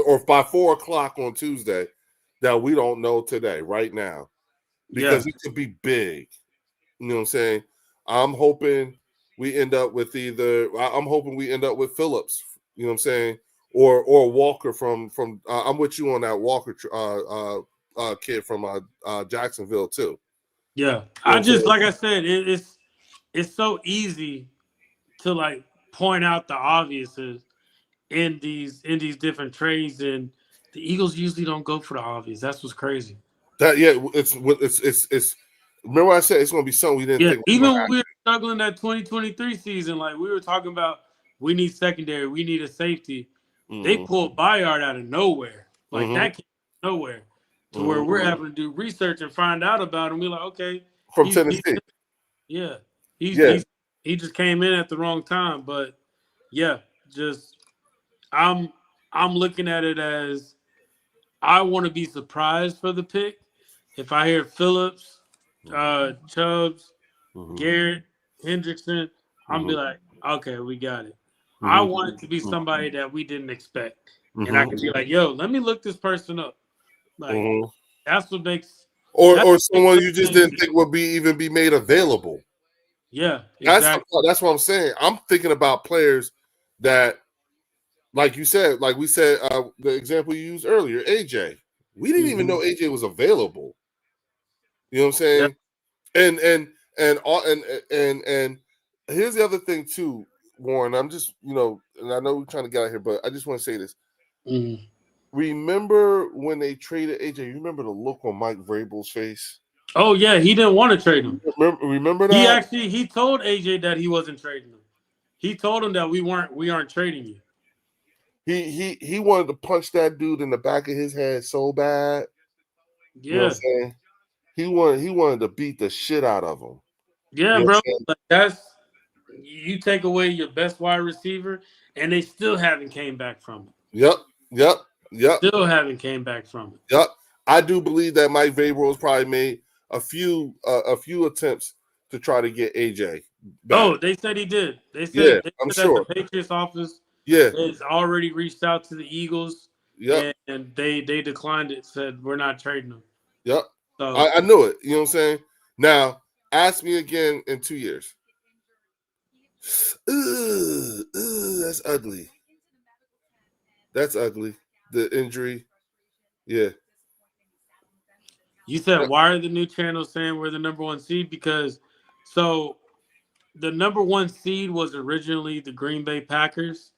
or by 4 o'clock on Tuesday, that we don't know today, right now? Yeah. Because it could be big. You know what I'm saying? I'm hoping we end up with Phillips. You know what I'm saying? Or Walker from. I'm with you on that Walker kid from Jacksonville too. Yeah. You know what I I'm just saying? like I said, it's so easy to like point out the obviouses in these different trades, and the Eagles usually don't go for the obvious. That's what's crazy. That yeah, it's. Remember I said it's going to be something we didn't Yeah, think was even going when we were struggling that 2023 season, like we were talking about, we need secondary, we need a safety. to They happen. pulled Bayard out of nowhere, like Mm-hmm. that came out of nowhere, to where Mm-hmm. we're having to do research and find out about him. We're like, okay, From he's Tennessee. yeah, he's Yeah, he's he just came in at the wrong time, but yeah, just I'm I'm looking at it as I want to be surprised for the pick. If I hear Phillips, Chubbs, mm-hmm. Garrett, Hendrickson, I'm Mm-hmm. be like, okay, we got it. I Mm-hmm. want it to be somebody that we didn't expect. And I Mm-hmm. can be like, yo, let me look this person up. Like, Mm-hmm. that's what makes Or that's or what makes someone you just didn't everything. think would be made available. Yeah, That's exactly. that's what I'm saying. I'm thinking about players that, like you said, like we said, the example you used earlier, AJ. We didn't even Mm-hmm. know AJ was available. You know what I'm Yeah. saying? And and and all and here's the other thing too, Warren. I'm just and I know we're trying to get out here, but I just want to say this. Mm-hmm. Remember when they traded AJ? You remember the look on Mike Vrabel's face? Oh yeah, he didn't want to trade him. Remember He that? actually he told AJ that he wasn't trading him. He told him that we aren't trading you. He wanted to punch that dude in the back of his head so bad. You know what I'm Yeah. saying? He wanted to beat the shit out of him. Yeah, You know what bro. I'm saying? Like that's you take away your best wide receiver, and they still haven't came back from it. Yep, yep, yep, Still haven't came back from it. yep. I do believe that Mike Vrabel has probably made a few attempts to try to get AJ back. Oh, they said he did. Yeah, They I'm said that the sure. Patriots office Yeah, has already reached out to the Eagles, yep, and they declined it. Said we're not trading them. yep. So I knew it. You know what I'm saying? Now, ask me again in 2 years. That's ugly. That's ugly. The injury. Yeah. you said why are the new channels saying we're the number one seed? Because so the number one seed was originally the Green Bay Packers.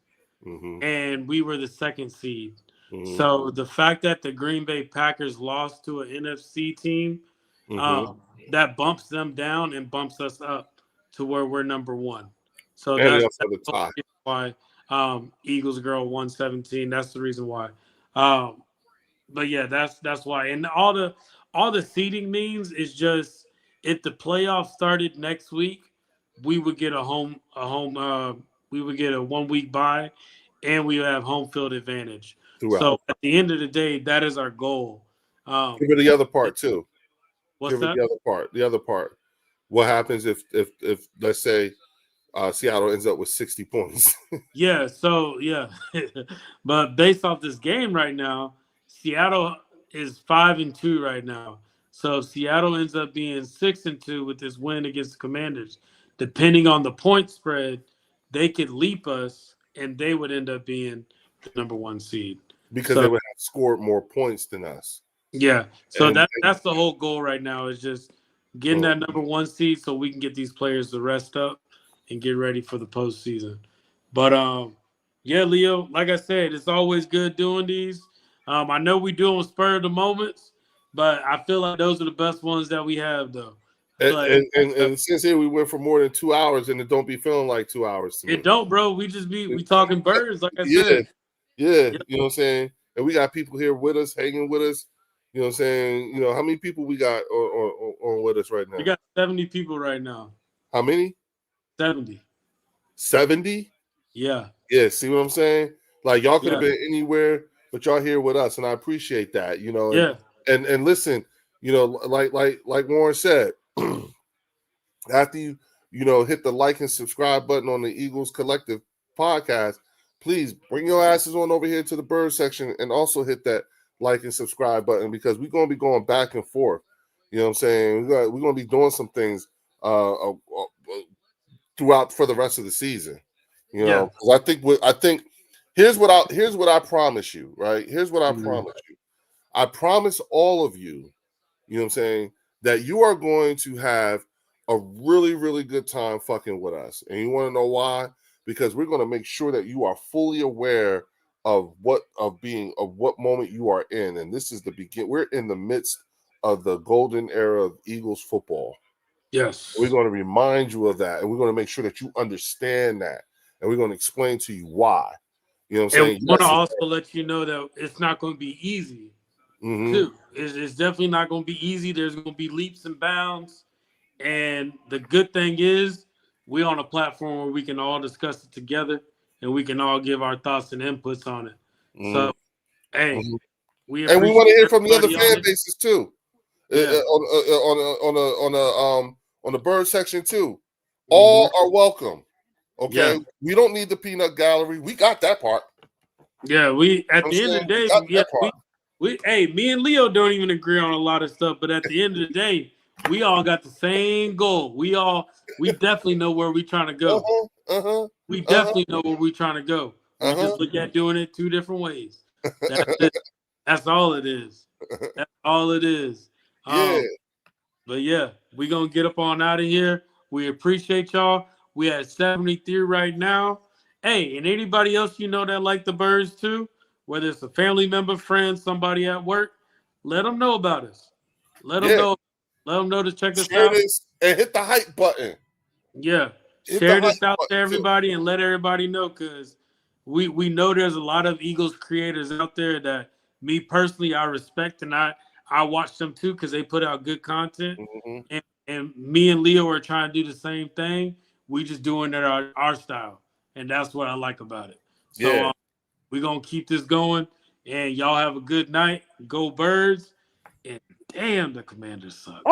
and we were the second seed. Mm-hmm. So the fact that the Green Bay Packers lost to an NFC team, Mm-hmm. that bumps them down and bumps us up to where we're number one. So And we that's also have the tie. why Eagles girl 117. That's the reason why. Um, but yeah, that's why. And all the seeding means is just if the playoffs started next week, we would get we would get a 1 week bye, and we would have home field advantage. Throughout. So at the end of the day, that is our goal. Give her the other part too. What's Give her that? the other part. The other part. What happens if let's say Seattle ends up with 60 points? Yeah, so yeah. But based off this game right now, Seattle is 5-2 right now. So if Seattle ends up being 6-2 with this win against the Commanders, depending on the point spread, they could leap us and they would end up being the number one seed. Because So they would have scored more points than us. yeah. So And that's the whole goal right now is just getting that number one seed so we can get these players to rest up and get ready for the postseason. But yeah, Leo, like I said, it's always good doing these. I know we do them spur of the moments, but I feel like those are the best ones that we have though. and since here we went for more than 2 hours, and it don't be feeling like 2 hours to me. It don't, bro. We just we talking birds, like I Yeah, said. yeah. You know what I'm saying? And we got people here with us, hanging with us. You know what I'm saying? You know, how many people we got on with us right now? We got 70 people right now. How many? 70. 70? Yeah. Yeah, see what I'm saying? Like y'all could have been anywhere, but y'all here with us, and I appreciate that, you know. And listen, you know, like Warren said, after you hit the like and subscribe button on the Eagles Collective podcast, please bring your asses on over here to the bird section and also hit that like and subscribe button, because we're going to be going back and forth. You know what I'm saying? We're going to be doing some things throughout for the rest of the season. You know, because I think here's what I promise you, right? Here's what I promise you. I promise all of you, you know what I'm saying, that you are going to have a really, really good time fucking with us. And you want to know why? Because we're going to make sure that you are fully aware of what moment you are in. And this is the beginning. We're in the midst of the golden era of Eagles football. Yes. And we're going to remind you of that. And we're going to make sure that you understand that. And we're going to explain to you why. You know what I'm saying? And we want to also let you know that it's not going to be easy, too. It's definitely not going to be easy. There's going to be leaps and bounds. And the good thing is we're on a platform where we can all discuss it together and we can all give our thoughts and inputs on it. So, hey, we want to hear from the other fan bases, too. Yeah. On the bird section, too. All are welcome. Okay, we don't need the peanut gallery. We got that part. Yeah, we at the end of the day, hey, me and Leo don't even agree on a lot of stuff, but at the end of the day, we all got the same goal. We definitely know where we're trying to go. We definitely know where we're trying to go. We just look at doing it two different ways. That's it. That's all it is. That's all it is. But yeah, we're gonna get up on out of here. We appreciate y'all. We at 73 right now. Hey, and anybody else you know that like the birds too, whether it's a family member, friend, somebody at work, let them know about us. Let them know. Let them know to check us out. This and hit the hype button. Yeah, share this out to everybody and let everybody know, because we know there's a lot of Eagles creators out there that me personally I respect, and I watch them too because they put out good content. And me and Leo are trying to do the same thing. We just doing it our style, and that's what I like about it. So we're gonna keep this going, and y'all have a good night. Go Birds, and damn, the Commanders suck.